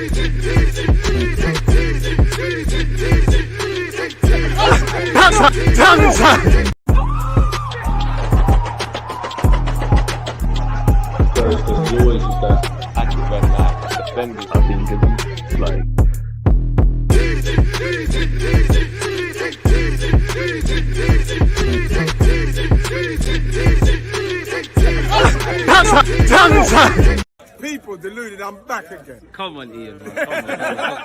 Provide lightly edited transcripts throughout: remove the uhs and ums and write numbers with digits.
Because you always use that active red line defenders. I think it's like. People deluded, I'm back again. Come on, Ian. Come on.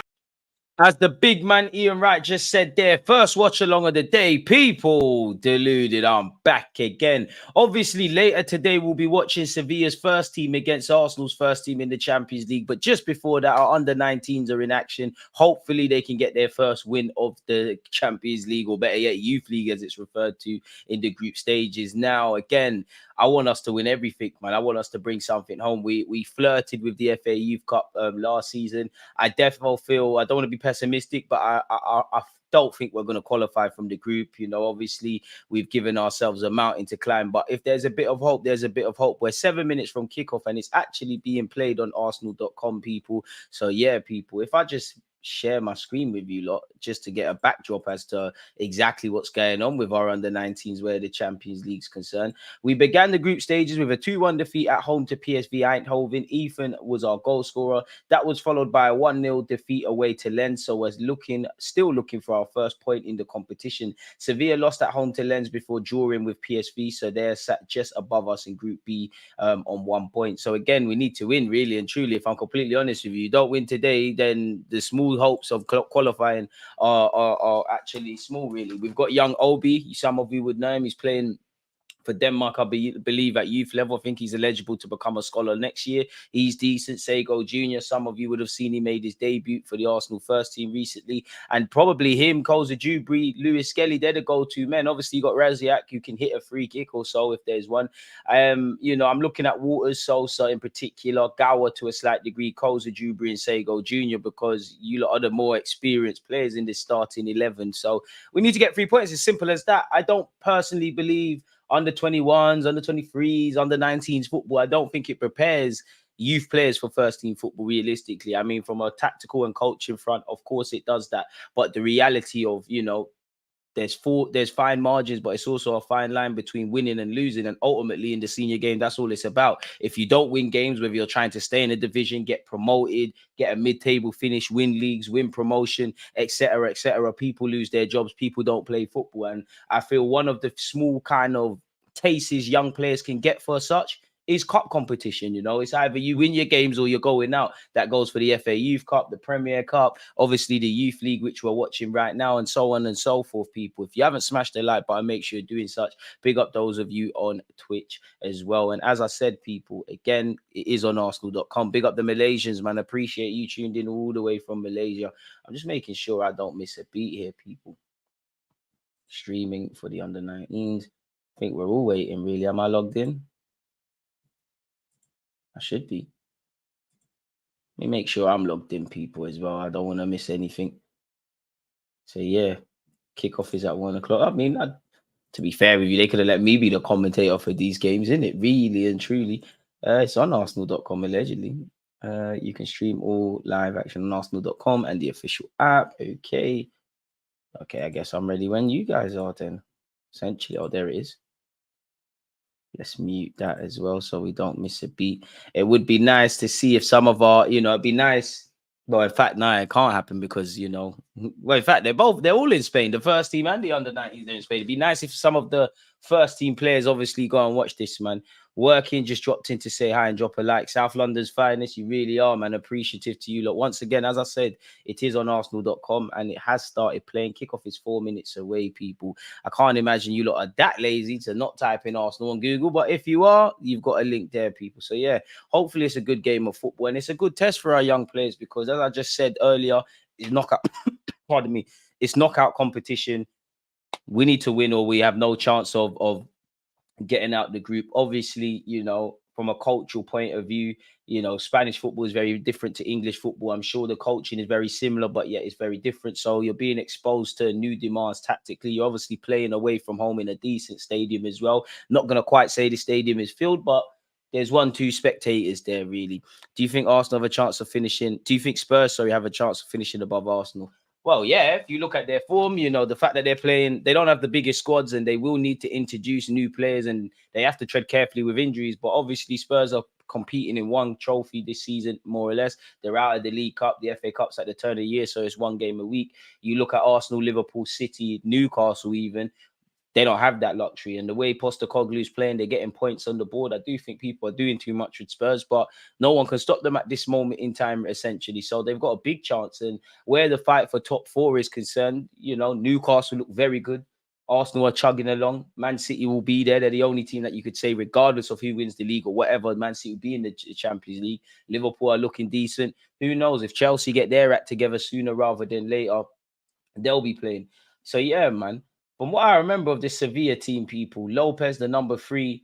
As the big man Ian Wright just said there, first watch along of the day, people deluded, I'm back again. Obviously, later today, we'll be watching Sevilla's first team against Arsenal's first team in the Champions League. But just before that, our under-19s are in action. Hopefully, they can get their first win of the Champions League, or better yet, Youth League, as it's referred to in the group stages. Now, again, I want us to win everything, man. I want us to bring something home. We flirted with the FA Youth Cup last season. I definitely feel, I don't want to be pessimistic, but I don't think we're going to qualify from the group. You know, obviously, we've given ourselves a mountain to climb. But if there's a bit of hope, there's a bit of hope. We're 7 minutes from kickoff, and it's actually being played on Arsenal.com, people. So, yeah, people, if I just share my screen with you lot just to get a backdrop as to exactly what's going on with our under-19s where the Champions League's concerned. We began the group stages with a 2-1 defeat at home to PSV Eindhoven. Ethan was our goal scorer. That was followed by a 1-0 defeat away to Lens. So we're still looking for our first point in the competition. Sevilla lost at home to Lens before drawing with PSV, so they're sat just above us in Group B on 1 point. So again, we need to win, really and truly. If I'm completely honest with you, you don't win today, then the small hopes of qualifying are actually small, really. We've got young Obi. Some of you would know him. He's playing for Denmark, I believe, at youth level. I think he's eligible to become a scholar next year. He's decent. Sego Jr., some of you would have seen he made his debut for the Arsenal first team recently. And probably him, Koza Dewberry, Lewis Skelly, they're the go-to men. Obviously, you got Raziak, who can hit a free kick or so if there's one. You know, I'm looking at Waters, Sosa in particular, Gower to a slight degree, Koza Dewberry and Sego Jr., because you lot are the more experienced players in this starting 11. So we need to get 3 points. As simple as that. I don't personally believe under 21s, under 23s, under 19s football, I don't think it prepares youth players for first team football realistically. I mean, from a tactical and coaching front, of course it does that. But the reality of, you know, there's fine margins, but it's also a fine line between winning and losing. And ultimately in the senior game, that's all it's about. If you don't win games, whether you're trying to stay in a division, get promoted, get a mid-table finish, win leagues, win promotion, etc., people lose their jobs. People don't play football. And I feel one of the small kind of tastes young players can get for such is cup competition. You know, it's either you win your games or you're going out. That goes for the FA Youth Cup, the Premier Cup, obviously the Youth League, which we're watching right now, and so on and so forth, people. If you haven't smashed the like button, make sure you're doing such. Big up those of you on Twitch as well. And as I said, people, again, it is on Arsenal.com. Big up the Malaysians, man. Appreciate you tuned in all the way from Malaysia. I'm just making sure I don't miss a beat here, people. Streaming for the under-19s. I think we're all waiting, really. Am I logged in? I should be. Let me make sure I'm logged in, people, as well. I don't want to miss anything. So, yeah, kickoff is at 1 o'clock. I mean, to be fair with you, they could have let me be the commentator for these games, isn't it? Really and truly. It's on Arsenal.com, allegedly. You can stream all live action on Arsenal.com and the official app. Okay. Okay, I guess I'm ready when you guys are then. Essentially. Oh, there it is. Let's mute that as well so we don't miss a beat. It would be nice to see if some of our, you know, it'd be nice. Well, in fact, no, it can't happen because, you know, well, in fact, they're all in Spain. The first team and the under-19s are in Spain. It'd be nice if some of the first team players obviously go and watch this, man. Working, just dropped in to say hi and drop a like. South London's finest, you really are, man. Appreciative to you lot. Once again, as I said, it is on Arsenal.com and it has started playing. Kickoff is 4 minutes away, people. I can't imagine you lot are that lazy to not type in Arsenal on Google, but if you are, you've got a link there, people. So yeah, hopefully it's a good game of football and it's a good test for our young players because, as I just said earlier, it's knockout. Pardon me, it's knockout competition. We need to win or we have no chance of getting out the group. Obviously, you know, from a cultural point of view, you know, Spanish football is very different to English football. I'm sure the coaching is very similar, but yet it's very different. So you're being exposed to new demands tactically. You're obviously playing away from home in a decent stadium as well. Not going to quite say the stadium is filled, but there's 1-2 spectators there, really. Do you think Arsenal have a chance of finishing? Do you think Spurs, have a chance of finishing above Arsenal? Well, yeah, if you look at their form, the fact that they're playing, they don't have the biggest squads and they will need to introduce new players and they have to tread carefully with injuries. But obviously, Spurs are competing in one trophy this season, more or less. They're out of the League Cup, the FA Cup's at the turn of the year, so it's one game a week. You look at Arsenal, Liverpool, City, Newcastle even, they don't have that luxury. And the way Postecoglou's playing, they're getting points on the board. I do think people are doing too much with Spurs, but no one can stop them at this moment in time, essentially. So they've got a big chance. And where the fight for top four is concerned, Newcastle look very good. Arsenal are chugging along. Man City will be there. They're the only team that you could say, regardless of who wins the league or whatever, Man City will be in the Champions League. Liverpool are looking decent. Who knows? If Chelsea get their act together sooner rather than later, they'll be playing. So, yeah, man. From what I remember of this Sevilla team, people, Lopez, the number 3,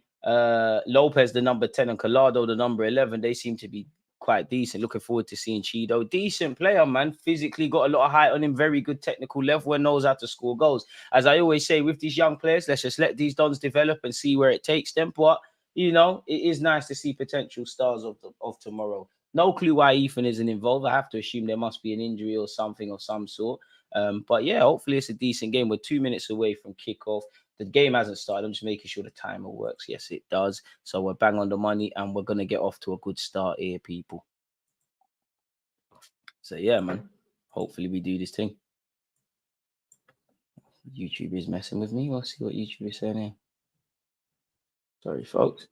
Lopez, the number 10, and Collado, the number 11, they seem to be quite decent. Looking forward to seeing Chido. Decent player, man. Physically got a lot of height on him. Very good technical level and knows how to score goals. As I always say, with these young players, let's just let these dons develop and see where it takes them. But, it is nice to see potential stars of tomorrow. No clue why Ethan isn't involved. I have to assume there must be an injury or something of some sort. But yeah, hopefully it's a decent game. We're 2 minutes away from kickoff. The game hasn't started. I'm just making sure the timer works. Yes, it does. So we're bang on the money and we're going to get off to a good start here, people. So yeah, man. Hopefully we do this thing. YouTube is messing with me. We'll see what YouTube is saying here. Sorry, folks.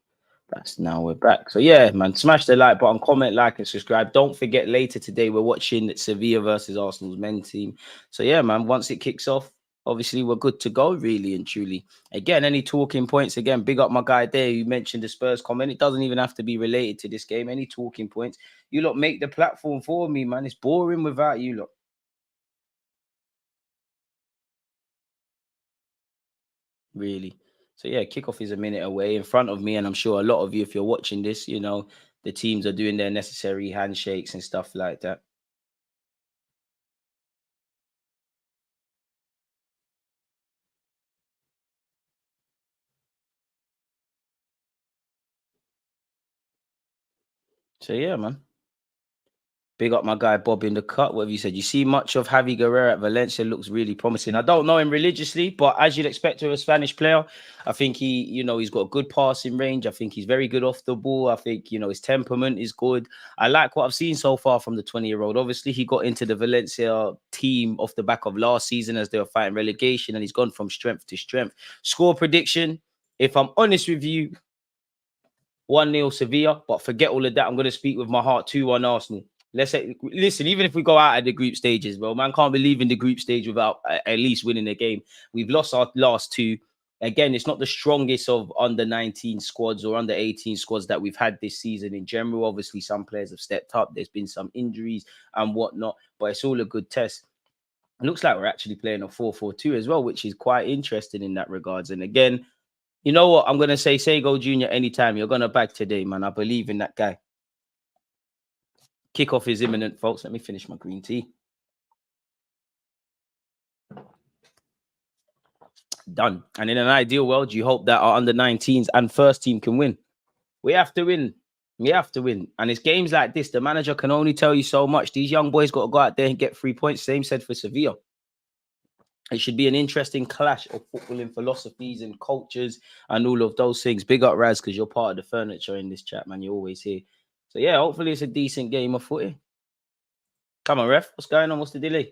That's now we're back. So yeah, man, smash the like button, comment, like, and subscribe. Don't forget, later today we're watching Sevilla versus Arsenal's men's team. So yeah, man, once it kicks off, obviously we're good to go, really and truly. Again, any talking points? Again, big up my guy there who mentioned the Spurs comment. It doesn't even have to be related to this game. Any talking points? You lot make the platform for me, man. It's boring without you lot. Really. So yeah, kickoff is a minute away in front of me, and I'm sure a lot of you, if you're watching this, the teams are doing their necessary handshakes and stuff like that. So yeah, man. Big up my guy Bob in the cut. What have you said? You see much of Javi Guerrero at Valencia, looks really promising. I don't know him religiously, but as you'd expect of a Spanish player, I think he's got a good passing range. I think he's very good off the ball. I think, his temperament is good. I like what I've seen so far from the 20-year-old. Obviously, he got into the Valencia team off the back of last season as they were fighting relegation, and he's gone from strength to strength. Score prediction, if I'm honest with you, 1-0 Sevilla, but forget all of that. I'm going to speak with my heart. 2-1 Arsenal. Let's say, listen, even if we go out at the group stages, bro, man can't be leaving the group stage without at least winning a game. We've lost our last 2. Again, it's not the strongest of under 19 squads or under 18 squads that we've had this season in general. Obviously, some players have stepped up. There's been some injuries and whatnot, but it's all a good test. It looks like we're actually playing a 4-4-2 as well, which is quite interesting in that regards. And again, you know what? I'm going to say Sego Jr. anytime. You're going to bag today, man. I believe in that guy. Kickoff is imminent, folks. Let me finish my green tea. Done. And in an ideal world, you hope that our under-19s and first team can win. We have to win. We have to win. And it's games like this. The manager can only tell you so much. These young boys got to go out there and get 3 points. Same said for Sevilla. It should be an interesting clash of footballing philosophies and cultures and all of those things. Big up, Raz, because you're part of the furniture in this chat, man. You're always here. So, yeah, hopefully it's a decent game of footy. Come on, ref. What's going on? What's the delay?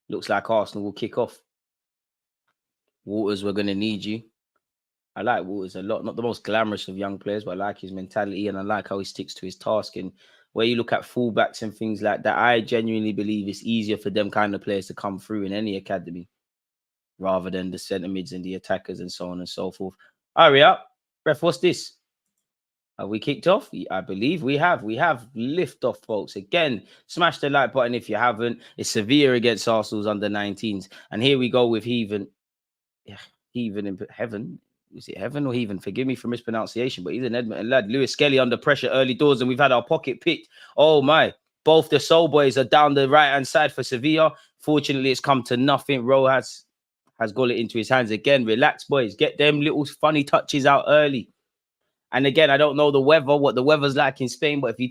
Looks like Arsenal will kick off. Waters, we're going to need you. I like Waters a lot. Not the most glamorous of young players, but I like his mentality and I like how he sticks to his task. And where you look at fullbacks and things like that, I genuinely believe it's easier for them kind of players to come through in any academy rather than the centre mids and the attackers and so on and so forth. Hurry up. Ref, what's this? Have we kicked off? I believe we have. We have lift off, folks. Again, smash the like button if you haven't. It's Sevilla against Arsenal's under 19s. And here we go with Heaven. Yeah, Heaven in heaven. Is it Heaven or Heaven? Forgive me for mispronunciation, but he's an Edmonton lad. Lewis Skelly under pressure early doors, and we've had our pocket picked. Oh, my. Both the Soul Boys are down the right-hand side for Sevilla. Fortunately, it's come to nothing. Rojas has got it into his hands again. Relax, boys. Get them little funny touches out early. And again, I don't know the weather, what the weather's like in Spain. But if you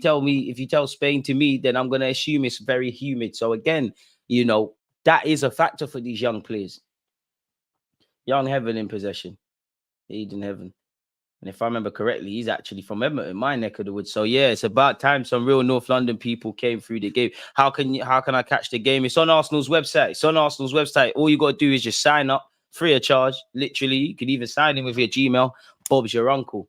tell Spain to me, then I'm gonna assume it's very humid. So again, you know, that is a factor for these young players. Young Heaven in possession, Eden Heaven. And if I remember correctly, he's actually from Edmonton, my neck of the woods. So yeah, it's about time some real North London people came through the game. How can I catch the game? It's on Arsenal's website. All you got to do is just sign up, free of charge. Literally, you can even sign in with your Gmail. Bob's your uncle.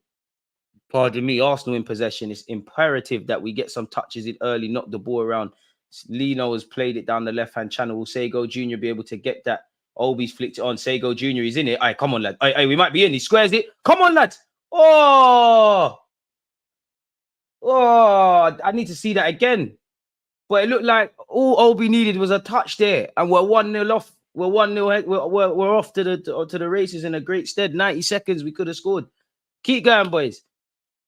Pardon me, Arsenal in possession. It's imperative that we get some touches in early, knock the ball around. Lino has played it down the left-hand channel. Will Sego Jr. be able to get that? Obi's flicked it on. Sego Jr. is in it. All right, come on, lad. We might be in. He squares it. Come on, lads. Oh, I need to see that again. But it looked like all Obi needed was a touch there, and we're 1-0 off. We're 1-0. We're off to the races in a great stead. 90 seconds, we could have scored. Keep going, boys.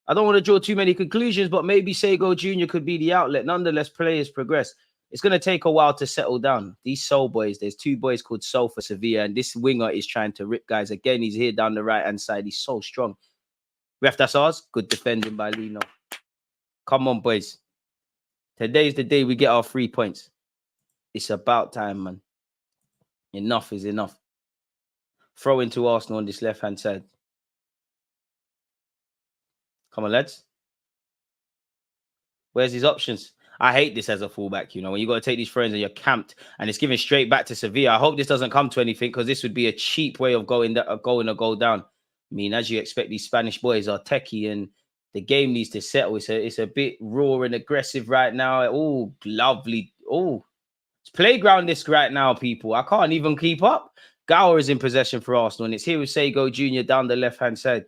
I don't want to draw too many conclusions, but maybe Sego Jr. could be the outlet. Nonetheless, players progress. It's going to take a while to settle down. These Soul boys, there's two boys called Soul for Sevilla, and this winger is trying to rip guys. Again, he's here down the right-hand side. He's so strong. Ref, that's ours. Good defending by Lino. Come on, boys. Today's the day we get our 3 points. It's about time, man. Enough is enough. Throw into Arsenal on this left-hand side. Come on, lads. Where's his options? I hate this as a fullback, you know, when you got to take these throws and you're camped and it's given straight back to Sevilla. I hope this doesn't come to anything because this would be a cheap way of going a goal down. I mean, as you expect, these Spanish boys are techie and the game needs to settle. It's a bit raw and aggressive right now. Oh, lovely. Oh, it's playground this right now, people. I can't even keep up. Gower is in possession for Arsenal and it's here with Sego Jr. down the left-hand side.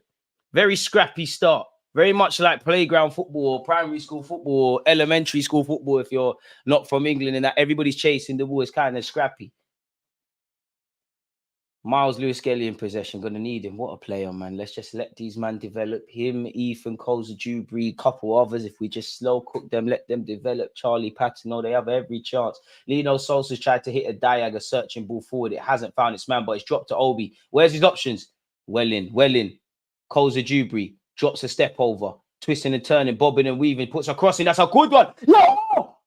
Very scrappy start. Very much like playground football or primary school football or elementary school football if you're not from England and that everybody's chasing the ball. It's kind of scrappy. Miles Lewis-Skelly in possession. Going to need him. What a player, man. Let's just let these men develop. Him, Ethan, Colza-Dewberry, couple others. If we just slow cook them, let them develop. Charlie Patino, they have every chance. Lino Sosa's tried to hit a diag, a searching ball forward. It hasn't found its man, but it's dropped to Obi. Where's his options? Well in. Colza-Dewberry. Drops a step over, twisting and turning, bobbing and weaving, puts a cross in. That's a good one. No!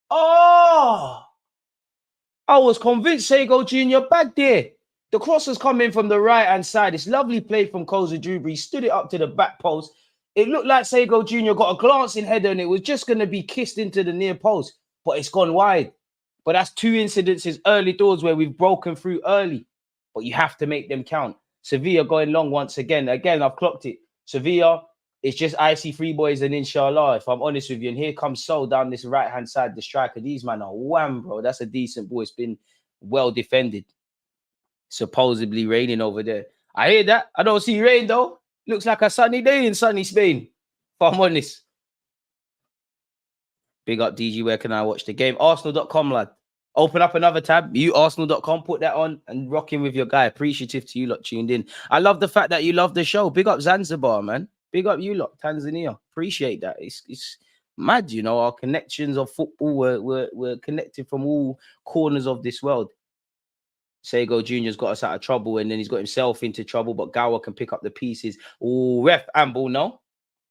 Oh! I was convinced Sego Jr. back there. The cross has come in from the right-hand side. It's lovely play from Colza-Dewberry. He stood it up to the back post. It looked like Sego Jr. got a glancing header and it was just going to be kissed into the near post, but it's gone wide. But that's 2 incidences early doors where we've broken through early, but you have to make them count. Sevilla going long once again. Again, I've clocked it. Sevilla, it's just IC3 boys and inshallah, if I'm honest with you. And here comes Sol down this right-hand side, the striker. These man are wham, bro. That's a decent ball. It's been well defended. Supposedly raining over there. I hear that. I don't see rain, though. Looks like a sunny day in sunny Spain, if I'm honest. Big up, DG. Where can I watch the game? Arsenal.com, lad. Open up another tab, you Arsenal.com, put that on and rocking with your guy. Appreciative to you lot tuned in. I love the fact that you love the show. Big up Zanzibar, man. Big up you lot, Tanzania. Appreciate that. It's mad, you know, our connections of football. We're connected from all corners of this world. Sego Jr.'s got us out of trouble and then he's got himself into trouble, but Gower can pick up the pieces. Oh, ref Amble, no.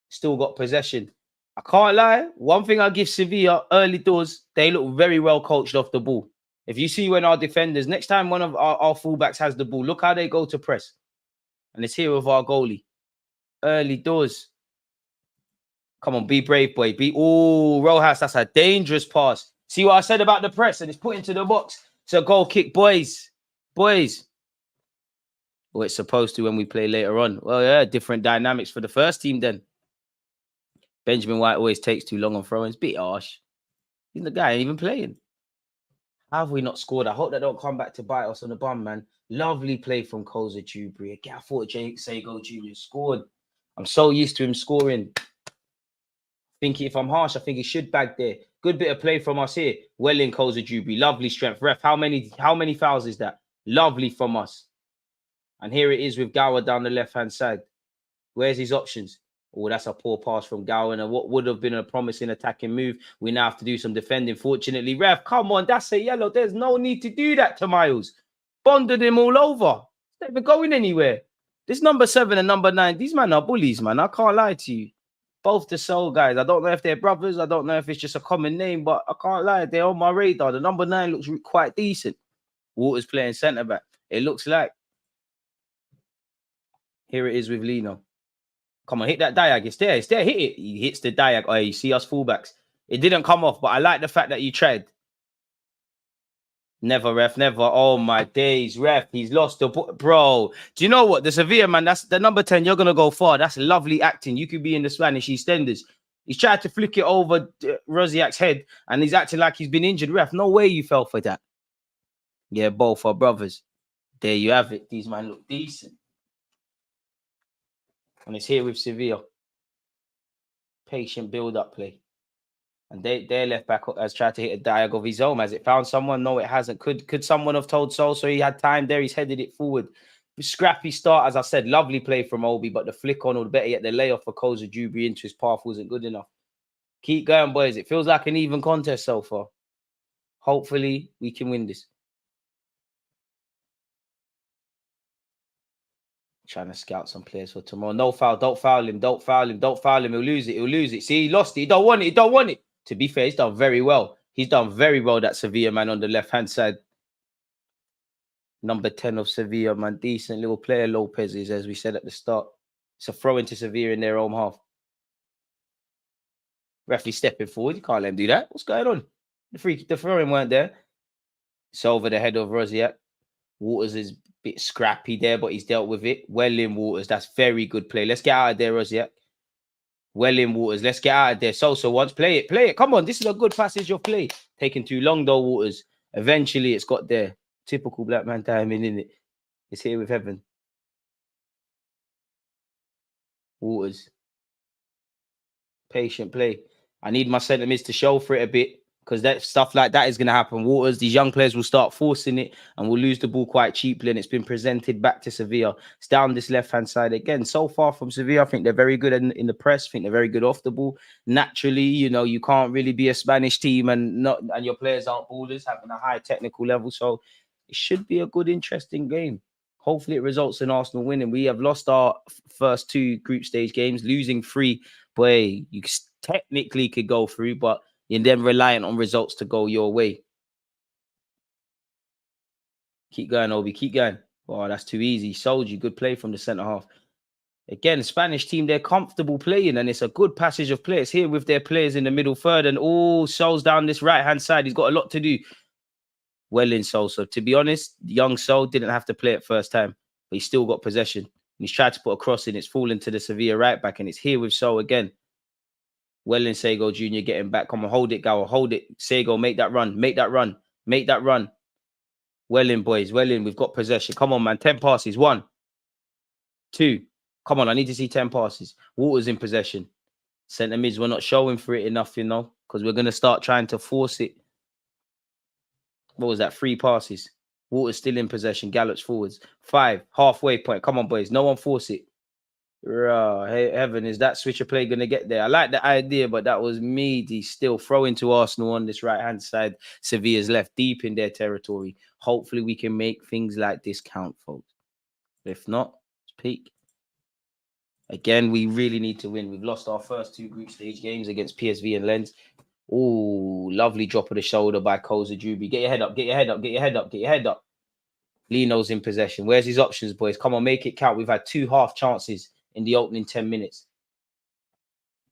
Still got possession. I can't lie. One thing I give Sevilla early doors, they look very well coached off the ball. If you see when our defenders, next time one of our fullbacks has the ball, look how they go to press. And it's here with our goalie. Early doors. Come on, be brave, boy. Oh, Rojas, that's a dangerous pass. See what I said about the press? And it's put into the box. It's a goal kick, boys. Boys. Well, it's supposed to when we play later on. Well, yeah, different dynamics for the first team then. Benjamin White always takes too long on throw-ins. Bit harsh. He's the guy ain't even playing. How have we not scored? I hope that don't come back to bite us on the bum, man. Lovely play from Colza-Dewberry. Again, I thought Sego Jr. scored. I'm so used to him scoring. If I'm harsh, I think he should bag there. Good bit of play from us here. Well in Colza-Dewberry. Lovely strength. Ref, how many fouls is that? Lovely from us. And here it is with Gower down the left-hand side. Where's his options? Oh, that's a poor pass from Gowan. And what would have been a promising attacking move, we now have to do some defending. Fortunately, ref, come on, that's a yellow. There's no need to do that to Miles. Bonded him all over. It's never going anywhere. This number 7 and number 9, these men are bullies, man. I can't lie to you. Both the Soul guys. I don't know if they're brothers. I don't know if it's just a common name, but I can't lie. They're on my radar. The number 9 looks quite decent. Waters playing centre back. It looks like. Here it is with Lino. Come on, hit that diag. It's there. It's there. Hit it. He hits the diag. Oh, you see us fullbacks. It didn't come off, but I like the fact that you tried. Never, ref, never. Oh my days, ref. He's lost the bro. Do you know what? The Sevilla man, that's the number 10. You're gonna go far. That's lovely acting. You could be in the Spanish EastEnders. He's tried to flick it over Rosiak's head, and he's acting like he's been injured. Ref, no way you fell for that. Yeah, both are brothers. There you have it. These men look decent. And it's here with Sevilla. Patient build-up play. And their left back has tried to hit a diag of his own. Has it found someone? No, it hasn't. Could someone have told Sol? So he had time there. He's headed it forward. Scrappy start, as I said. Lovely play from Obi, but the flick on, or better yet, the layoff for Koza Jubri into his path wasn't good enough. Keep going, boys. It feels like an even contest so far. Hopefully, we can win this. Trying to scout some players for tomorrow. No foul. Don't foul him. Don't foul him. Don't foul him. He'll lose it. He'll lose it. See, he lost it. He don't want it. He don't want it. To be fair, he's done very well. He's done very well, that Sevilla man on the left-hand side. Number 10 of Sevilla, man. Decent little player, Lopez is, as we said at the start. It's a throw into Sevilla in their own half. Referee stepping forward. You can't let him do that. What's going on? The throwing weren't there. It's over the head of Rosiak. Waters is a bit scrappy there, but he's dealt with it. Well in, Waters. That's very good play. Let's get out of there, Rosiak. Well in, Waters. Let's get out of there. So once. Play it. Play it. Come on. This is a good passage of play. Taking too long, though, Waters. Eventually, it's got there. Typical black man timing, isn't it? It's here with Heaven. Waters. Patient play. I need my centre mids to show for it a bit, because that stuff like that is going to happen. Waters, these young players will start forcing it and will lose the ball quite cheaply, and it's been presented back to Sevilla. It's down this left-hand side again. So far from Sevilla, I think they're very good in the press. I think they're very good off the ball. Naturally, you know, you can't really be a Spanish team and your players aren't ballers, having a high technical level. So it should be a good, interesting game. Hopefully it results in Arsenal winning. We have lost our first 2 group stage games, losing 3. Boy, you technically could go through, but you're then reliant on results to go your way. Keep going, Obi. Keep going. Oh, that's too easy. Sold you. Good play from the centre half. Again, Spanish team, they're comfortable playing, and it's a good passage of play. It's here with their players in the middle third, and Sol's down this right-hand side. He's got a lot to do. Well in, Sol. So, to be honest, young Sol didn't have to play it first time, but he's still got possession. And he's tried to put a cross in. It's fallen to the Sevilla right-back, and it's here with Sol again. Well in, Sego Jr. getting back. Come on, hold it, Gower. Hold it. Sego, make that run. Make that run. Make that run. Well in, boys. Well in. We've got possession. Come on, man. 10 passes. 1, 2. Come on, I need to see 10 passes. Waters in possession. Centre mids, we're not showing for it enough, you know, because we're going to start trying to force it. What was that? 3 passes. Waters still in possession. Gallops forwards. 5. Halfway point. Come on, boys. No one force it. Hey, Heaven, is that switcher play going to get there? I like the idea, but that was meaty. Still throwing to Arsenal on this right-hand side. Sevilla's left deep in their territory. Hopefully, we can make things like this count, folks. If not, it's peak. Again, we really need to win. We've lost our first 2 group stage games against PSV and Lens. Oh, lovely drop of the shoulder by Koza Jubri. Get your head up, get your head up, get your head up, get your head up. Lino's in possession. Where's his options, boys? Come on, make it count. We've had 2 half chances in the opening 10 minutes.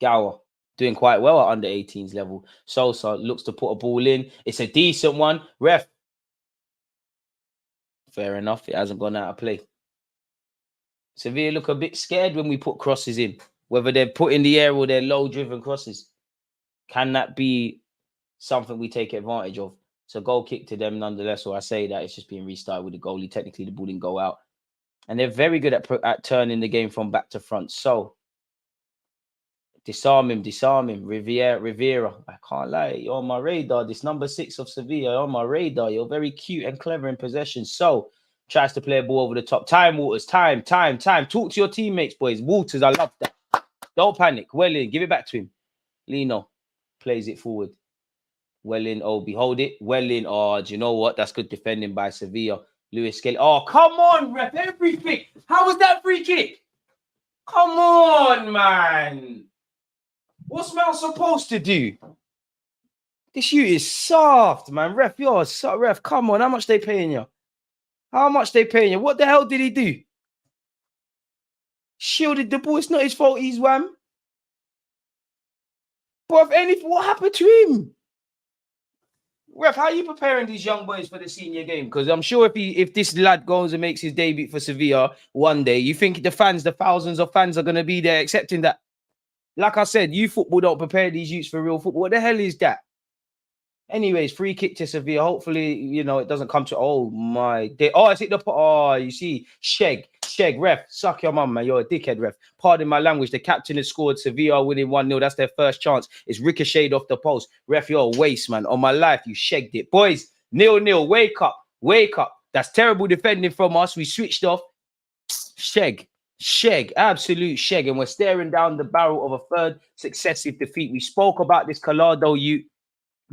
Gower doing quite well at under 18s level. Sosa looks to put a ball in. It's a decent one. Ref. Fair enough. It hasn't gone out of play. Sevilla look a bit scared when we put crosses in, whether they're put in the air or they're low-driven crosses. Can that be something we take advantage of? So goal kick to them nonetheless, or I say that it's just being restarted with the goalie. Technically, the ball didn't go out. And they're very good at turning the game from back to front. So, disarm him. Rivera. I can't lie. You're on my radar. This number 6 of Sevilla, you're on my radar. You're very cute and clever in possession. So, tries to play a ball over the top. Time, Waters. Time. Talk to your teammates, boys. Waters, I love that. Don't panic. Well in. Give it back to him. Lino plays it forward. Well in, Obi. Hold it. Well in. Oh, do you know what? That's good defending by Sevilla. Lewis Skelly. Oh, come on, ref. Everything. How was that free kick? Come on, man. What's Mel supposed to do? This you is soft, man. Ref, you're soft. Ref, come on. How much they paying you? How much they paying you? What the hell did he do? Shielded the ball. It's not his fault. He's wham. But if anything, what happened to him? Ref, how are you preparing these young boys for the senior game? Because I'm sure if this lad goes and makes his debut for Sevilla one day, you think the fans, the thousands of fans are going to be there accepting that? Like I said, youth football don't prepare these youths for real football. What the hell is that? Anyways, free kick to Sevilla. Hopefully, it doesn't come to. Oh my! It's hit the. Oh, you see, Sheg, ref, suck your mum, man. You're a dickhead, ref. Pardon my language. The captain has scored. Sevilla winning 1-0. That's their first chance. It's ricocheted off the post. Ref, you're a waste, man. On my life, you shegged it, boys. 0-0. Wake up, wake up. That's terrible defending from us. We switched off. Sheg, absolute sheg, and we're staring down the barrel of a third successive defeat. We spoke about this Collado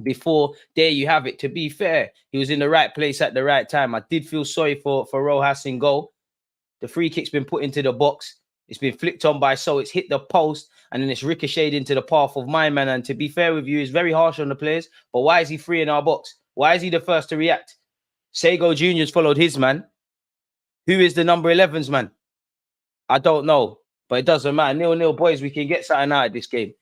before. There you have it. To be fair, he was in the right place at the right time. I did feel sorry for Rojas in goal. The free kick's been put into the box. It's been flicked on by So. It's hit the post and then it's ricocheted into the path of my man. And to be fair with you, he's very harsh on the players. But why is he free in our box? Why is he the first to react? Sego Jr.'s followed his man. Who is the number 11's man? I don't know. But it doesn't matter. 0-0, boys. We can get something out of this game.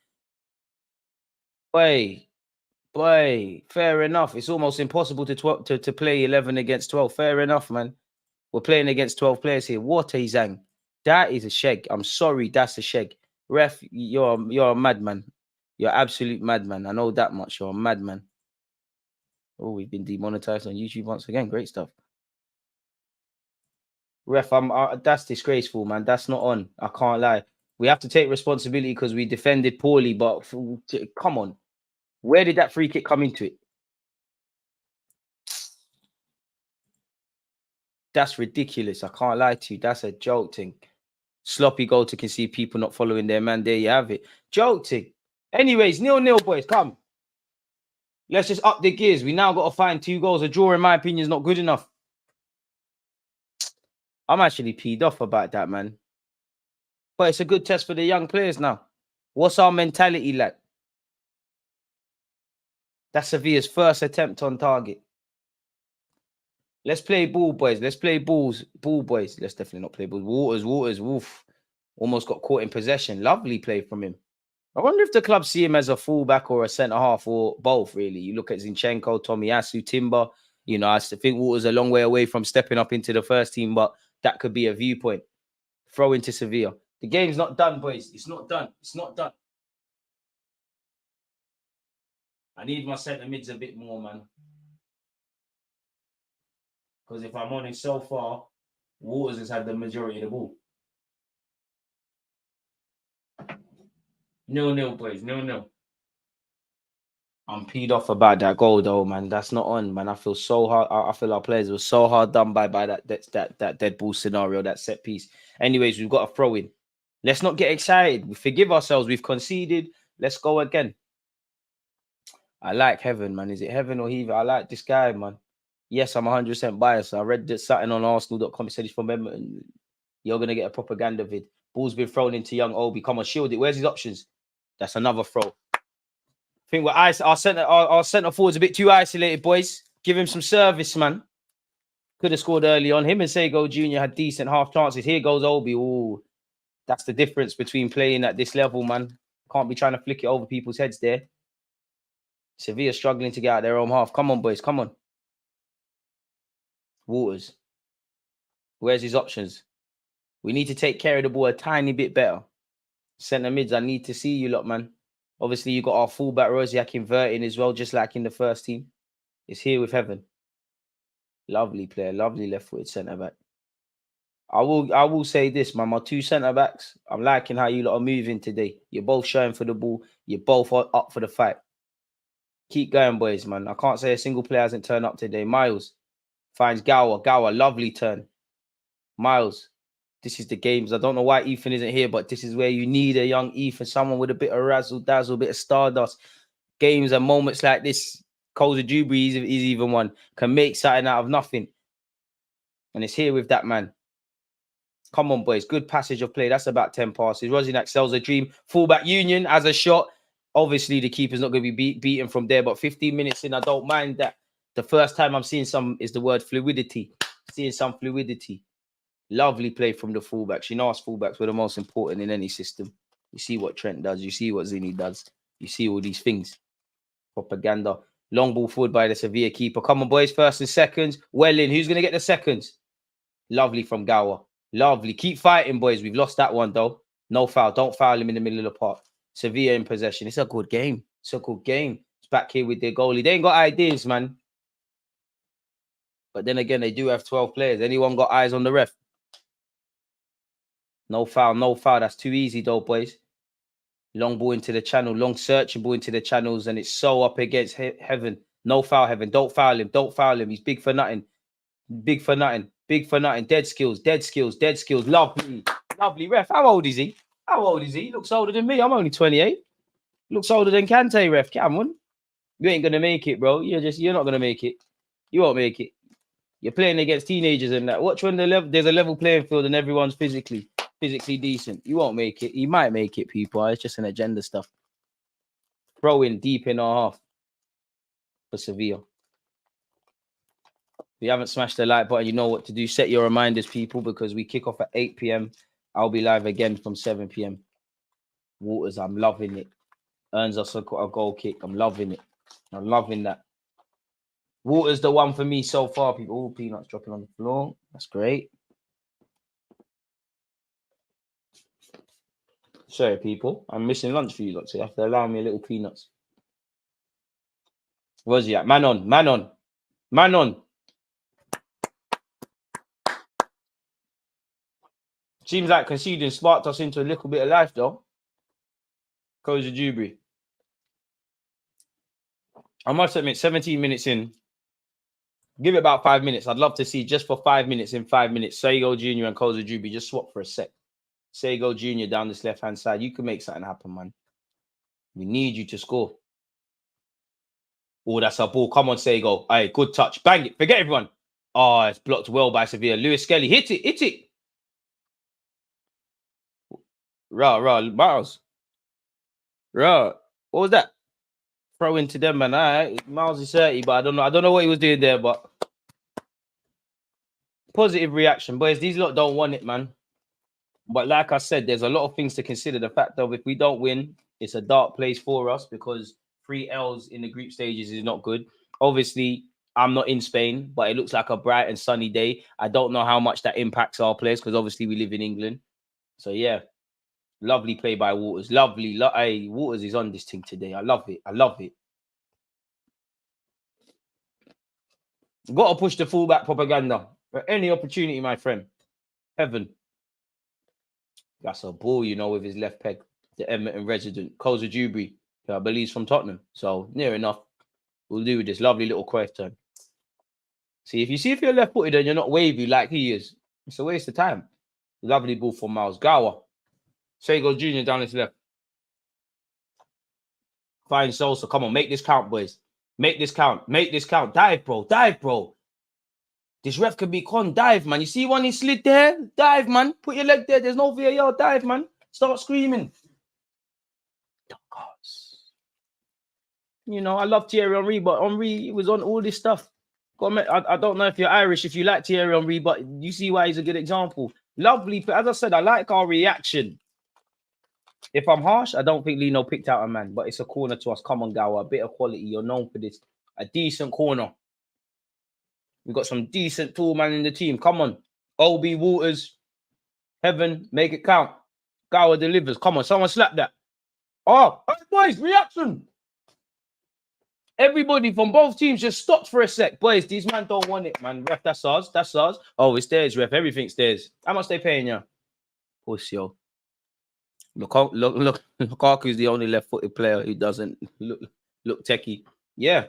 Boy, fair enough. It's almost impossible to play 11 against 12. Fair enough, man. We're playing against 12 players here. What a zang. That is a sheg. I'm sorry, that's a sheg. Ref, you're a madman. You're absolute madman. I know that much. You're a madman. Oh, we've been demonetized on YouTube once again. Great stuff. Ref, that's disgraceful, man. That's not on. I can't lie. We have to take responsibility because we defended poorly, but come on. Where did that free kick come into it? That's ridiculous. I can't lie to you. That's a joke thing. Sloppy goal to concede, people not following their man. There you have it. Joke thing. Anyways, 0-0, boys. Come. Let's just up the gears. We now got to find 2 goals. A draw, in my opinion, is not good enough. I'm actually peed off about that, man. But it's a good test for the young players now. What's our mentality like? That's Sevilla's first attempt on target. Let's play ball, boys. Let's play ball, boys. Let's definitely not play balls. Waters, woof. Almost got caught in possession. Lovely play from him. I wonder if the club see him as a fullback or a centre-half or both, really. You look at Zinchenko, Tomiyasu, Timber. I think Waters a long way away from stepping up into the first team, but that could be a viewpoint. Throw into Sevilla. The game's not done, boys. It's not done. It's not done. I need my centre mids a bit more, man. Because if I'm honest, so far, Waters has had the majority of the ball. 0-0, boys. 0-0. I'm peed off about that goal, though, man. That's not on, man. I feel so hard. I feel our players were so hard done by that dead ball scenario, that set piece. Anyways, we've got a throw in. Let's not get excited. We forgive ourselves. We've conceded. Let's go again. I like Heaven, man. Is it Heaven or Heaven? I like this guy, man. Yes, I'm 100% biased. I read something on Arsenal.com. It said he's from Edmonton. You're going to get a propaganda vid. Ball's been thrown into young Obi. Come on, shield it. Where's his options? That's another throw. I think our centre forward's a bit too isolated, boys. Give him some service, man. Could have scored early on. Him and Sego Jr. had decent half chances. Here goes Obi. Ooh, that's the difference between playing at this level, man. Can't be trying to flick it over people's heads there. Sevilla struggling to get out their own half. Come on, boys. Come on. Waters. Where's his options? We need to take care of the ball a tiny bit better. Centre mids, I need to see you lot, man. Obviously, you got our fullback Rosiak inverting as well, just like in the first team. It's here with Heaven. Lovely player, lovely left-footed centre-back. I will say this, man. My 2 centre-backs, I'm liking how you lot are moving today. You're both showing for the ball. You're both up for the fight. Keep going, boys, man. I can't say a single player hasn't turned up today. Miles finds Gower. Gower, lovely turn. Miles, this is the games. I don't know why Ethan isn't here, but this is where you need a young Ethan, someone with a bit of razzle-dazzle, a bit of stardust. Games and moments like this, Koza Jubri is even one, can make something out of nothing. And it's here with that man. Come on, boys. Good passage of play. That's about 10 passes. Rosinac sells a dream. Fullback Union as a shot. Obviously, the keeper's not going to be beaten from there, but 15 minutes in, I don't mind that. The first time I'm seeing some is the word fluidity. Seeing some fluidity. Lovely play from the fullbacks. You know us fullbacks were the most important in any system. You see what Trent does. You see what Zini does. You see all these things. Propaganda. Long ball forward by the Sevilla keeper. Come on, boys. First and seconds. Well in. Who's going to get the seconds? Lovely from Gower. Lovely. Keep fighting, boys. We've lost that one, though. No foul. Don't foul him in the middle of the park. Sevilla in possession. It's a good game. It's a good game. It's back here with their goalie. They ain't got ideas, man. But then again, they do have 12 players. Anyone got eyes on the ref? No foul. No foul. That's too easy, though, boys. Long ball into the channel. Long searching ball into the channels. And it's so up against Heaven. No foul, Heaven. Don't foul him. Don't foul him. He's big for nothing. Big for nothing. Big for nothing. Dead skills. Dead skills. Dead skills. Lovely. Lovely ref. How old is he? How old is he? He looks older than me. I'm only 28. Looks older than Kante, ref. Cameron. You ain't gonna make it, bro. You're not gonna make it. You won't make it. You're playing against teenagers and that. Watch when there's a level playing field and everyone's physically decent. You won't make it. You might make it, people. It's just an agenda stuff. Throw in deep in our half for Sevilla. If you haven't smashed the like button, you know what to do. Set your reminders, people, because we kick off at 8 p.m. I'll be live again from 7 p.m. Waters, I'm loving it. Earns us a goal kick. I'm loving it. I'm loving that. Waters the one for me so far, people. All peanuts dropping on the floor. That's great. Sorry, people. I'm missing lunch for you lot, so you have to allow me a little peanuts. Where's he at? Man on. Man on. Man on. Seems like conceding sparked us into a little bit of life, though. Cozy Dewberry. I must admit, 17 minutes in. Give it about 5 minutes. I'd love to see just for 5 minutes, in 5 minutes, Sego Jr. and Cozy Dewberry just swap for a sec. Sego Jr. down this left-hand side. You can make something happen, man. We need you to score. Oh, that's our ball. Come on, Sego. Hey, good touch. Bang it. Forget everyone. Oh, it's blocked well by Sevilla. Lewis Skelly. Hit it. Hit it. Miles. What was that? Throw into them, man. All right. Miles is 30, but I don't know what he was doing there, but positive reaction. Boys, these lot don't want it, man. But like I said, there's a lot of things to consider. The fact that if we don't win, it's a dark place for us because 3 L's in the group stages is not good. Obviously, I'm not in Spain, but it looks like a bright and sunny day. I don't know how much that impacts our players because obviously we live in England. So, yeah. Lovely play by Waters. Lovely. Hey, Waters is on this thing today. I love it. I love it. Got to push the fullback propaganda. For any opportunity, my friend. Heaven. That's a ball, you know, with his left peg. The Edmonton resident. Cozy Dewberry, who I believe is from Tottenham. So, near enough. We'll do with this lovely little Cruyff turn. See, if you're left-footed and you're not wavy like he is, it's a waste of time. Lovely ball from Miles. Gower. Sego Jr. down his left. Fine Sosa. Come on, make this count, boys. Make this count. Make this count. Dive, bro. Dive, bro. This ref can be con. Dive, man. You see when he slid there? Dive, man. Put your leg there. There's no VAR. Dive, man. Start screaming. You know, I love Thierry Henry, but Henry was on all this stuff. I don't know if you're Irish, if you like Thierry Henry, but you see why he's a good example. Lovely. As I said, I like our reaction. If I'm harsh, I don't think Lino picked out a man, but it's a corner to us. Come on, Gower. A bit of quality. You're known for this. A decent corner. We've got some decent tall man in the team. Come on. OB Waters. Heaven. Make it count. Gower delivers. Come on. Someone slap that. Oh, boys. Reaction. Everybody from both teams just stopped for a sec. Boys, these man don't want it, man. Ref, that's ours. That's ours. Oh, it's theirs, ref. Everything's theirs. How much they paying you? Pussy, yo. Look, Lukaku's the only left-footed player who doesn't look techie. Yeah.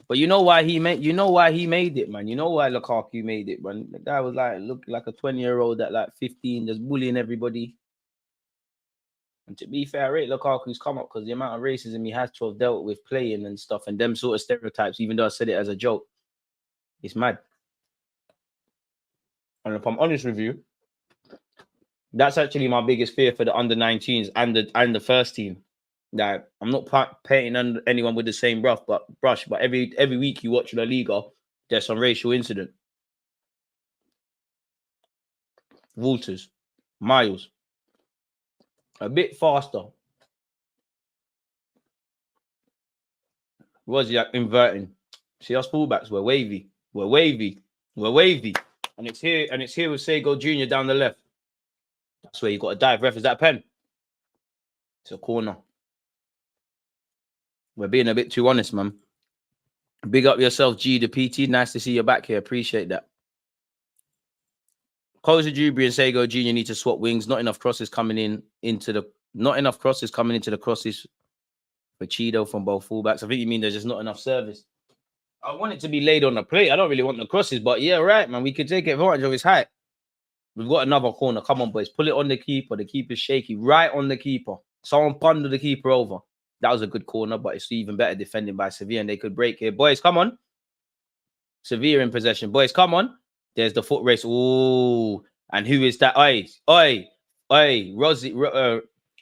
But you know why he made it, man. You know why Lukaku made it, man. The guy was look like a 20-year-old at 15, just bullying everybody. And to be fair, I rate Lukaku's come up because the amount of racism he has to have dealt with playing and stuff and them sort of stereotypes, even though I said it as a joke, it's mad. And if I'm honest with you, that's actually my biggest fear for the under-19s and the first team. That I'm not painting anyone with the same brush, but every week you watch La Liga, there's some racial incident. Walters, Miles, a bit faster. Wozniak inverting. See us fullbacks, we're wavy, and it's here with Sego Jr. down the left. That's where you got to dive. Ref, is that a pen? It's a corner. We're being a bit too honest, man. Big up yourself, G the PT. Nice to see you back here. Appreciate that. Koza Jubri and Sego Jr. need to swap wings. Not enough crosses coming into the crosses for Cheeto from both fullbacks. I think you mean there's just not enough service. I want it to be laid on the plate. I don't really want the crosses, but yeah, right, man. We could take advantage of his height. We've got another corner. Come on, boys. Pull it on the keeper. The keeper's shaky. Right on the keeper. Someone bundle the keeper over. That was a good corner, but it's even better defending by Sevilla, and they could break here. Boys, come on. Sevilla in possession. Boys, come on. There's the foot race. Ooh. And who is that?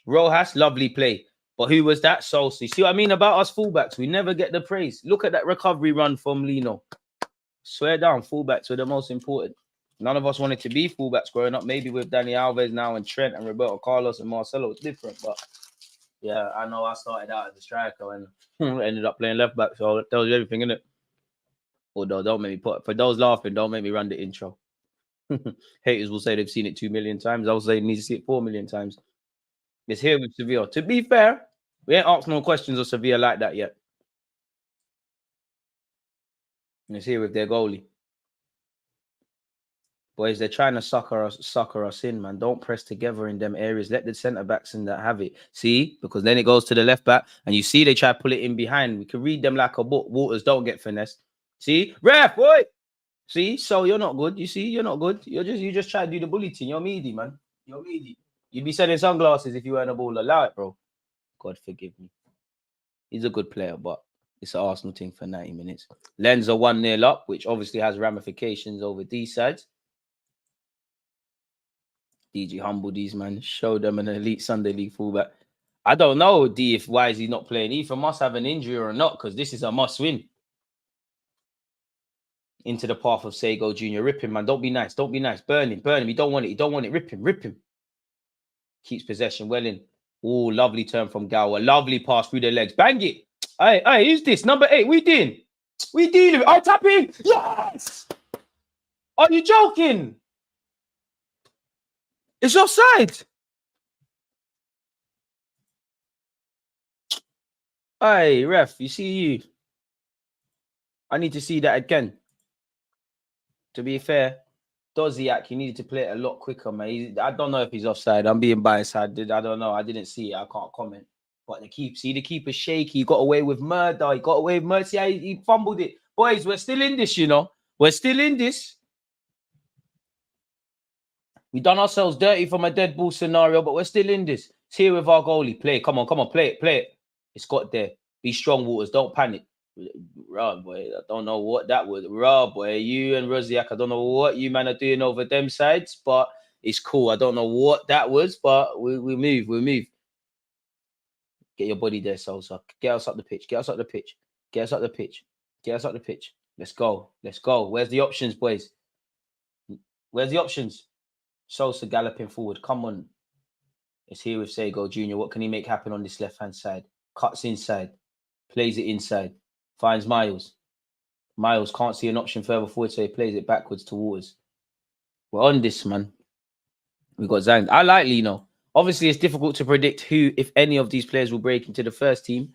Rojas, lovely play. But who was that? Solsi. See what I mean about us fullbacks? We never get the praise. Look at that recovery run from Lino. Swear down, fullbacks were the most important. None of us wanted to be fullbacks growing up. Maybe with Dani Alves now and Trent and Roberto Carlos and Marcelo, it's different. But yeah, I know I started out as a striker and ended up playing left back. So that tells you everything, innit? Although, don't make me for those laughing, don't make me run the intro. Haters will say they've seen it 2 million times. I'll say they need to see it 4 million times. It's here with Sevilla. To be fair, we ain't asked no questions of Sevilla like that yet. And it's here with their goalie. Boys, they're trying to sucker us in, man. Don't press together in them areas. Let the centre-backs in that have it. See? Because then it goes to the left back. And you see they try to pull it in behind. We can read them like a book. Waters, don't get finessed. See? Ref, boy! See? So you're not good. You see? You're not good. You just try to do the bully thing. You're meaty, man. You're meaty. You'd be selling sunglasses if you weren't a ball. Allow it, bro. God forgive me. He's a good player, but it's an Arsenal thing for 90 minutes. Lens are 1-0 up, which obviously has ramifications over these sides. DG humble these, man. Show them an elite Sunday League fullback. I don't know, D, why is he not playing? Either must have an injury or not, because this is a must win. Into the path of Sego Jr. Rip him, man. Don't be nice. Don't be nice. Burn him. Burn him. You don't want it. You don't want it. Rip him. Rip him. Keeps possession well in. Oh, lovely turn from Gower. Lovely pass through the legs. Bang it. Hey, who's this? Number 8. We doing? We dealing. I tap in. Yes. Are you joking? It's offside. Hey, ref, you see you. I need to see that again. To be fair, Doziak, you needed to play it a lot quicker, man. I don't know if he's offside. I'm being biased. I don't know. I didn't see it. I can't comment. But the keeper's shaky. He got away with murder. He got away with mercy. He fumbled it. Boys, we're still in this, you know. We're still in this. We done ourselves dirty from a dead ball scenario, but we're still in this. It's here with our goalie. Play. Come on. Play it. It's got there. Be strong, Waters. Don't panic. Raw, boy. I don't know what that was. Raw, boy. You and Rosiak, I don't know what you man are doing over them sides, but it's cool. I don't know what that was, but we move. Get your body there, Sosa. Get us up the pitch. Let's go. Where's the options, boys? Where's the options? Sosa galloping forward. Come on. It's here with Sego Jr. What can he make happen on this left-hand side? Cuts inside. Plays it inside. Finds Miles. Miles can't see an option further forward, so he plays it backwards towards. We're on this, man. We got Zang. I like Lino. Obviously, it's difficult to predict who, if any of these players will break into the first team.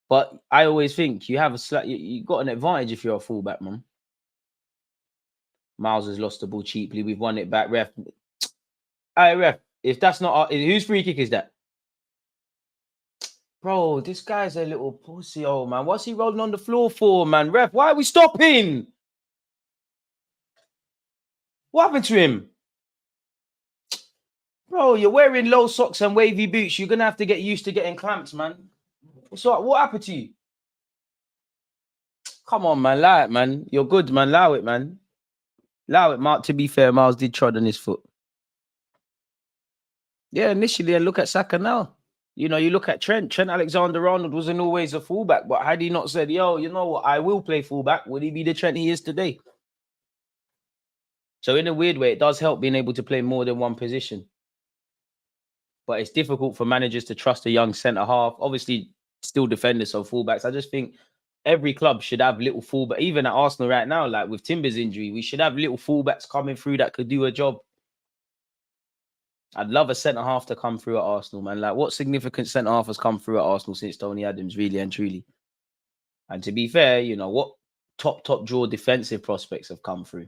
But I always think you have you got an advantage if you're a fullback, man. Miles has lost the ball cheaply. We've won it back. Ref. Hey, ref. If that's not whose free kick is that? Bro, this guy's a little pussy, old man. What's he rolling on the floor for, man? Ref, why are we stopping? What happened to him? Bro, you're wearing low socks and wavy boots. You're going to have to get used to getting clamps, man. What happened to you? Come on, man. Allow it, man. You're good, man. Allow it, man. Allow it, Mark. To be fair, Miles did trod on his foot. Yeah, initially, and look at Saka now. You know, you look at Trent. Trent Alexander-Arnold wasn't always a fullback, but had he not said, yo, you know what, I will play fullback, would he be the Trent he is today? So in a weird way, it does help being able to play more than one position. But it's difficult for managers to trust a young centre-half. Obviously, still defenders, so fullbacks. I just think every club should have little fullback. Even at Arsenal right now, like with Timber's injury, we should have little fullbacks coming through that could do a job. I'd love a centre-half to come through at Arsenal, man. Like, what significant centre-half has come through at Arsenal since Tony Adams, really and truly? And to be fair, you know, what top draw defensive prospects have come through?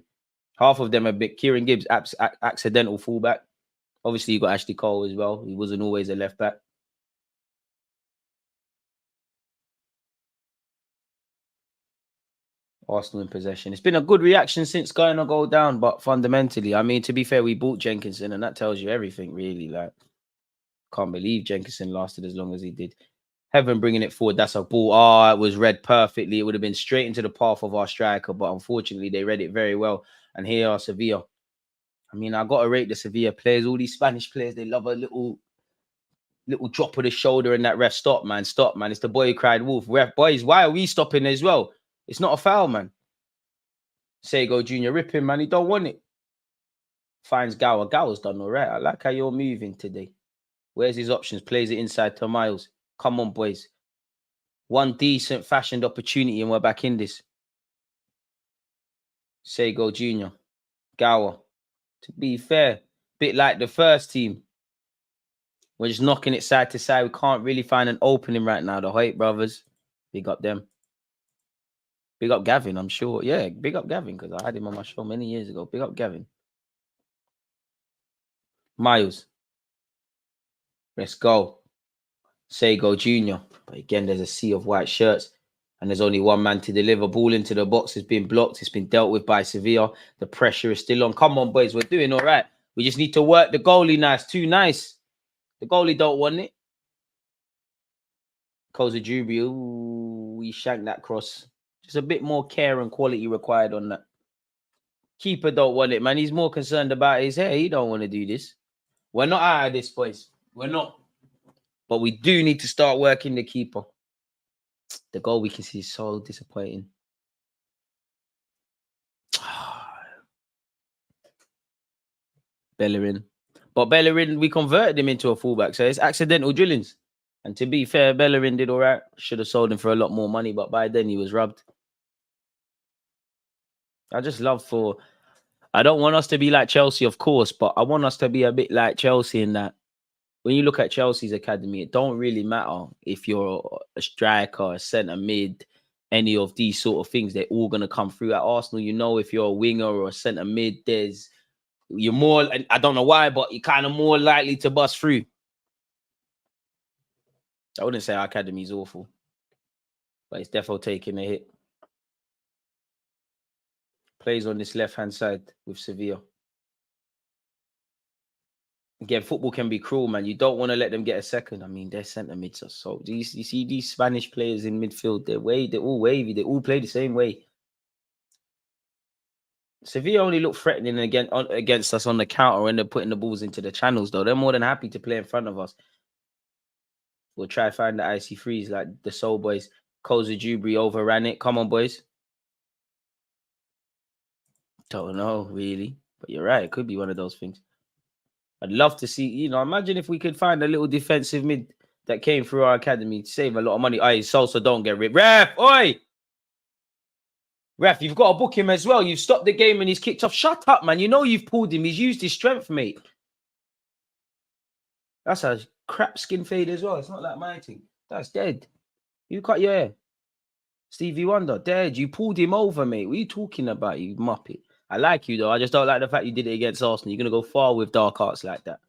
Half of them are bit. Kieran Gibbs, accidental fullback. Obviously, you got Ashley Cole as well. He wasn't always a left back. Arsenal in possession. It's been a good reaction since going to go down, but fundamentally, I mean, to be fair, we bought Jenkinson, and that tells you everything, really. Like, can't believe Jenkinson lasted as long as he did. Heaven bringing it forward. That's a ball. Oh, it was read perfectly. It would have been straight into the path of our striker, but unfortunately, they read it very well. And here are Sevilla. I mean, I got to rate the Sevilla players. All these Spanish players, they love a little drop of the shoulder and that ref. Stop, man. Stop, man. It's the boy who cried wolf. Ref, boys, why are we stopping as well? It's not a foul, man. Sego Jr. rip him, man. He don't want it. Finds Gower. Gower's done all right. I like how you're moving today. Where's his options? Plays it inside to Miles. Come on, boys. One decent fashioned opportunity and we're back in this. Sego Jr. Gower. To be fair, bit like the first team. We're just knocking it side to side. We can't really find an opening right now. The Hoyt brothers. Big up them. Big up Gavin, I'm sure. Yeah, big up Gavin, because I had him on my show many years ago. Big up Gavin. Miles. Let's go. Sego Jr. But again, there's a sea of white shirts. And there's only one man to deliver. Ball into the box has been blocked. It's been dealt with by Sevilla. The pressure is still on. Come on, boys. We're doing all right. We just need to work the goalie nice. Too nice. The goalie don't want it. Koza Jubi. Ooh, we shanked that cross. Just a bit more care and quality required on that. Keeper don't want it, man. He's more concerned about his hair. He don't want to do this. We're not out of this, boys. We're not. But we do need to start working the keeper. The goal we can see is so disappointing. Bellerin. But Bellerin, we converted him into a fullback. So it's accidental drillings. And to be fair, Bellerin did all right. Should have sold him for a lot more money. But by then he was rubbed. I just love for... I don't want us to be like Chelsea, of course. But I want us to be a bit like Chelsea in that when you look at Chelsea's academy, it don't really matter if you're a striker, a centre mid, any of these sort of things. They're all going to come through. At Arsenal, you know, if you're a winger or a centre mid, you're more, I don't know why, but you're kind of more likely to bust through. I wouldn't say our academy is awful, but it's definitely taking a hit. Plays on this left-hand side with Sevilla. Again, football can be cruel, man. You don't want to let them get a second. I mean, their centre mids are so... You see these Spanish players in midfield, they're all wavy. They all play the same way. Sevilla only look threatening against us on the counter when they're putting the balls into the channels, though. They're more than happy to play in front of us. We'll try to find the icy freeze like the Soul Boys. Koza Jubri overran it. Come on, boys. Don't know, really. But you're right. It could be one of those things. I'd love to see, you know, imagine if we could find a little defensive mid that came through our academy to save a lot of money. Aye, Sosa, don't get ripped. Ref, oi! Ref, you've got to book him as well. You've stopped the game and he's kicked off. Shut up, man. You know you've pulled him. He's used his strength, mate. That's a crap skin fade as well. It's not like my thing. That's dead. You cut your hair. Stevie Wonder, dead. You pulled him over, mate. What are you talking about, you muppet? I like you, though. I just don't like the fact you did it against Arsenal. You're going to go far with dark arts like that.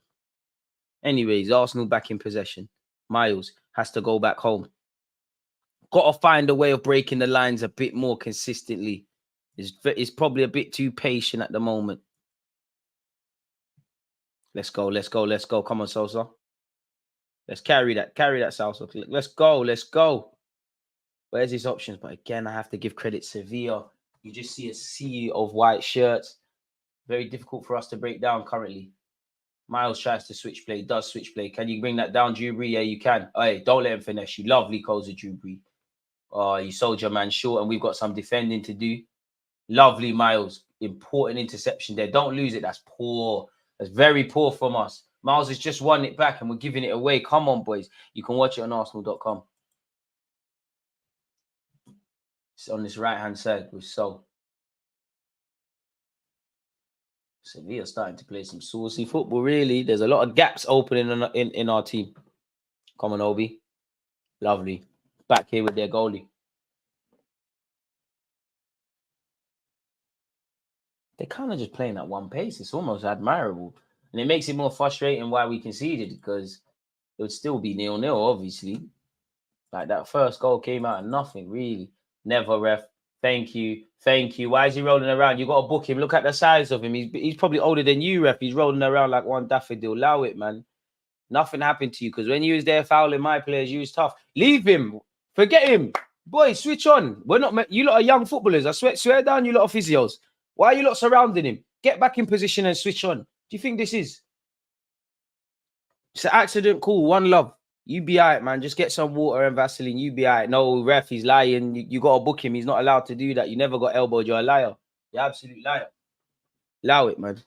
Anyways, Arsenal back in possession. Miles has to go back home. Got to find a way of breaking the lines a bit more consistently. He's probably a bit too patient at the moment. Let's go, let's go, let's go. Come on, Sosa. Let's carry that, Sosa. Let's go, let's go. Where's his options? But again, I have to give credit Sevilla. You just see a sea of white shirts. Very difficult for us to break down currently. Miles tries to switch play, does switch play. Can you bring that down, Dewberry? Yeah, you can. Hey, don't let him finesse you. Lovely calls of Dewberry. You sold your man short, and we've got some defending to do. Lovely, Miles. Important interception there. Don't lose it. That's poor. That's very poor from us. Miles has just won it back, and we're giving it away. Come on, boys. You can watch it on Arsenal.com. It's on this right-hand side with Sol. Sevilla starting to play some saucy football, really. There's a lot of gaps opening in our team. Come on, Obi. Lovely. Back here with their goalie. They're kind of just playing at one pace. It's almost admirable. And it makes it more frustrating why we conceded, because it would still be 0-0, obviously. Like, that first goal came out of nothing, really. Never, ref. Thank you. Thank you. Why is he rolling around? You got to book him. Look at the size of him. He's probably older than you, ref. He's rolling around like one daffodil. Allow it, man. Nothing happened to you, because when you was there fouling my players, you was tough. Leave him. Forget him. Boy, switch on. We're not. You lot are young footballers. I swear down, you lot are physios. Why are you lot surrounding him? Get back in position and switch on. Do you think this is? It's an accident. Cool. One love. You be all right, man. Just get some water and Vaseline. You be all right. No, ref, he's lying. You got to book him. He's not allowed to do that. You never got elbowed. You're a liar. You're an absolute liar. Allow it, man.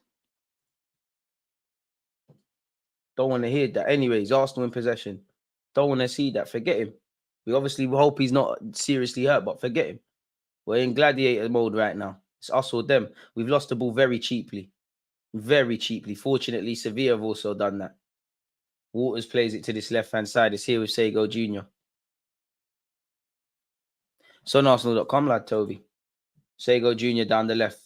Don't want to hear that. Anyways, Arsenal in possession. Don't want to see that. Forget him. We obviously hope he's not seriously hurt, but forget him. We're in gladiator mode right now. It's us or them. We've lost the ball very cheaply. Very cheaply. Fortunately, Sevilla have also done that. Waters plays it to this left-hand side. It's here with Sego Jr. It's on Arsenal.com, lad, Toby. Sego Jr. down the left.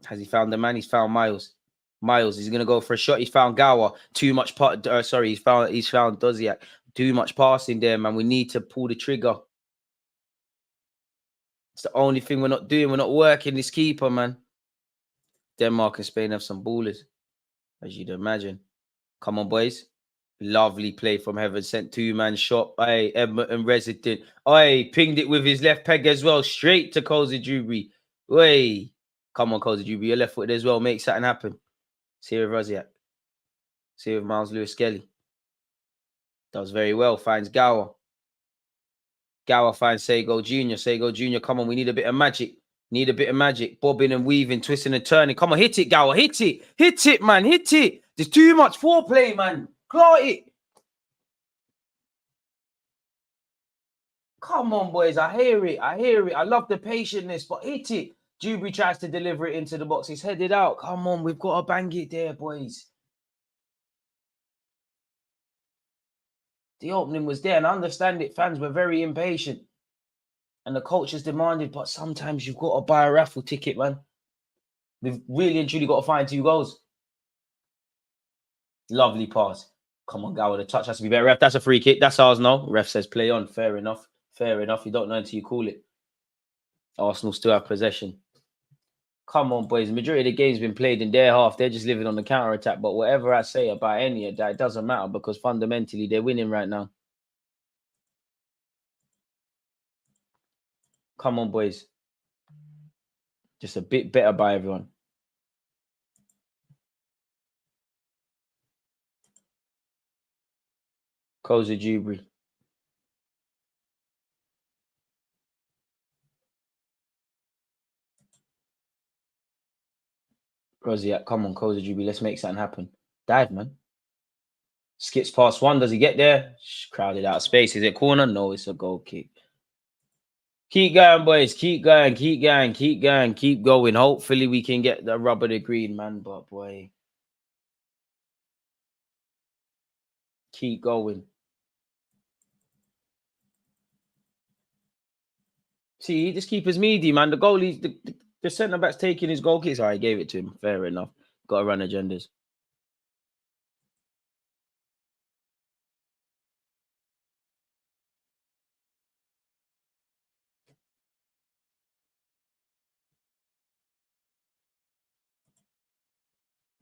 Has he found the man? He's found Miles. Miles, he's going to go for a shot. He's found Gower. Too much... he's found Doziak. Too much passing there, man. We need to pull the trigger. It's the only thing we're not doing. We're not working this keeper, man. Denmark and Spain have some ballers, as you'd imagine. Come on, boys. Lovely play from Heaven Sent. Two-man shot. Hey, Edmonton resident. Hey, pinged it with his left peg as well. Straight to Cozy Dewberry. Hey. Come on, Cozy Dewberry. Your left foot as well. Make something happen. See with Roziak. See with Miles Lewis-Skelly. Does very well. Finds Gower. Gower finds Sego Jr. Sego Jr. Come on, we need a bit of magic. Need a bit of magic. Bobbing and weaving, twisting and turning. Come on, hit it, Gower. Hit it. Hit it, man. Hit it. There's too much foreplay, man. Claw it. Come on, boys. I hear it. I hear it. I love the patientness, but hit it. Dewberry tries to deliver it into the box. It's headed out. Come on, we've got to bang it there, boys. The opening was there, and I understand it. Fans were very impatient. And the coach has demanded, but sometimes you've got to buy a raffle ticket, man. We've really and truly got to find 2 goals. Lovely pass. Come on, Gower. The touch has to be better. Ref, that's a free kick. That's ours now. Ref says play on. Fair enough. Fair enough. You don't know until you call it. Arsenal still have possession. Come on, boys. The majority of the game's been played in their half. They're just living on the counter-attack. But whatever I say about any of that, it doesn't matter, because fundamentally they're winning right now. Come on, boys. Just a bit better by everyone. Cozy Dewberry. Roziak, come on, Cozy Dewberry. Let's make something happen. Dive, man. Skips past one. Does he get there? Crowded out of space. Is it corner? No, it's a goal kick. Keep going, boys. Keep going. Keep going. Keep going. Keep going. Hopefully we can get the rubber to green, man. But, boy. Keep going. See, this keeper's meaty, man. The goalie, the centre-back's taking his goal kicks. I gave it to him. Fair enough. Got to run agendas.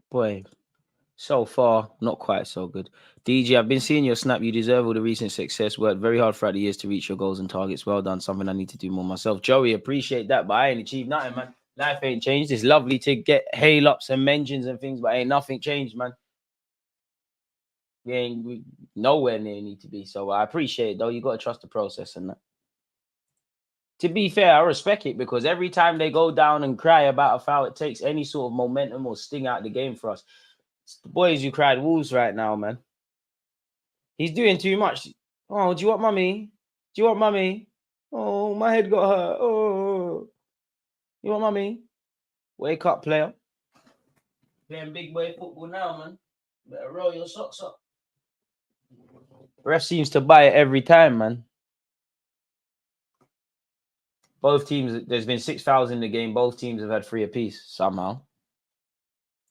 Boy, so far, not quite so good. DG, I've been seeing your snap. You deserve all the recent success. Worked very hard throughout the years to reach your goals and targets. Well done. Something I need to do more myself. Joey, appreciate that, but I ain't achieved nothing, man. Life ain't changed. It's lovely to get hail ups and mentions and things, but ain't nothing changed, man. We nowhere near need to be. So I appreciate it, though. You got to trust the process and that. To be fair, I respect it because every time they go down and cry about a foul, it takes any sort of momentum or sting out of the game for us. It's the boys who cried wolves right now, man. He's doing too much. Oh, do you want mummy? Do you want mummy? Oh, my head got hurt. Oh, you want mummy? Wake up, player. Playing big boy football now, man. Better roll your socks up. Ref seems to buy it every time, man. Both teams, there's been 6 fouls in the game. Both teams have had 3 apiece somehow.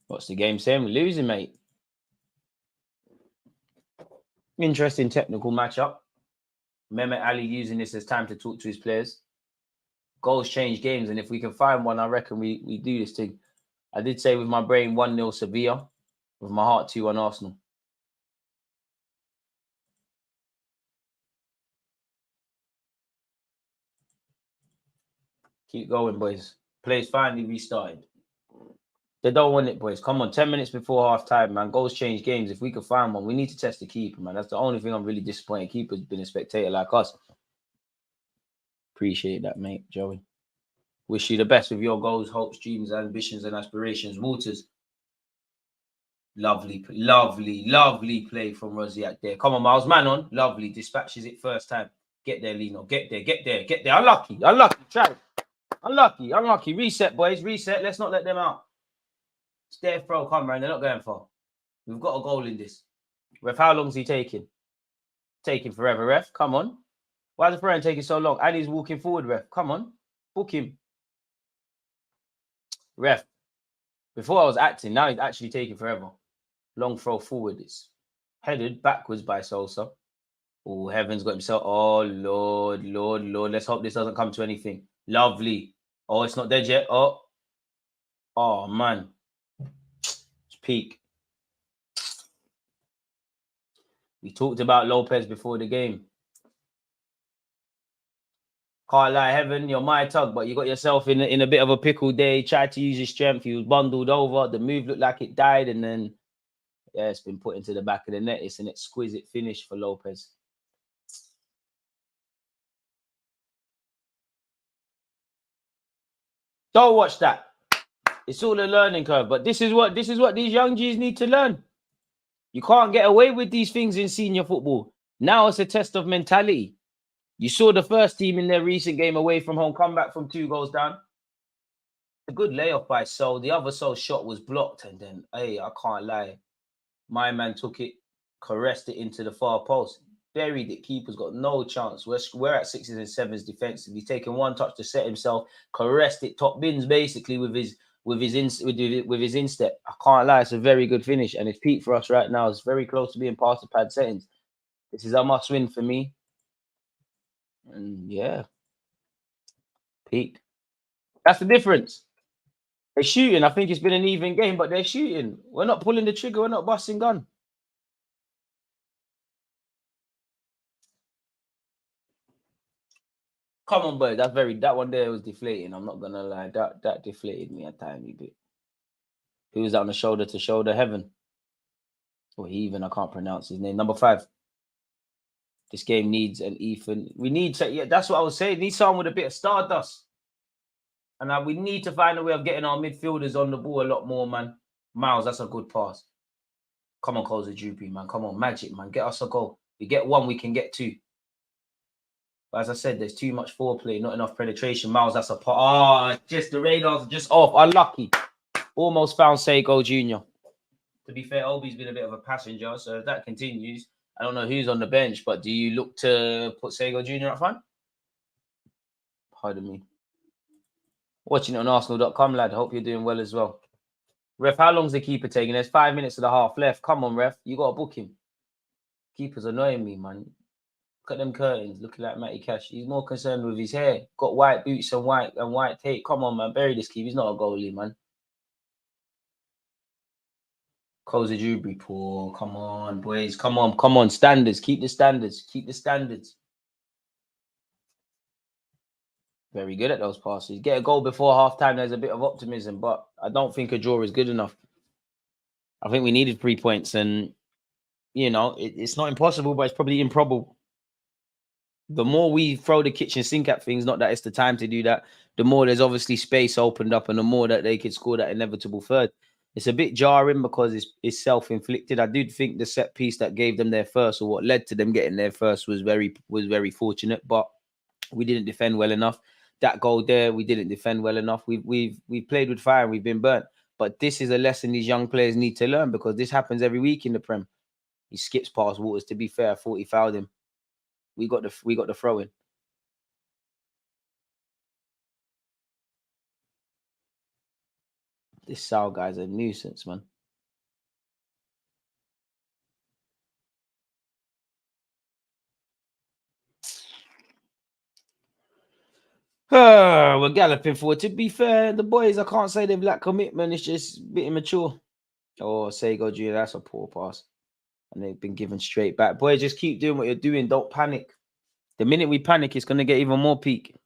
What's the game saying? We're losing, mate. Interesting technical matchup. Mehmet Ali using this as time to talk to his players. Goals change games, and if we can find one, I reckon we do this thing. I did say with my brain 1-0 Sevilla, with my heart 2-1 Arsenal. Keep going, boys. Play's finally restarted. They don't want it, boys. Come on, 10 minutes before half time, man. Goals change games. If we can find one, we need to test the keeper, man. That's the only thing I'm really disappointed. Keeper's been a spectator like us. Appreciate that, mate, Joey. Wish you the best with your goals, hopes, dreams, ambitions, and aspirations. Waters. Lovely play from Rosiak there. Come on, Miles. Man on. Lovely. Dispatches it first time. Get there, Lino. Get there. Unlucky. Try. Unlucky. Reset, boys. Reset. Let's not let them out. It's their throw. Come, man. They're not going far. We've got a goal in this. Ref, how long is he taking? Taking forever, ref. Come on. Why is the friend taking so long? And he's walking forward, ref. Come on. Book him. Ref. Before I was acting, now he's actually taking forever. Long throw forward. It's headed backwards by Sosa. Oh, Heaven's got himself. Oh, Lord. Let's hope this doesn't come to anything. Lovely. Oh, it's not dead yet. Oh, man. It's peak. We talked about Lopez before the game. Can't lie, Heaven, you're my tug, but you got yourself in a bit of a pickle day. Tried to use your strength. He was bundled over. The move looked like it died, and then, yeah, it's been put into the back of the net. It's an exquisite finish for Lopez. Don't watch that. It's all a learning curve, but this is what these young G's need to learn. You can't get away with these things in senior football. Now it's a test of mentality. You saw the first team in their recent game away from home come back from 2 goals down. A good layoff by Sol. The other Sol shot was blocked, and then, hey, I can't lie. My man took it, caressed it into the far post, buried it. Keeper's got no chance. We're at 6s and 7s defensively. He's taken 1 touch to set himself, caressed it, top bins basically with his instep. I can't lie, it's a very good finish, and it's peak for us right now. It's very close to being past the pad settings. This is a must win for me. And yeah, peak. That's the difference. They're shooting. I think it's been an even game, but they're shooting. We're not pulling the trigger. We're not busting gun. Come on, boy. That one there was deflating. I'm not gonna lie. That deflated me a tiny bit. Who was that on the shoulder to shoulder? Heaven. Or Heaven, I can't pronounce his name. Number 5. This game needs an Ethan. We need to, yeah, that's what I was saying. Need someone with a bit of stardust. And we need to find a way of getting our midfielders on the ball a lot more, man. Miles, that's a good pass. Come on, Coles Droopy, man. Come on, magic, man. Get us a goal. We get 1, we can get 2. But as I said, there's too much foreplay, not enough penetration. Miles, that's a pass. Just the radars are just off. Unlucky. Almost found Sego Jr. To be fair, Obi's been a bit of a passenger, so if that continues, I don't know who's on the bench, but do you look to put Sego Jr. up front? Pardon me. Watching it on Arsenal.com, lad. Hope you're doing well as well. Ref, how long's the keeper taking? There's 5 minutes of the half left. Come on, ref. You got to book him. Keeper's annoying me, man. Look at them curtains, looking like Matty Cash. He's more concerned with his hair. Got white boots and white tape. Come on, man. Bury this keeper. He's not a goalie, man. Cozy Dewberry, poor. Come on, boys. Come on. Standards. Keep the standards. Very good at those passes. Get a goal before half-time, there's a bit of optimism, but I don't think a draw is good enough. I think we needed 3 points, and, you know, it's not impossible, but it's probably improbable. The more we throw the kitchen sink at things, not that it's the time to do that, the more there's obviously space opened up and the more that they could score that inevitable third. It's a bit jarring because it's self-inflicted. I do think the set piece that gave them their first, or what led to them getting their first, was very fortunate, but we didn't defend well enough. That goal there, we didn't defend well enough. We've played with fire and we've been burnt. But this is a lesson these young players need to learn, because this happens every week in the Prem. He skips past Waters. To be fair, I thought he fouled him. We got the throw in. This Sal guy's a nuisance, man. We're galloping forward. To be fair, the boys, I can't say they've lacked commitment. It's just a bit immature. Oh, Sego Jr., that's a poor pass. And they've been given straight back. Boys, just keep doing what you're doing. Don't panic. The minute we panic, it's going to get even more peak.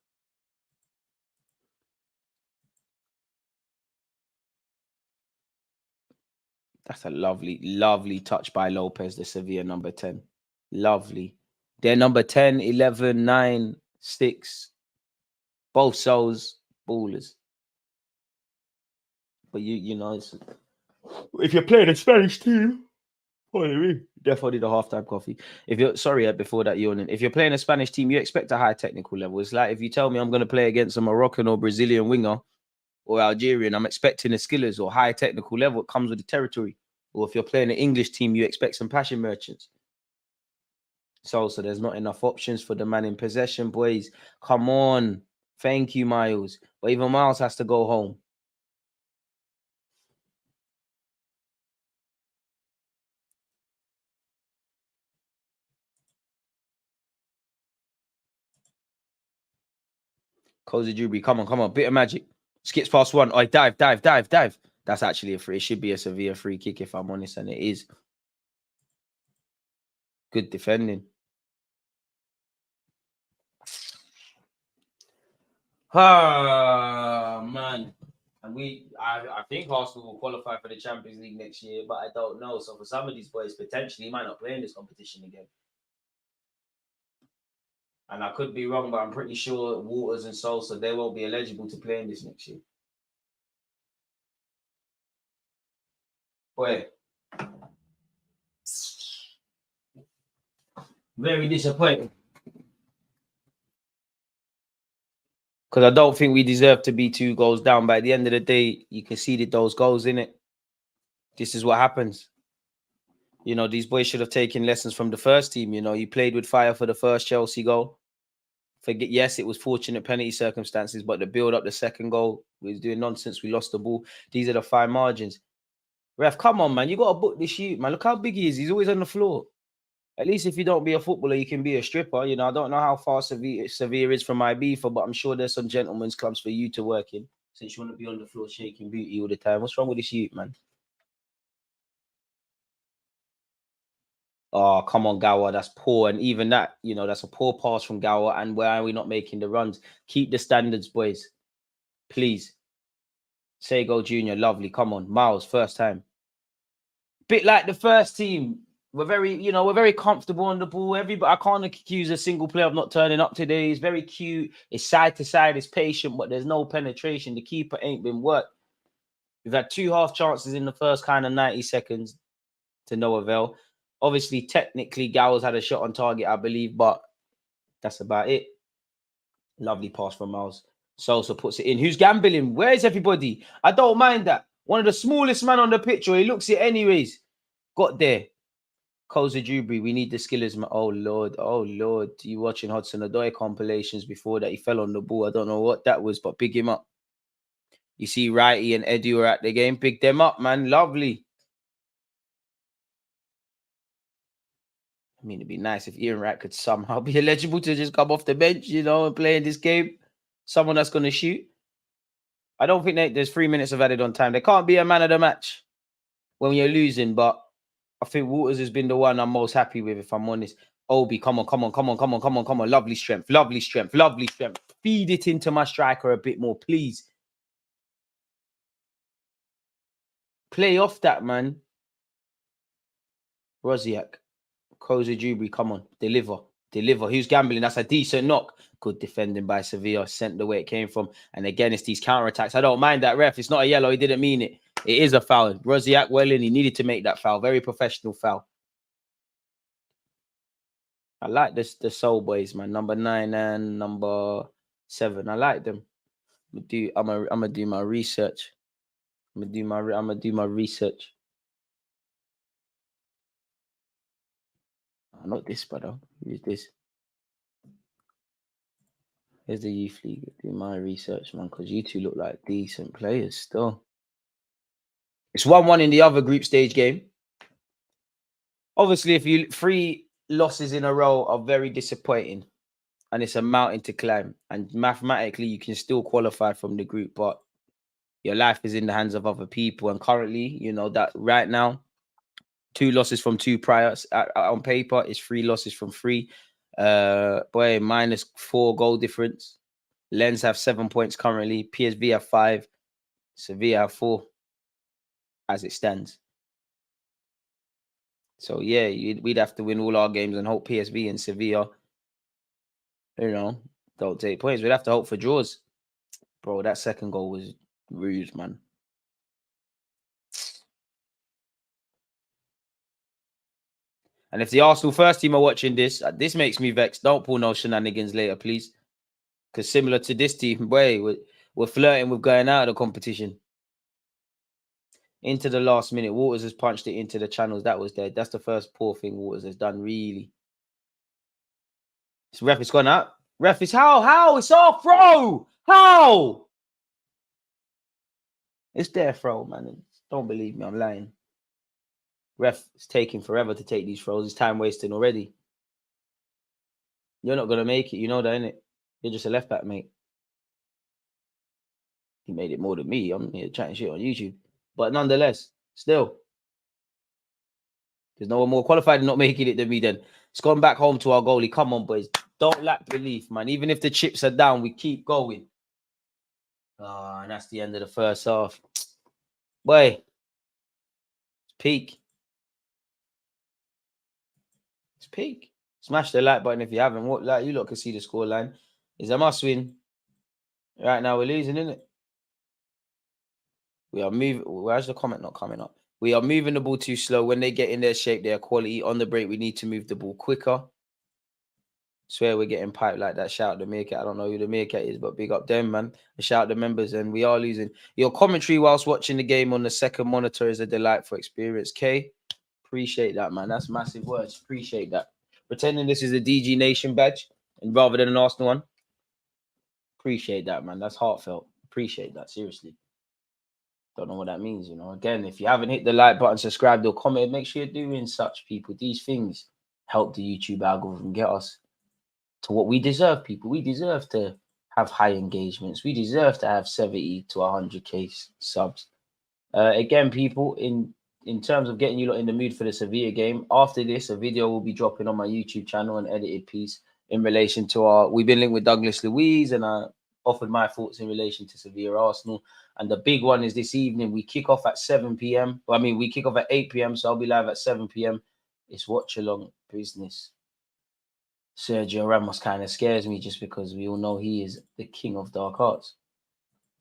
That's a lovely, lovely touch by Lopez, the Sevilla number 10. Lovely. They're number 10, 11, 9, 6. Both souls, ballers. But you know, if you're playing a Spanish team, definitely the halftime coffee. If you're before that yawning. If you're playing a Spanish team, you expect a high technical level. It's like if you tell me I'm going to play against a Moroccan or Brazilian winger or Algerian, I'm expecting the skillers or high technical level. It comes with the territory. Or if you're playing an English team, you expect some passion merchants. So there's not enough options for the man in possession, boys. Come on. Thank you, Miles. But even Miles has to go home. Cozy Juby, come on. Bit of magic. Skips past one. Oh, dive. That's actually a free. It should be a Sevilla free kick, if I'm honest, and it is. Good defending. Ah, man. And I think Arsenal will qualify for the Champions League next year, but I don't know. So for some of these boys, potentially, he might not play in this competition again. And I could be wrong, but I'm pretty sure Waters and Sosa, they won't be eligible to play in this next year. Boy. Very disappointing. Because I don't think we deserve to be 2 goals down. But at the end of the day, you conceded those goals, innit? This is what happens. You know, these boys should have taken lessons from the first team. You know, you played with fire for the first Chelsea goal. Yes, it was fortunate penalty circumstances, but the build up, the second goal, we was doing nonsense. We lost the ball. These are the fine margins. Ref, come on, man. You got to book this shoot, man. Look how big he is. He's always on the floor. At least if you don't be a footballer, you can be a stripper. You know, I don't know how far Sevilla is from Ibiza, but I'm sure there's some gentlemen's clubs for you to work in, since you want to be on the floor shaking booty all the time. What's wrong with this youth, man? Oh, come on, Gower. That's poor. And even that, you know, that's a poor pass from Gower. And why are we not making the runs? Keep the standards, boys. Please. Sego Jr., lovely. Come on. Miles, first time. Bit like the first team. We're very comfortable on the ball. Everybody, I can't accuse a single player of not turning up today. He's very cute. It's side to side. It's patient, but there's no penetration. The keeper ain't been worked. We've had 2 half chances in the first kind of 90 seconds to no avail. Obviously, technically, Gowers had a shot on target, I believe, but that's about it. Lovely pass from Miles. Sosa puts it in. Who's gambling? Where is everybody? I don't mind that. One of the smallest man on the pitch, or he looks it anyways. Got there. Koza Jubri, we need the skillers. Oh, Lord. You watching Hudson Odoi compilations before that? He fell on the ball. I don't know what that was, but pick him up. You see Righty and Eddie were at the game. Pick them up, man. Lovely. I mean, it'd be nice if Ian Wright could somehow be eligible to just come off the bench, you know, and play in this game. Someone that's going to shoot. I don't think there's 3 minutes of added on time. There can't be a man of the match when you're losing, but I think Waters has been the one I'm most happy with, if I'm honest. Obi, come on. Lovely strength. feed it into my striker a bit more, please. Play off that, man. Rosiak, Koza Jubri, come on, deliver. Who's gambling? That's a decent knock. Good defending by Sevilla, sent the way it came from. And again, it's these counterattacks. I don't mind that, ref. It's not a yellow. He didn't mean it. It is a foul. Rosiak, well in. He needed to make that foul. Very professional foul. I like this, the Soul Boys, man. Number 9 and number 7. I like them. I'm gonna do my research. I'm gonna do my research. Oh, not this, brother. Use this. Here's the youth league. Do my research, man, because you two look like decent players still. It's 1-1 in the other group stage game. Obviously, if you 3 losses in a row are very disappointing, and it's a mountain to climb. And mathematically, you can still qualify from the group, but your life is in the hands of other people. And currently, you know that right now, 2 losses from 2 priors on paper is 3 losses from 3. Boy, minus 4 goal difference. Lens have 7 points currently. PSV have 5. Sevilla have 4 as it stands. So yeah, we'd have to win all our games and hope PSV and Sevilla, you know, don't take points. We'd have to hope for draws. Bro, that second goal was rude, man. And if the Arsenal first team are watching this, this makes me vexed. Don't pull no shenanigans later, please. Because similar to this team, boy, we're flirting with going out of the competition. Into the last minute, Waters has punched it into the channels. That was dead. That's the first poor thing Waters has done, really. Ref, it's gone out. Ref, it's how? It's our throw. How? It's their throw, man. Don't believe me, I'm lying. Ref, it's taking forever to take these throws. It's time wasting already. You're not going to make it. You know that, innit? You're just a left back, mate. He made it more than me. I'm here chatting shit on YouTube. But nonetheless, still, there's no one more qualified than not making it than me then. It's gone back home to our goalie. Come on, boys. Don't lack belief, man. Even if the chips are down, we keep going. And that's the end of the first half. Boy, it's peak. It's peak. Smash the like button if you haven't. What, like, you lot can see the scoreline. It's a must win. Right now we're losing, isn't it? We are moving. Where's the comment not coming up? We are moving the ball too slow. When they get in their shape, their quality on the break, we need to move the ball quicker. Swear we're getting piped like that. Shout out the Meerkat. I don't know who the Meerkat is, but big up them, man. Shout out the members, and we are losing. Your commentary whilst watching the game on the second monitor is a delightful experience. K, appreciate that, man. That's massive words. Appreciate that. Pretending this is a DG Nation badge and rather than an Arsenal one. Appreciate that, man. That's heartfelt. Appreciate that, seriously. Don't know what that means, you know. Again, if you haven't hit the like button, subscribed or comment, make sure you're doing such, people. These things help the YouTube algorithm get us to what we deserve, people. We deserve to have high engagements. We deserve to have 70 to 100k subs. Again, people, in terms of getting you lot in the mood for the Sevilla game, after this, a video will be dropping on my YouTube channel, an edited piece in relation to we've been linked with Douglas Luiz, and I offered my thoughts in relation to Sevilla Arsenal. And the big one is this evening. We kick off at 7 p.m. Well, I mean, we kick off at 8 p.m. So I'll be live at 7 p.m. It's watch along business. Sergio Ramos kind of scares me just because we all know he is the king of dark arts.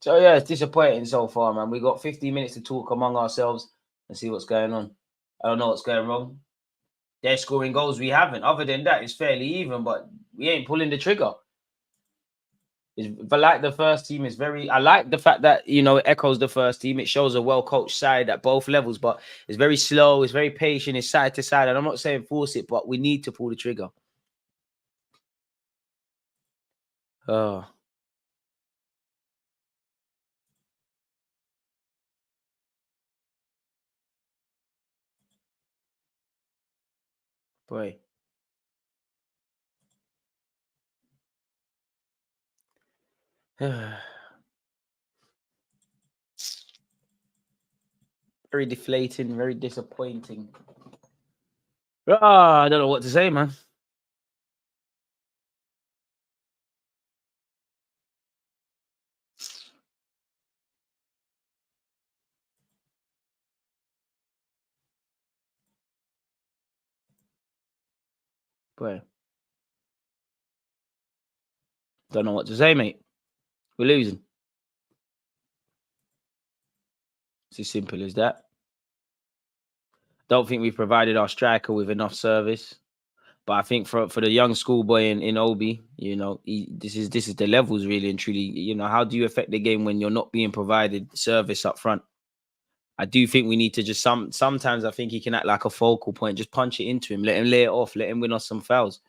So yeah, it's disappointing so far, man. We got 15 minutes to talk among ourselves and see what's going on. I don't know what's going wrong. They're scoring goals, we haven't. Other than that, it's fairly even, but we ain't pulling the trigger. But like the first team is I like the fact that, you know, it echoes the first team. It shows a well-coached side at both levels, but it's very slow. It's very patient. It's side to side. And I'm not saying force it, but we need to pull the trigger. Oh. Boy. Very deflating, very disappointing. I don't know what to say, man. Boy, don't know what to say, mate. We're losing. It's as simple as that. Don't think we've provided our striker with enough service. But I think for the young schoolboy in Obi, you know, this is the levels really and truly. You know, how do you affect the game when you're not being provided service up front? I do think we need to just sometimes I think he can act like a focal point, just punch it into him, let him lay it off, let him win us some fouls.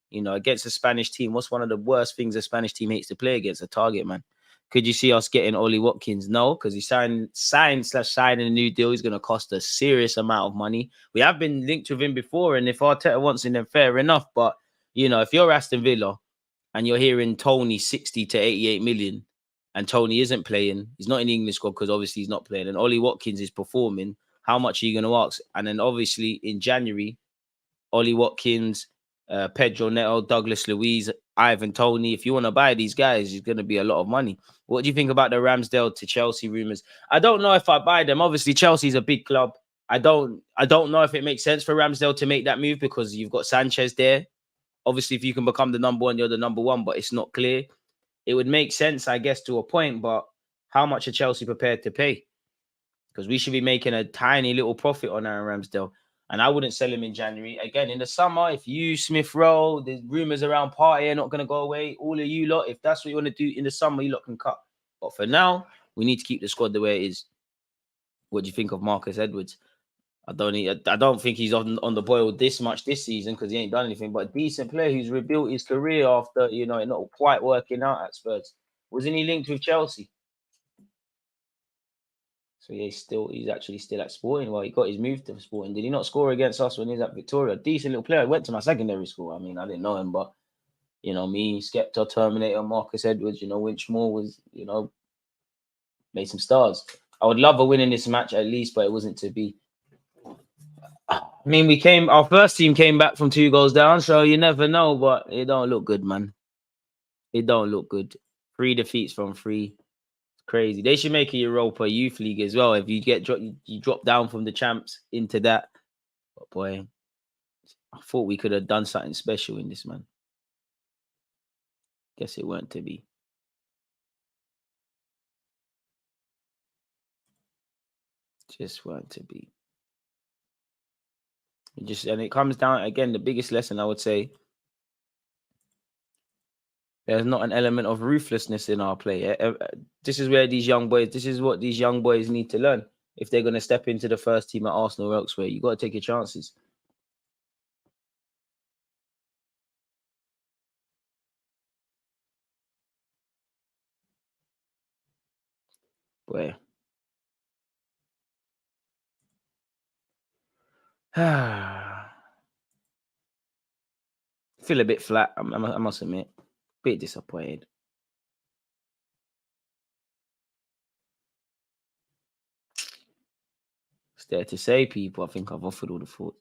You know, against a Spanish team, what's one of the worst things a Spanish team hates to play against? A target man. Could you see us getting Ollie Watkins? No, because he signing a new deal. He's going to cost a serious amount of money. We have been linked with him before, and if Arteta wants him, then fair enough. But you know, if you're Aston Villa and you're hearing Tony 60 to 88 million, and Tony isn't playing, he's not in the English squad because obviously he's not playing, and Ollie Watkins is performing, how much are you going to ask? And then obviously in January, Ollie Watkins, Pedro Neto, Douglas Luiz, Ivan Toney. If you want to buy these guys, it's going to be a lot of money. What do you think about the Ramsdale to Chelsea rumors? I don't know if I buy them. Obviously, Chelsea's a big club. I don't know if it makes sense for Ramsdale to make that move because you've got Sanchez there. Obviously, if you can become the number one, you're the number one, but it's not clear. It would make sense, I guess, to a point, but how much are Chelsea prepared to pay? Because we should be making a tiny little profit on Aaron Ramsdale. And I wouldn't sell him in January. Again, in the summer, if you, Smith Rowe, the rumours around Partey are not going to go away. All of you lot, if that's what you want to do in the summer, you lot can cut. But for now, we need to keep the squad the way it is. What do you think of Marcus Edwards? I don't think he's on the boil this much this season because he ain't done anything. But a decent player who's rebuilt his career after, you know, it not quite working out at Spurs. Wasn't he linked with Chelsea? So yeah, he's actually still at Sporting. Well, he got his move to Sporting. Did he not score against us when he was at Victoria? Decent little player. Went to my secondary school. I mean, I didn't know him, but you know, me, Skepta, Terminator, Marcus Edwards, you know, Winchmore was, you know, made some stars. I would love a win in this match at least, but it wasn't to be. I mean, our first team came back from 2 goals down, so you never know, but it don't look good, man. It don't look good. 3 defeats from 3. Crazy. They should make a Europa Youth League as well. If you you drop down from the champs into that. But boy, I thought we could have done something special in this, man. Guess it weren't to be. Just weren't to be. And it comes down again. The biggest lesson I would say. There's not an element of ruthlessness in our play. This is what these young boys need to learn. If they're going to step into the first team at Arsenal or elsewhere, you got to take your chances. Boy. Feel a bit flat, I must admit. Bit disappointed. It's there to say, people. I think I've offered all the thoughts.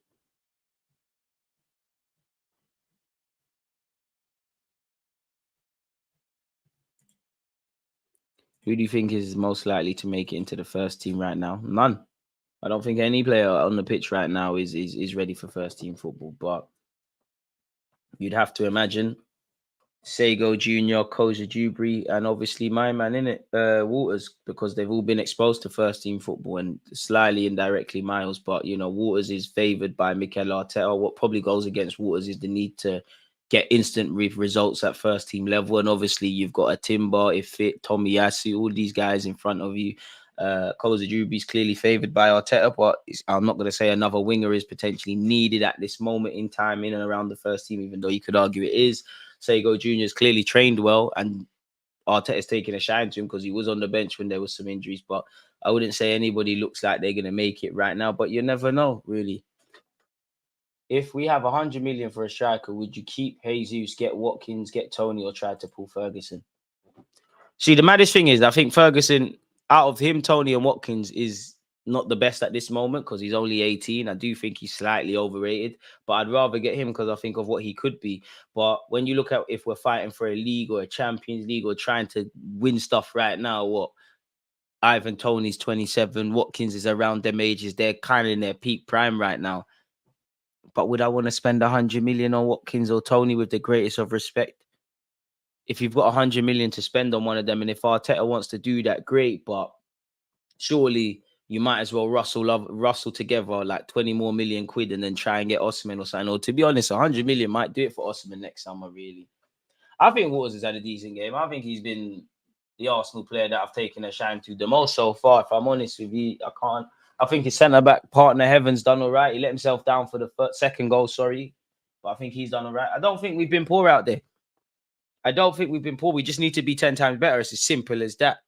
Who do you think is most likely to make it into the first team right now? None. I don't think any player on the pitch right now is ready for first team football. But you'd have to imagine Sago Jr., Koza Dewberry, and obviously my man in it, Waters, because they've all been exposed to first team football and slightly indirectly Miles. But you know, Waters is favoured by Mikel Arteta. What probably goes against Waters is the need to get instant results at first team level. And obviously, you've got a Timber, if fit, Tommy Yasu, all these guys in front of you. Koza Dewberry is clearly favoured by Arteta, but I'm not going to say another winger is potentially needed at this moment in time in and around the first team, even though you could argue it is. Sago Jr. is clearly trained well, and Arteta's taking a shine to him because he was on the bench when there was some injuries. But I wouldn't say anybody looks like they're going to make it right now. But you never know, really. If we have 100 million for a striker, would you keep Jesus, get Watkins, get Tony, or try to pull Ferguson? See, the maddest thing is, I think Ferguson, out of him, Tony, and Watkins, is not the best at this moment because he's only 18. I do think he's slightly overrated, but I'd rather get him because I think of what he could be. But when you look at if we're fighting for a league or a Champions League or trying to win stuff right now, what Ivan Toney's 27, Watkins is around them ages. They're kind of in their peak prime right now. But would I want to spend 100 million on Watkins or Tony, with the greatest of respect? If you've got 100 million to spend on one of them, and if Arteta wants to do that, great. But surely you might as well rustle together like 20 more million quid and then try and get Osimhen or something. Or to be honest, 100 million might do it for Osimhen next summer, really. I think Waters has had a decent game. I think he's been the Arsenal player that I've taken a shine to the most so far. If I'm honest with you, I think his centre-back partner, Heaven's done all right. He let himself down for the second goal, sorry. But I think he's done all right. I don't think we've been poor out there. I don't think we've been poor. We just need to be 10 times better. It's as simple as that.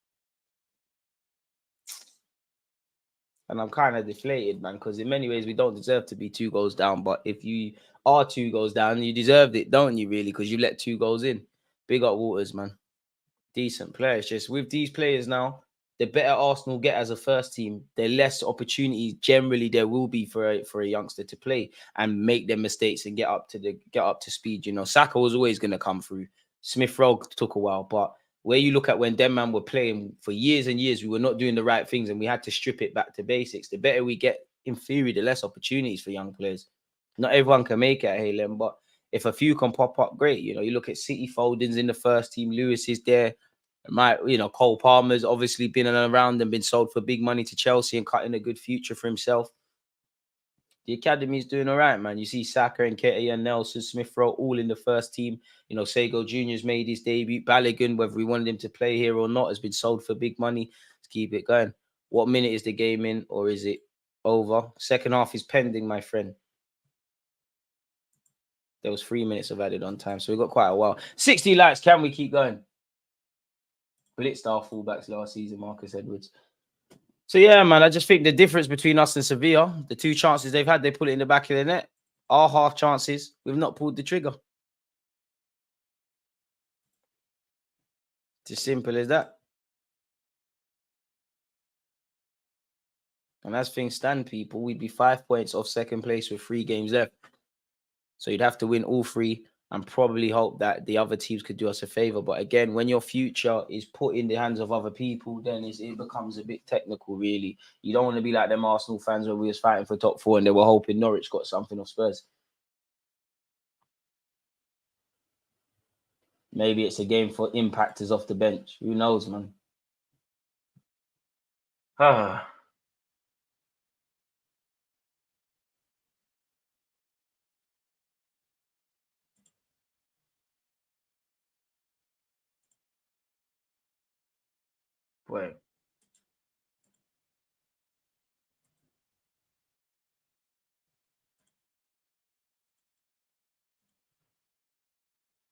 And I'm kind of deflated, man, because in many ways we don't deserve to be 2 goals down. But if you are 2 goals down, you deserved it, don't you, really? Because you let 2 goals in. Big up Waters, man. Decent player. It's just with these players now, the better Arsenal get as a first team, the less opportunities generally there will be for a youngster to play and make their mistakes and get up to speed. You know, Saka was always going to come through. Smith Rowe took a while, but where you look at when them man were playing for years and years, we were not doing the right things and we had to strip it back to basics. The better we get, in theory, the less opportunities for young players. Not everyone can make it at Halem, but if a few can pop up, great. You know, you look at City Foden's in the first team, Lewis is there. Cole Palmer's obviously been around and been sold for big money to Chelsea and cutting a good future for himself. The academy's doing all right, man. You see Saka and Nketiah, Nelson, Smith Rowe all in the first team. You know, Sego Jr.'s made his debut. Balogun, whether we wanted him to play here or not, has been sold for big money. Let's keep it going. What minute is the game in, or is it over? Second half is pending, my friend. There was 3 minutes of added on time, so we've got quite a while. 60 likes. Can we keep going? Blitzed our fullbacks last season, Marcus Edwards. So, yeah, man, I just think the difference between us and Sevilla, the 2 chances they've had, they put it in the back of the net. Our half chances, we've not pulled the trigger. It's as simple as that. And as things stand, people, we'd be 5 points off second place with 3 games left. So you'd have to win all 3 and probably hope that the other teams could do us a favor. But again, when your future is put in the hands of other people, then it becomes a bit technical, really. You don't want to be like them Arsenal fans where we was fighting for top 4 and they were hoping Norwich got something off Spurs. Maybe it's a game for impactors off the bench. Who knows, man? Wait.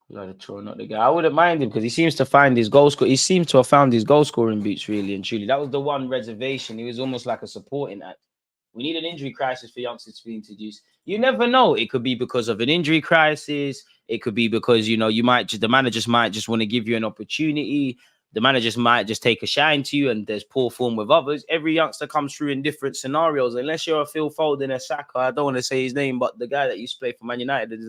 Not the guy. I wouldn't mind him because he seems to find his goal score. He seems to have found his goal scoring boots, really and truly. That was the one reservation. He was almost like a supporting act. We need an injury crisis for youngsters to be introduced. You never know. It could be because of an injury crisis. It could be because, you know, the managers might just want to give you an opportunity. The managers might just take a shine to you and there's poor form with others. Every youngster comes through in different scenarios. Unless you're a Phil Foden or Saka, I don't want to say his name, but the guy that used to play for Man United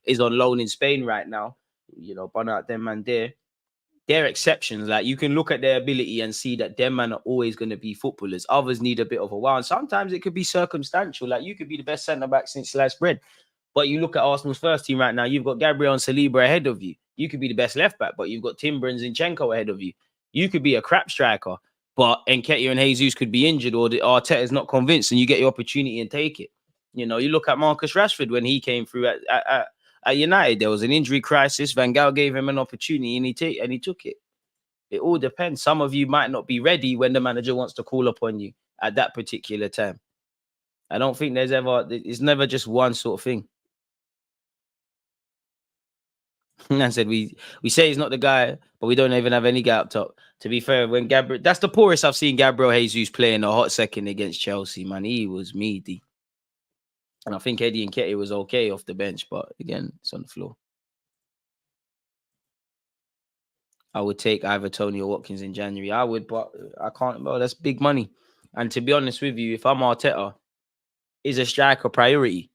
is on loan in Spain right now. You know, but out them man there. They're exceptions. Like, you can look at their ability and see that them man are always going to be footballers. Others need a bit of a while. And sometimes it could be circumstantial. Like, you could be the best centre-back since sliced bread. But you look at Arsenal's first team right now, you've got Gabriel and Saliba ahead of you. You could be the best left-back, but you've got Timber and Zinchenko ahead of you. You could be a crap striker, but Nketiah and Jesus could be injured or the Arteta's not convinced and you get your opportunity and take it. You know, you look at Marcus Rashford when he came through at United, there was an injury crisis. Van Gaal gave him an opportunity and he took it. It all depends. Some of you might not be ready when the manager wants to call upon you at that particular time. I don't think it's never just one sort of thing. I said we say he's not the guy, but we don't even have any guy up top. To be fair, when Gabriel, that's the poorest I've seen Gabriel Jesus play in a hot second against Chelsea, man. He was meaty. And I think Eddie Nketiah was okay off the bench, but again, it's on the floor. I would take either Tony or Watkins in January. I would, but I can't. Well, that's big money. And to be honest with you, if I'm Arteta, is a striker priority?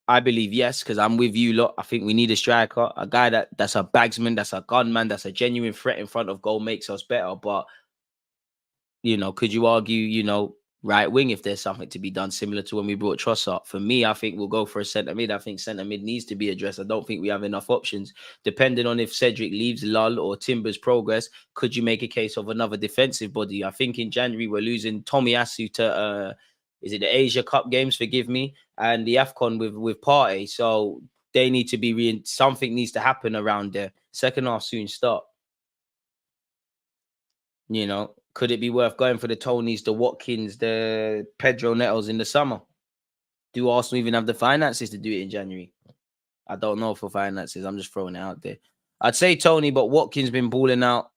I believe yes, because I'm with you lot. I think we need a striker, a guy that's a bagsman, that's a gunman, that's a genuine threat in front of goal, makes us better. But, you know, could you argue, you know, right wing if there's something to be done, similar to when we brought Trossard. For me, I think we'll go for a centre mid. I think centre mid needs to be addressed. I don't think we have enough options. Depending on if Cedric leaves, Lull, or Timber's progress, could you make a case of another defensive body? I think in January we're losing Tomiyasu to is it the Asia Cup games? Forgive me, and the AFCON with Partey. So they need to be something needs to happen around there. Second half soon start. You know, could it be worth going for the Tonys, the Watkins, the Pedro Netos in the summer? Do Arsenal even have the finances to do it in January? I don't know for finances. I'm just throwing it out there. I'd say Tony, but Watkins been balling out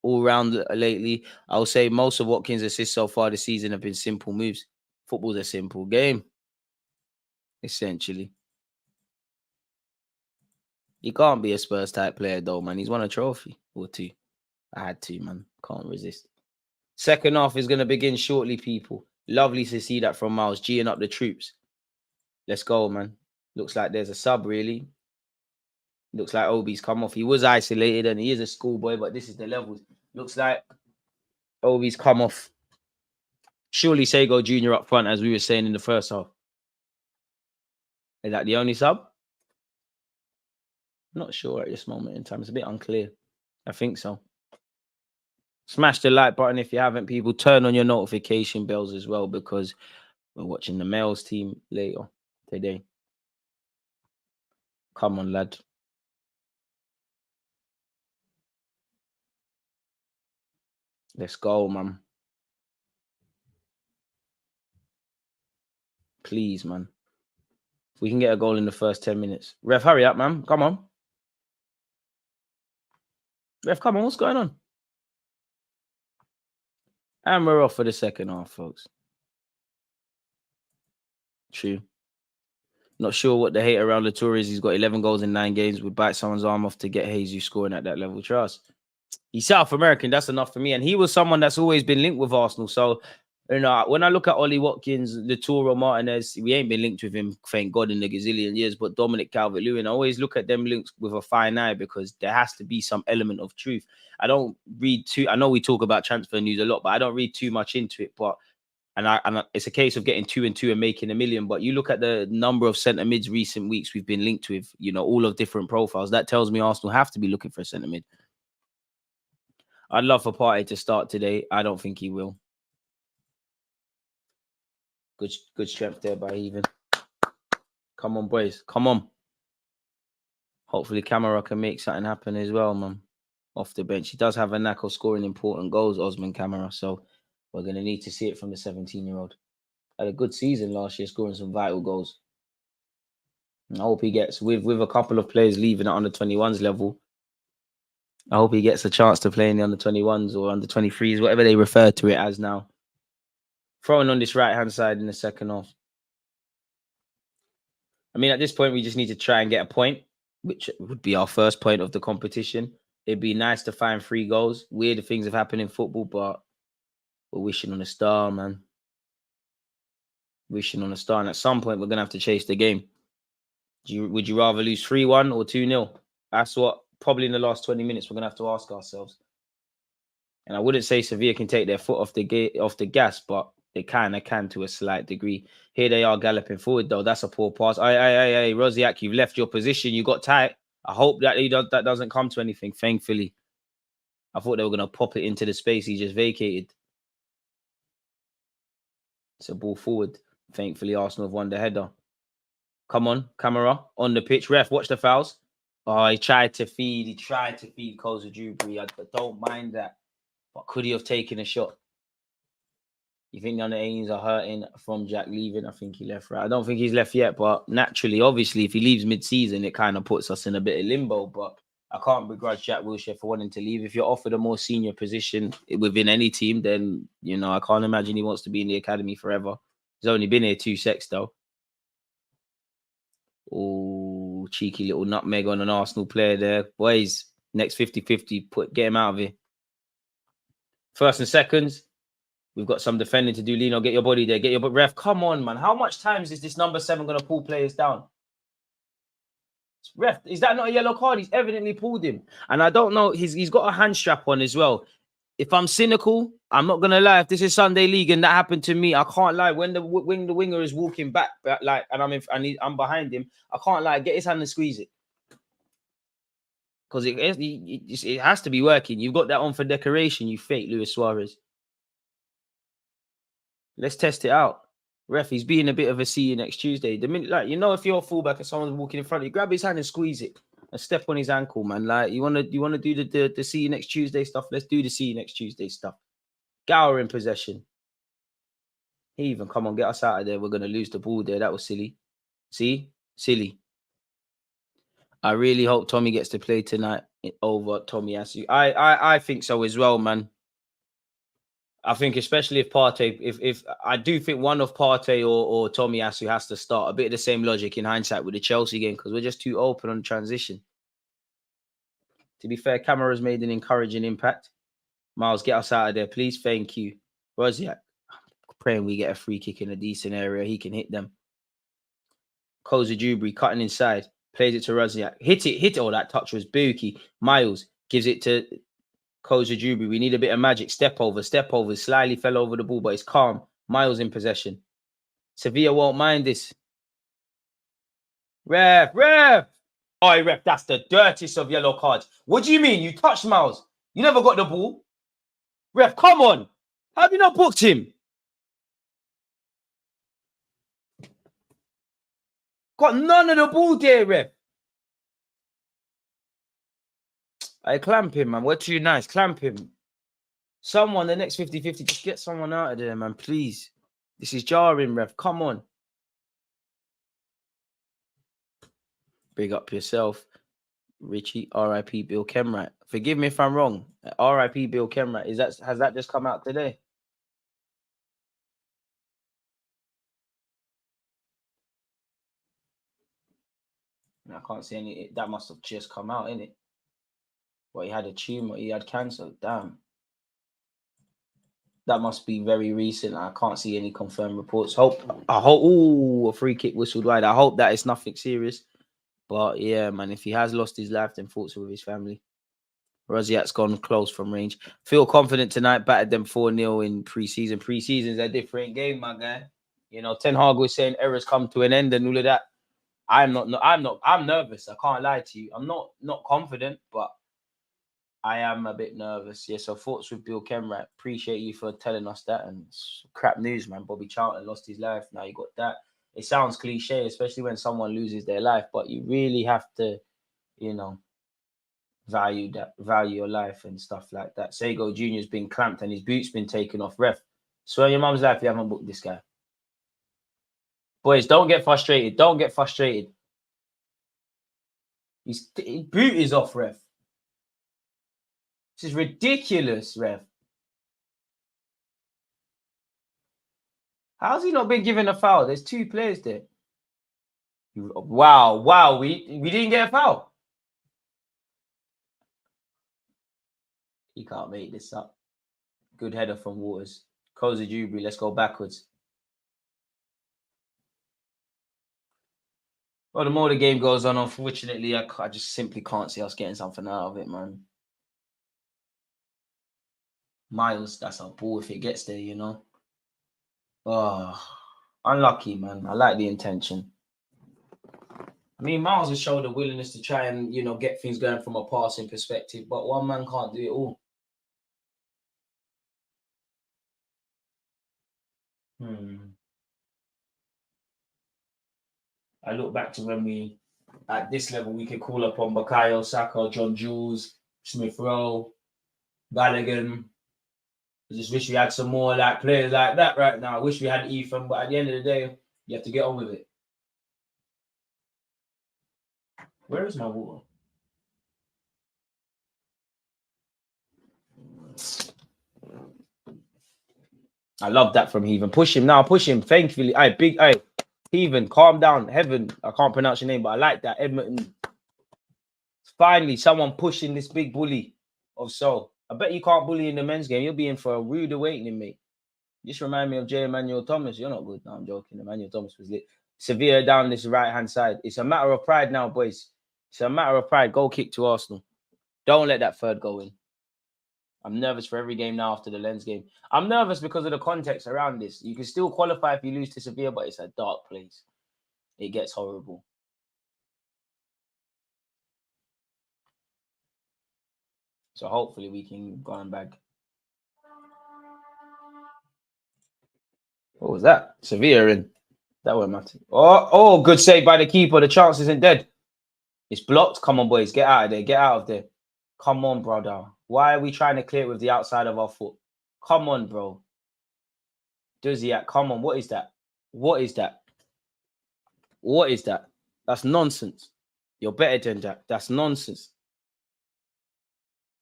all round lately. I'll say most of Watkins' assists so far this season have been simple moves. Football's a simple game, essentially. He can't be a Spurs type player though, man. He's won a trophy or two. I had to, man. Can't resist. Second half is going to begin shortly, people. Lovely to see that from Miles, G'ing up the troops. Let's go, man. Looks like there's a sub, really. Looks like Obi's come off. He was isolated and he is a schoolboy, but this is the levels. Looks like Obi's come off. Surely Sego Jr. up front, as we were saying in the first half. Is that the only sub? Not sure at this moment in time. It's a bit unclear. I think so. Smash the like button if you haven't, people. Turn on your notification bells as well, because we're watching the males team later today. Come on, lad. Let's go, man. Please, man. If we can get a goal in the first 10 minutes. Ref, hurry up, man. Come on. Ref, come on. What's going on? And we're off for the second half, folks. True. Not sure what the hate around Latour is. He's got 11 goals in 9 games. Would bite someone's arm off to get Jesus scoring at that level. Trust. He's South American. That's enough for me. And he was someone that's always been linked with Arsenal. So, you know, when I look at Ollie Watkins, Latour, Martinez, we ain't been linked with him, thank God, in the gazillion years. But Dominic Calvert-Lewin, I always look at them links with a fine eye, because there has to be some element of truth. I don't read too. I know we talk about transfer news a lot, but I don't read too much into it. But it's a case of getting 2 and 2 and making a million. But you look at the number of centre mids recent weeks we've been linked with, you know, all of different profiles. That tells me Arsenal have to be looking for a centre mid. I'd love for Partey to start today. I don't think he will. Good strength there by Even. Come on, boys. Come on. Hopefully Camara can make something happen as well, man. Off the bench. He does have a knack of scoring important goals, Osman Camara. So we're going to need to see it from the 17-year-old. Had a good season last year, scoring some vital goals. And I hope he gets, with a couple of players leaving at under 21s level, I hope he gets a chance to play in the under 21s or under 23s, whatever they refer to it as now. Throwing on this right-hand side in the second half. I mean, at this point, we just need to try and get a point, which would be our first point of the competition. It'd be nice to find 3 goals. Weird things have happened in football, but we're wishing on a star, man. Wishing on a star. And at some point, we're going to have to chase the game. Would you rather lose 3-1 or 2-0? That's what probably in the last 20 minutes we're going to have to ask ourselves. And I wouldn't say Sevilla can take their foot off the gas, but they can to a slight degree. Here they are galloping forward, though. That's a poor pass. Hey, Rosiak, you've left your position. You got tight. I hope that that doesn't come to anything, thankfully. I thought they were going to pop it into the space he just vacated. It's a ball forward. Thankfully, Arsenal have won the header. Come on, Camara on the pitch. Ref, watch the fouls. Oh, he tried to feed Koza Dewberry. I don't mind that. But could he have taken a shot? You think the under-18s are hurting from Jack leaving? I think he left right. I don't think he's left yet, but naturally, obviously, if he leaves mid-season, it kind of puts us in a bit of limbo. But I can't begrudge Jack Wilshere for wanting to leave. If you're offered a more senior position within any team, then, you know, I can't imagine he wants to be in the academy forever. He's only been here 2 secs, though. Oh, cheeky little nutmeg on an Arsenal player there. Boys, next 50-50, get him out of here. First and seconds. We've got some defending to do. Lino, get your body there. Get your ref. Come on, man. How much times is this number 7 going to pull players down? Ref, is that not a yellow card? He's evidently pulled him. And I don't know. He's got a hand strap on as well. if I'm cynical, I'm not gonna lie. If this is Sunday League and that happened to me, I can't lie. When the winger is walking back, like, and I'm behind him, I can't lie. Get his hand and squeeze it, because it has to be working. You've got that on for decoration. You fake Luis Suarez. Let's test it out. Ref, he's being a bit of a see you next Tuesday. The minute, like, you know, if you're a fullback and someone's walking in front of you, grab his hand and squeeze it and step on his ankle, man. Like, you wanna do the see you next Tuesday stuff? Let's do the see you next Tuesday stuff. Gower in possession. He even, come on, get us out of there. We're gonna lose the ball there. That was silly. See, silly. I really hope Tommy gets to play tonight over Tomiyasu. I think so as well, man. I think especially if Partey, if I do think one of Partey or Tomiyasu has to start. A bit of the same logic in hindsight with the Chelsea game, because we're just too open on transition. To be fair, Camara's made an encouraging impact. Miles, get us out of there, please. Thank you. Rosiak, praying we get a free kick in a decent area. He can hit them. Koza Jubri cutting inside. Plays it to Rosiak. Hit it. Oh, that touch was booky. Miles gives it to Koza Jubri. We need a bit of magic. Step over. Slyly fell over the ball, but it's calm. Miles in possession. Sevilla won't mind this. Ref. Oh, ref, that's the dirtiest of yellow cards. What do you mean? You touched Miles. You never got the ball. Ref, come on. How have you not booked him? Got none of the ball there, ref. I clamp him, man. We're too nice. Clamp him. Someone, the next 50-50, just get someone out of there, man, please. This is jarring, ref. Come on. Big up yourself, Richie. R.I.P. Bill Kenwright. Forgive me if I'm wrong. R.I.P. Bill Kenwright. Has that just come out today? I can't see any. That must have just come out, innit? Well, he had a tumor. He had cancer. Damn. That must be very recent. I can't see any confirmed reports. I hope. Ooh, a free kick whistled wide. I hope that it's nothing serious. But yeah, man, if he has lost his life, then thoughts are with his family. Rosiak's gone close from range. Feel confident tonight. Battered them 4-0 in pre-season. Pre-season's a different game, my guy. You know, Ten Hag was saying errors come to an end and all of that. I'm nervous. I can't lie to you. I'm not confident, but I am a bit nervous. Yeah, so thoughts with Bill Kenwright. Appreciate you for telling us that. And it's crap news, man. Bobby Charlton lost his life. Now you got that. It sounds cliche, especially when someone loses their life, but you really have to, you know, value your life and stuff like that. Sego Jr.'s been clamped and his boot's been taken off. Ref, swear your mum's life you haven't booked this guy. Boys, don't get frustrated. His boot is off, ref. This is ridiculous, ref. How's he not been given a foul? There's two players there. Wow. We didn't get a foul. He can't make this up. Good header from Waters. Koza Jubri, let's go backwards. Well, the more the game goes on, unfortunately, I just simply can't see us getting something out of it, man. Miles, that's our ball if it gets there, you know. Oh, unlucky, man. I like the intention. I mean, Miles has showed a willingness to try and, you know, get things going from a passing perspective, but one man can't do it all. I look back to when we, at this level, we could call upon Bukayo Saka, John Jules, Smith Rowe, Balogun. I just wish we had some more like players like that right now. I wish we had Ethan, but at the end of the day, you have to get on with it. Where is my water? I love that from Heaven. Push him now, push him. Thankfully, Heaven, calm down. Heaven, I can't pronounce your name, but I like that. Edmonton. Finally, someone pushing this big bully of Sol. I bet you can't bully in the men's game. You'll be in for a rude awakening, mate. Just remind me of J. Emmanuel Thomas. You're not good. No, I'm joking. Emmanuel Thomas was lit. Sevilla down this right-hand side. It's a matter of pride now, boys. It's a matter of pride. Goal kick to Arsenal. Don't let that third go in. I'm nervous for every game now after the Lens game. I'm nervous because of the context around this. You can still qualify if you lose to Sevilla, but it's a dark place. It gets horrible. So hopefully we can go and bag. What was that? Sevilla in. That won't matter. Oh, good save by the keeper. The chance isn't dead. It's blocked. Come on, boys. Get out of there. Get out of there. Come on, brother. Why are we trying to clear it with the outside of our foot? Come on, bro. Duziak, come on. What is that? What is that? What is that? That's nonsense. You're better than that. That's nonsense.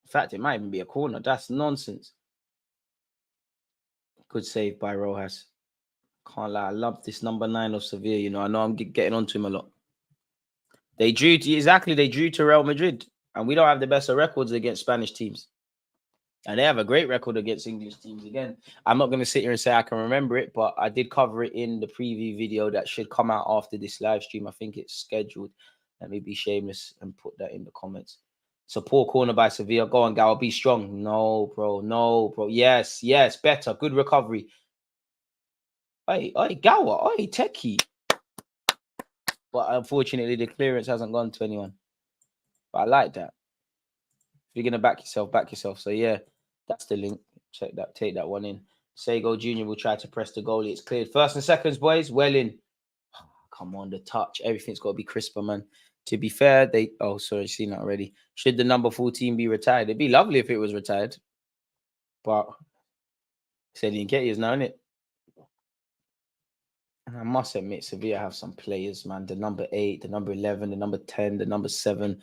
In fact, it might even be a corner. That's nonsense. Good save by Rojas. Can't lie. I love this number 9 of Sevilla. You know, I know I'm getting onto him a lot. They drew to Real Madrid. And we don't have the best of records against Spanish teams. And they have a great record against English teams. Again, I'm not going to sit here and say I can remember it, but I did cover it in the preview video that should come out after this live stream. I think it's scheduled. Let me be shameless and put that in the comments. So poor corner by Sevilla. Go on, Gal. Be strong. No, bro. No, bro. Yes. Better. Good recovery. Hey, Gawa. Hey, Techie. But unfortunately, the clearance hasn't gone to anyone. But I like that. If you're going to back yourself. So, yeah, that's the link. Check that. Take that one in. Sego Jr. will try to press the goalie. It's cleared. First and seconds, boys. Well in. Oh, come on, the touch. Everything's got to be crisper, man. To be fair, they... Oh, sorry, seen that already. Should the number 14 be retired? It'd be lovely if it was retired. But said Nketiah's now, innit? And I must admit, Sevilla have some players, man. The number 8, the number 11, the number 10, the number 7.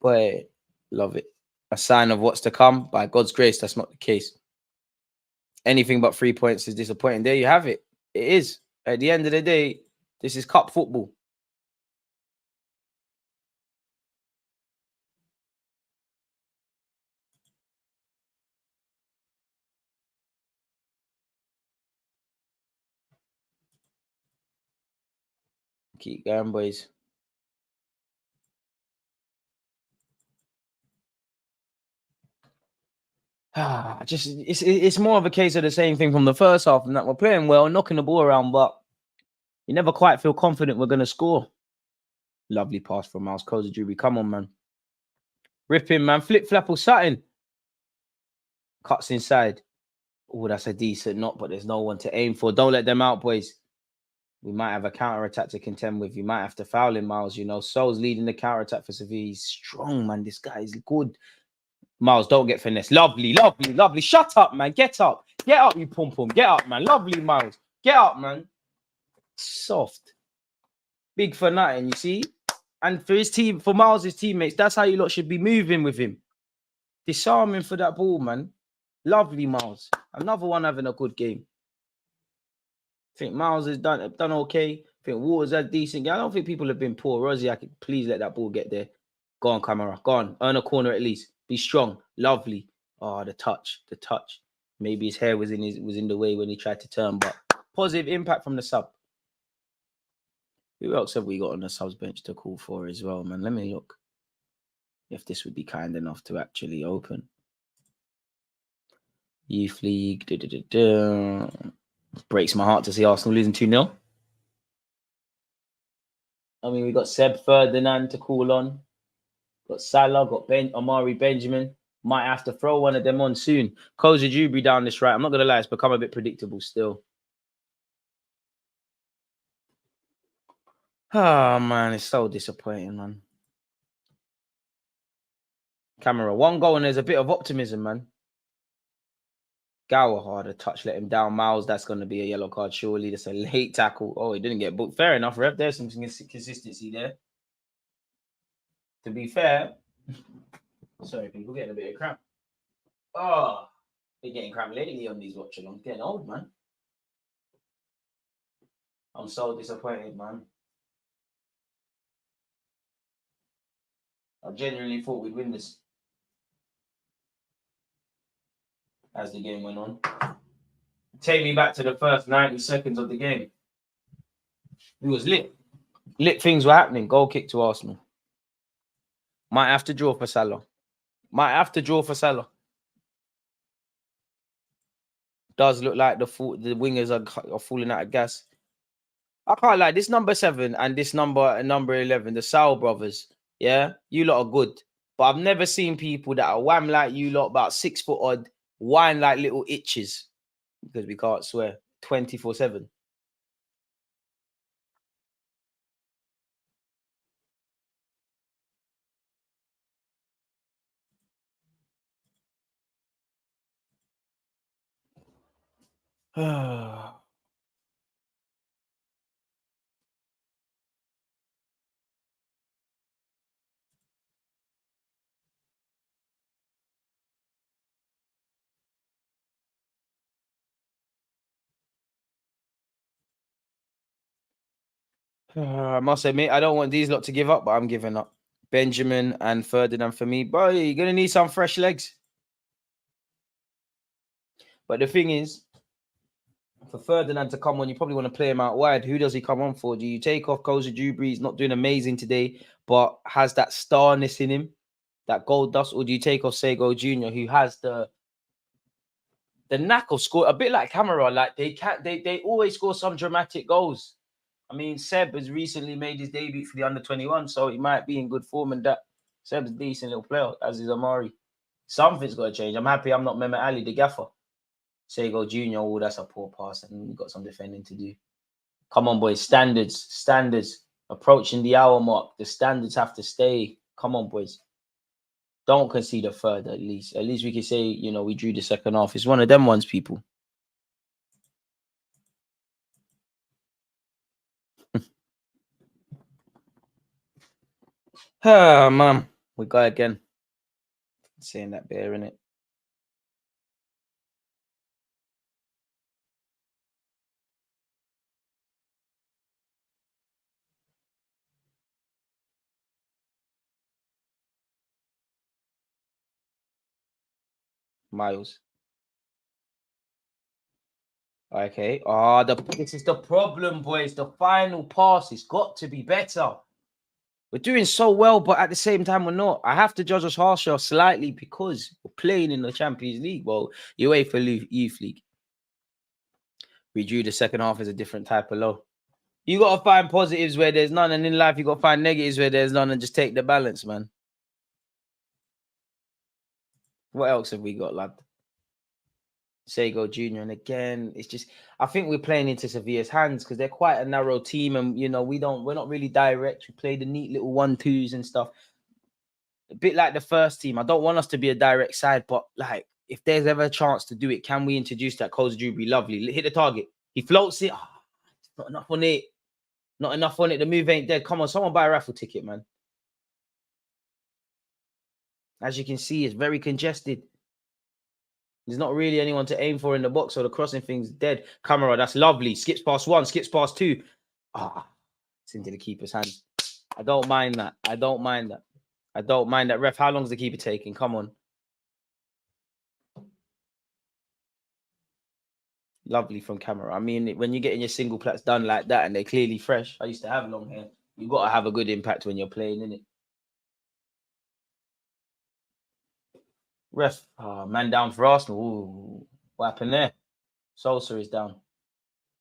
Boy, love it. A sign of what's to come. By God's grace, that's not the case. Anything but 3 points is disappointing. There you have it. It is. At the end of the day, this is cup football. Keep going, boys. It's more of a case of the same thing from the first half, and that we're playing well, knocking the ball around, but you never quite feel confident we're going to score. Lovely pass from Miles Kozajubi. Come on, man. Rip him, man. Flip, flap or something. Cuts inside. Oh, that's a decent knock, but there's no one to aim for. Don't let them out, boys. We might have a counter-attack to contend with. You might have to foul him, Miles. You know, Sol's leading the counter-attack for Sevilla. He's strong, man. This guy is good. Miles, don't get finesse. Lovely. Shut up, man. Get up. Get up, you pum-pum. Get up, man. Lovely, Miles. Get up, man. Soft. Big for nothing, you see? And for his team, for Miles' teammates, that's how you lot should be moving with him. Disarm him for that ball, man. Lovely, Miles. Another one having a good game. I think Miles has done okay. I think Waters had decent game. I don't think people have been poor. Rosie, I could please let that ball get there. Go on, Camera. Go on. Earn a corner at least. Be strong. Lovely. Oh, the touch. Maybe his hair was in the way when he tried to turn, but positive impact from the sub. Who else have we got on the subs bench to call for as well, man? Let me look. If this would be kind enough to actually open. Youth League. Breaks my heart to see Arsenal losing 2-0. I mean, we got Seb Ferdinand to call on. Got Salah, got Amari Benjamin. Might have to throw one of them on soon. Kozajubi down this right. I'm not going to lie, it's become a bit predictable still. Oh, man, it's so disappointing, man. Camera, 1 goal and there's a bit of optimism, man. Gower harder touch, let him down. Miles, that's going to be a yellow card, surely. That's a late tackle. Oh, he didn't get booked. Fair enough, Rep. There's some consistency there. To be fair, sorry, people getting a bit of cramp. Oh, they're getting cramp lately on these watch-alongs. Getting old, man. I'm so disappointed, man. I genuinely thought we'd win this as the game went on. Take me back to the first 90 seconds of the game. It was lit. Lit things were happening. Goal kick to Arsenal. Might have to draw for Salah. Does look like the wingers are falling out of gas. I can't lie. This number 7 and this number 11, the Sal brothers. Yeah, you lot are good, but I've never seen people that are wham like you lot, about 6 foot odd, whine like little itches, because we can't swear 24/7. I must admit, I don't want these lot to give up, but I'm giving up. Benjamin and Ferdinand for me, bro. You're gonna need some fresh legs. But the thing is, for Ferdinand to come on, you probably want to play him out wide. Who does he come on for? Do you take off Koza Dewberry? He's not doing amazing today, but has that starness in him, that gold dust, or do you take off Sego Jr., who has the knack of score, a bit like Camera? Like they always score some dramatic goals. I mean, Seb has recently made his debut for the under-21, so he might be in good form, and that Seb's a decent little player, as is Amari. Something's got to change. I'm happy I'm not Mehmet Ali, the gaffer. Sego Jr., oh, that's a poor pass, and we've got some defending to do. Come on, boys. Standards. Approaching the hour mark. The standards have to stay. Come on, boys. Don't concede a third, at least. At least we can say, we drew the second half. It's one of them ones, people. Ah, man. We got again. Saying that bear, innit? Miles. Okay. This is the problem, boys. The final pass has got to be better. We're doing so well, but at the same time, we're not. I have to judge us harsher slightly because we're playing in the Champions League. Well, UEFA Youth League. We drew the second half as a different type of low. You got to find positives where there's none, and in life, you got to find negatives where there's none, and just take the balance, man. What else have we got, lad? Sego Jr. And again, it's just, I think we're playing into Sevilla's hands because they're quite a narrow team, and we're not really direct. We play the neat little 1-2s and stuff. A bit like the first team. I don't want us to be a direct side, but like if there's ever a chance to do it, can we introduce that? Koza Dewberry, lovely. Hit the target. He floats it. Not enough on it. Not enough on it. The move ain't dead. Come on, someone buy a raffle ticket, man. As you can see, it's very congested. There's not really anyone to aim for in the box, so the crossing thing's dead. Camera, that's lovely. Skips past 1, skips past 2. It's into the keeper's hands. I don't mind that. I don't mind that. Ref, how long's the keeper taking? Come on. Lovely from Camera. I mean, when you're getting your single plats done like that and they're clearly fresh, I used to have long hair. You've got to have a good impact when you're playing, innit? Ref, man down for Arsenal. Ooh, what happened there? Sosa is down.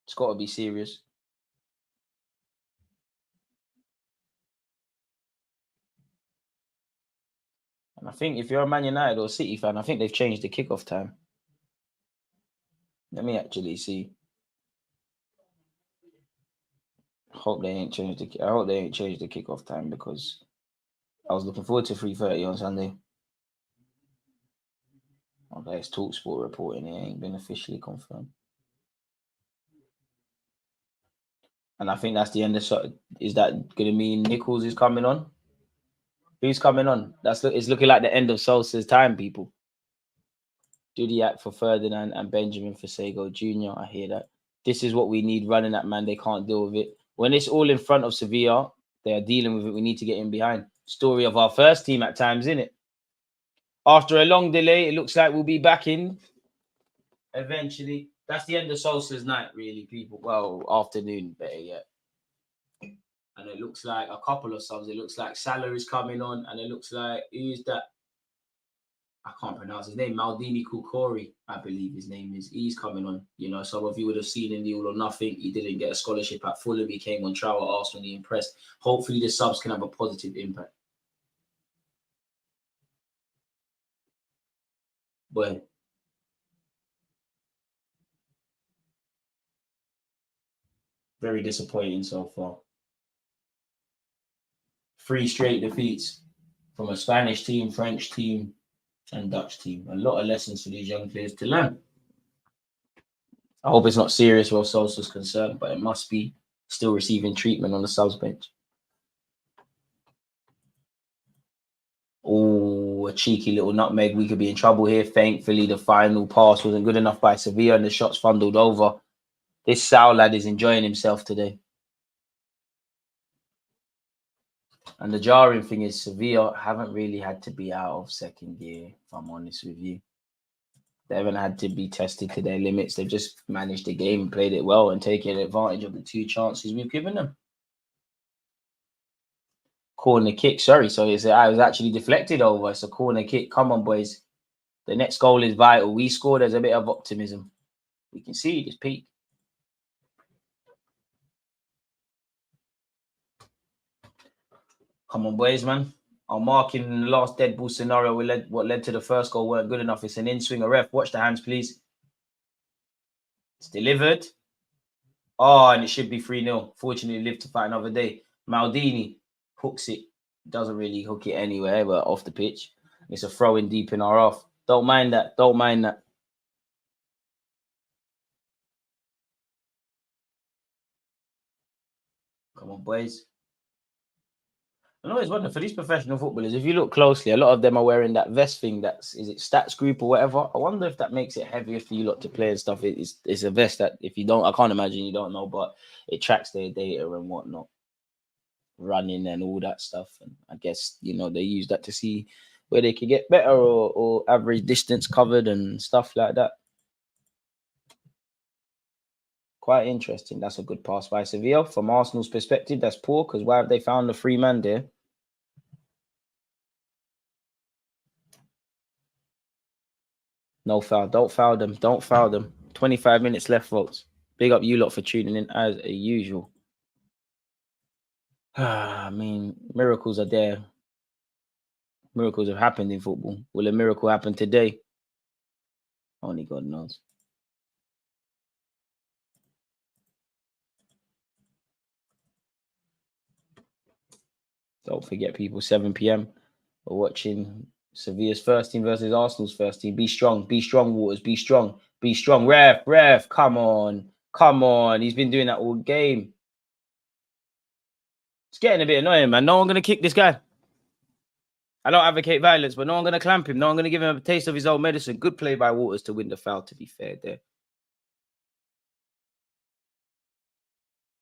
It's got to be serious. And I think if you're a Man United or City fan, I think they've changed the kickoff time. Let me actually see. I hope they ain't changed the kickoff time because I was looking forward to 3:30 on Sunday. Okay, it's TalkSport reporting. It ain't been officially confirmed. And I think that's the end of. Is that going to mean Nichols is coming on? Who's coming on? It's looking like the end of Sosa's time, people. Dudiak for Ferdinand and Benjamin for Sego Jr. I hear that. This is what we need running at, man. They can't deal with it. When it's all in front of Sevilla, they are dealing with it. We need to get in behind. Story of our first team at times, isn't it? After a long delay, it looks like we'll be back in eventually. That's the end of Sosa's night, really, people. Well, afternoon, better yet. And it looks like a couple of subs. It looks like Salah is coming on, and it looks like who's that? I can't pronounce his name, Maldini Kukori, I believe his name is. He's coming on. You know, some of you would have seen in the All or Nothing. He didn't get a scholarship at Fulham. He came on trial at Arsenal. He impressed. Hopefully, the subs can have a positive impact. But very disappointing so far. 3 straight defeats from a Spanish team, French team, and Dutch team. A lot of lessons for these young players to learn. I hope it's not serious where Solskjaer's concerned, but it must be. Still receiving treatment on the subs bench. Oh, a cheeky little nutmeg. We could be in trouble here. Thankfully, the final pass wasn't good enough by Sevilla and the shots fumbled over. This Sal lad is enjoying himself today. And the jarring thing is Sevilla haven't really had to be out of second gear, if I'm honest with you. They haven't had to be tested to their limits. They've just managed the game and played it well and taken advantage of the 2 chances we've given them. Corner kick, sorry. So I was actually deflected over. It's a corner kick. Come on, boys. The next goal is vital. We scored. There's a bit of optimism. We can see this peak. Come on, boys, man. Our marking in the last dead ball scenario, what led to the first goal weren't good enough. It's an in-swinger. Ref, watch the hands, please. It's delivered. Oh, and it should be 3-0. Fortunately, live to fight another day. Maldini hooks it. Doesn't really hook it anywhere, but off the pitch. It's a throw in deep in our half. Don't mind that. Don't mind that. Come on, boys. I always wonder for these professional footballers, if you look closely, a lot of them are wearing that vest thing. Is it Stats Group or whatever? I wonder if that makes it heavier for you lot to play and stuff. It's a vest that if you don't, I can't imagine you don't know, but it tracks their data and whatnot, running and all that stuff. And I guess, you know, they use that to see where they can get better or average distance covered and stuff like that. Quite interesting. That's a good pass by Sevilla. From Arsenal's perspective, that's poor because why have they found the 3 man there? No foul. Don't foul them. Don't foul them. 25 minutes left, folks. Big up you lot for tuning in as usual. I mean, miracles are there. Miracles have happened in football. Will a miracle happen today? Only God knows. Don't forget, people, 7 p.m. We're watching Sevilla's first team versus Arsenal's first team. Be strong, Waters, be strong, be strong. Ref, come on. He's been doing that all game. It's getting a bit annoying, man. No one going to kick this guy. I don't advocate violence, but no one going to clamp him. No one going to give him a taste of his own medicine. Good play by Waters to win the foul, to be fair there.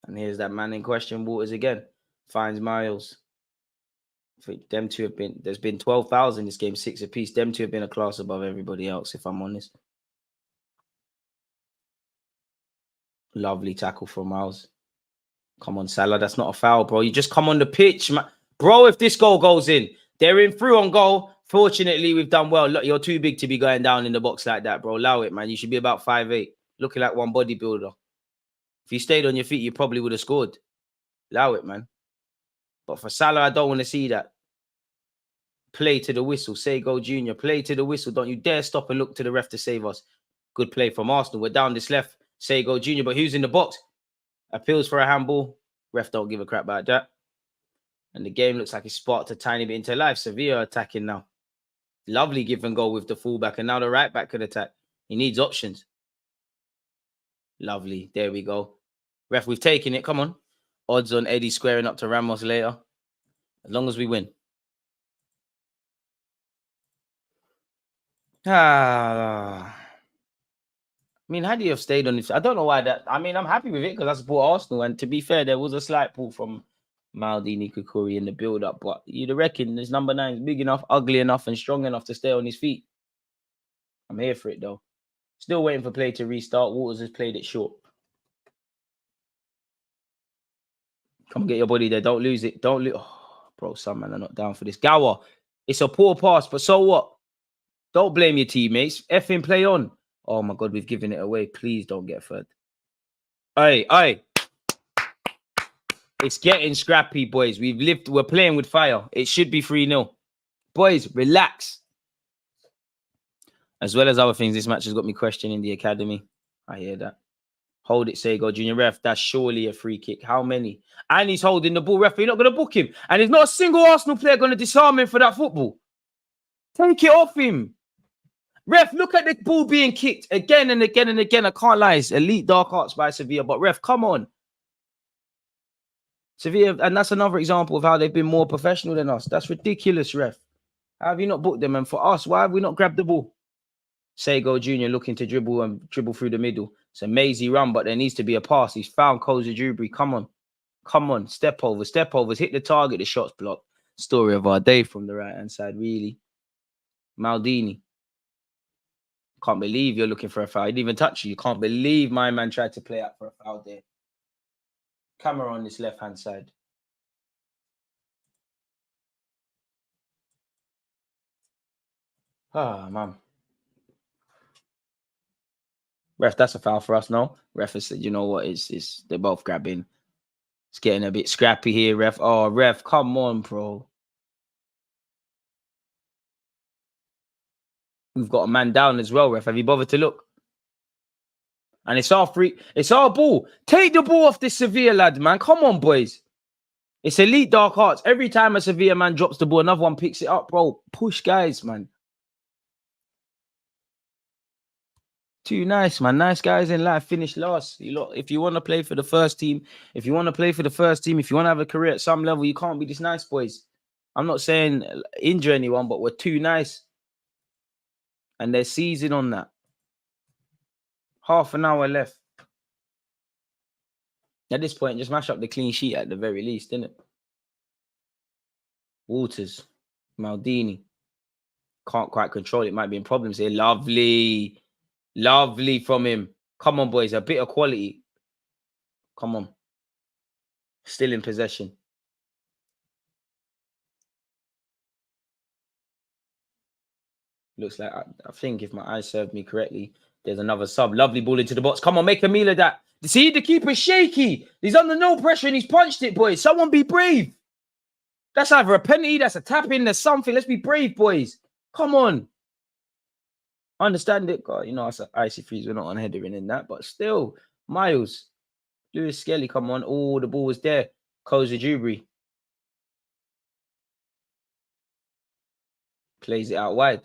And here's that man in question, Waters again. Finds Miles. For them two have been, there's been 12 fouls in this game, 6 apiece. Them two have been a class above everybody else, if I'm honest. Lovely tackle from Miles. Come on, Salah. That's not a foul, bro. You just come on the pitch, man. Bro, if this goal goes in, they're in through on goal. Fortunately, we've done well. Look, you're too big to be going down in the box like that, bro. Allow it, man. You should be about 5'8", looking like one bodybuilder. If you stayed on your feet, you probably would have scored. Allow it, man. But for Salah, I don't want to see that. Play to the whistle. Sego Jr. Play to the whistle. Don't you dare stop and look to the ref to save us. Good play from Arsenal. We're down this left. Sego Jr. But who's in the box? Appeals for a handball. Ref don't give a crap about that. And the game looks like it's sparked a tiny bit into life. Sevilla attacking now. Lovely give and go with the fullback. And now the right back could attack. He needs options. Lovely. There we go. Ref, we've taken it. Come on. Odds on Eddie squaring up to Ramos later. As long as we win. I mean, had you have stayed on this, I don't know why that. I mean, I'm happy with it because I support Arsenal. And to be fair, there was a slight pull from Maldini Kukuri in the build-up. But you'd reckon this number 9 is big enough, ugly enough, and strong enough to stay on his feet. I'm here for it, though. Still waiting for play to restart. Waters has played it short. Come get your body there. Don't lose it. Don't lose. Oh, bro, some men are not down for this. Gower, it's a poor pass, but so what? Don't blame your teammates. Effing play on. Oh my God, we've given it away. Please don't get third. Aye. It's getting scrappy, boys. We're playing with fire. It should be 3-0. Boys, relax. As well as other things, this match has got me questioning the academy. I hear that. Hold it, Sego. Junior ref, that's surely a free kick. How many? And he's holding the ball. Ref, you're not going to book him. And there's not a single Arsenal player going to disarm him for that football. Take it off him. Ref, look at the ball being kicked again and again and again. I can't lie. It's elite dark arts by Sevilla. But ref, come on. Sevilla, and that's another example of how they've been more professional than us. That's ridiculous, ref. How have you not booked them? And for us, why have we not grabbed the ball? Sego Jr. looking to dribble through the middle. It's a mazy run, but there needs to be a pass. He's found Koza Dewberry. Come on. Step overs, hit the target, the shot's blocked. Story of our day from the right-hand side, really. Maldini. Can't believe you're looking for a foul. He didn't even touch you. You can't believe my man tried to play out for a foul there. Camera on this left-hand side. Man. Ref, that's a foul for us, no? Ref has said, you know what? It's they're both grabbing. It's getting a bit scrappy here, ref. Oh, ref, come on, bro. We've got a man down as well, ref. Have you bothered to look? And it's our ball. Take the ball off this Sevilla lad, man. Come on, boys. It's elite dark arts. Every time a Sevilla man drops the ball, another one picks it up, bro. Push guys, man. Too nice, man. Nice guys in life finish last. If you want to play for the first team, if you want to have a career at some level, you can't be this nice, boys. I'm not saying injure anyone, but we're too nice. And they're seizing on that. Half an hour left. At this point, just mash up the clean sheet at the very least, innit? Waters. Maldini. Can't quite control it. Might be in problems here. Lovely. Lovely from him. Come on, boys. A bit of quality. Come on. Still in possession. Looks like, I think if my eyes served me correctly, there's another sub. Lovely ball into the box. Come on, make a meal of that. See, the keeper's shaky. He's under no pressure and he's punched it, boys. Someone be brave. That's either a penalty, that's a tap-in, there's something. Let's be brave, boys. Come on. Understand it. God, you know, it's an icy freeze. We're not on headering in that, but still, Miles. Lewis Skelly, come on. Oh, the ball was there. Koza Dewberry. Plays it out wide.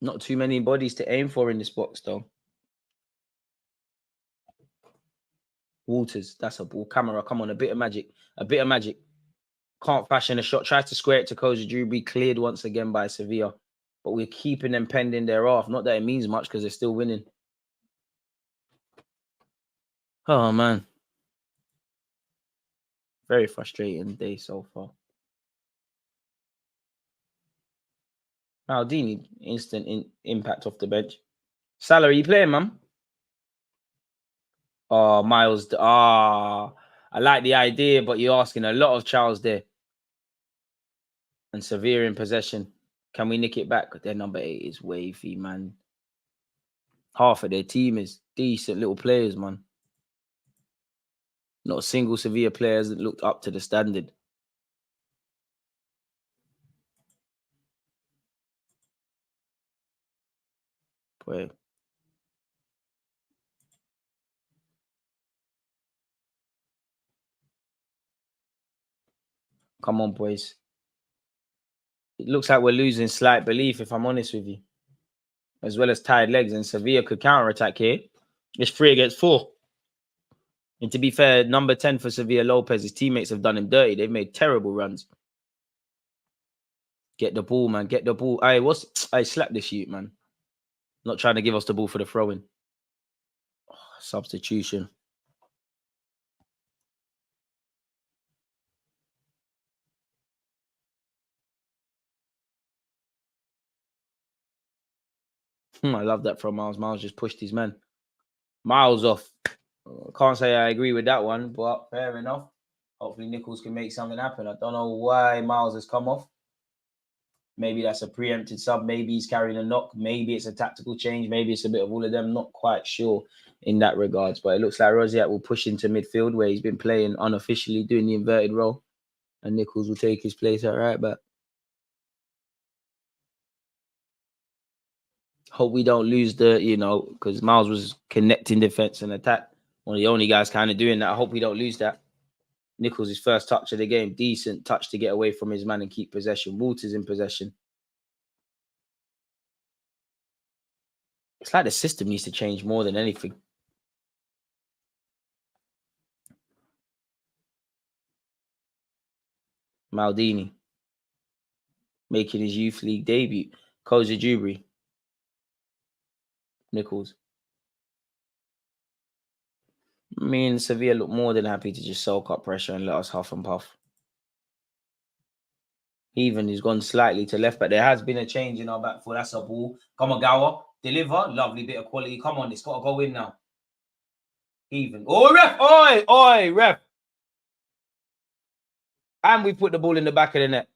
Not too many bodies to aim for in this box, though. Waters, that's a ball. Camera, come on. A bit of magic. Can't fashion a shot. Tries to square it to Koza Dewberry. Cleared once again by Sevilla. But we're keeping them pending thereof. Not that it means much because they're still winning. Oh, man. Very frustrating day so far. Maldini, instant impact off the bench. Salary, you playing, man? Oh, Miles. I like the idea, but you're asking a lot of Charles there. And Sevilla in possession. Can we nick it back? Their number 8 is wavy, man. Half of their team is decent little players, man. Not a single Sevilla player has looked up to the standard. Boy. Come on, boys. It looks like we're losing slight belief, if I'm honest with you. As well as tired legs, and Sevilla could counter-attack here. It's 3 against 4. And to be fair, number 10 for Sevilla, Lopez, his teammates have done him dirty. They've made terrible runs. Get the ball, man. Get the ball. I slap this shoot, man. Not trying to give us the ball for the throw-in. Oh, substitution. I love that from Miles. Miles just pushed his man. Miles off. Can't say I agree with that one, but fair enough. Hopefully Nichols can make something happen. I don't know why Miles has come off. Maybe that's a preempted sub. Maybe he's carrying a knock. Maybe it's a tactical change. Maybe it's a bit of all of them. Not quite sure in that regards. But it looks like Rosiak will push into midfield where he's been playing unofficially, doing the inverted role. And Nichols will take his place at right back. Hope we don't lose the, because Miles was connecting defense and attack. One of the only guys kind of doing that. I hope we don't lose that. Nichols, his first touch of the game. Decent touch to get away from his man and keep possession. Walters in possession. It's like the system needs to change more than anything. Maldini making his youth league debut. Koza Jubri. Nichols. Me and Sevilla look more than happy to just soak up pressure and let us huff and puff. Even he's gone slightly to left, but there has been a change in our back foot. That's a ball. Come on, Gower. Deliver. Lovely bit of quality. Come on, it's got to go in now. Even. Oh, ref. Oi, ref. And we put the ball in the back of the net.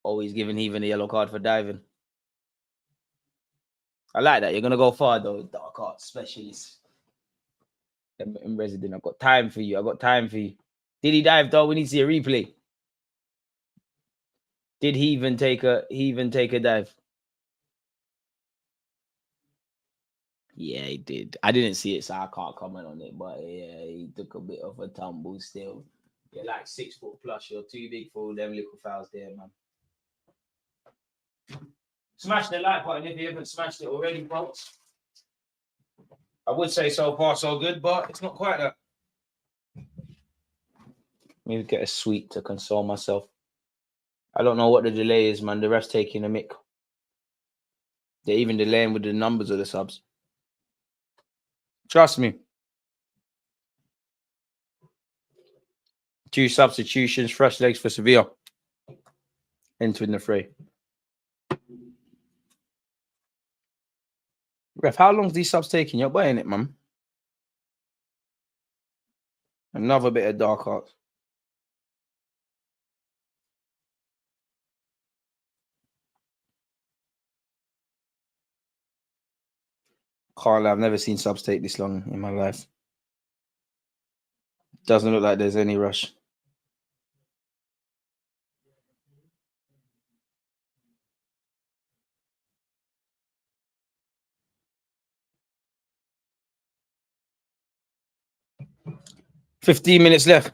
Oh, he's giving Heaven a yellow card for diving. I like that. You're going to go far, though. Dark art specialist. In resident. I've got time for you. Did he dive, though? We need to see a replay. Did he even take a dive? Yeah, he did. I didn't see it, so I can't comment on it. But yeah, he took a bit of a tumble still. You're like 6 foot plus. You're too big for all them little fouls there, man. Smash the like button if you haven't smashed it already, folks. I would say so far so good, but it's not quite that. Maybe get a sweet to console myself. I don't know what the delay is, man. The ref's taking a mick. They're even delaying with the numbers of the subs. Trust me. 2 substitutions, fresh legs for Sevilla. Entering the fray. Ref, how long's these subs taking? You're buying it, man. Another bit of dark arts. Can't lie, I've never seen subs take this long in my life. Doesn't look like there's any rush. $15 minutes left.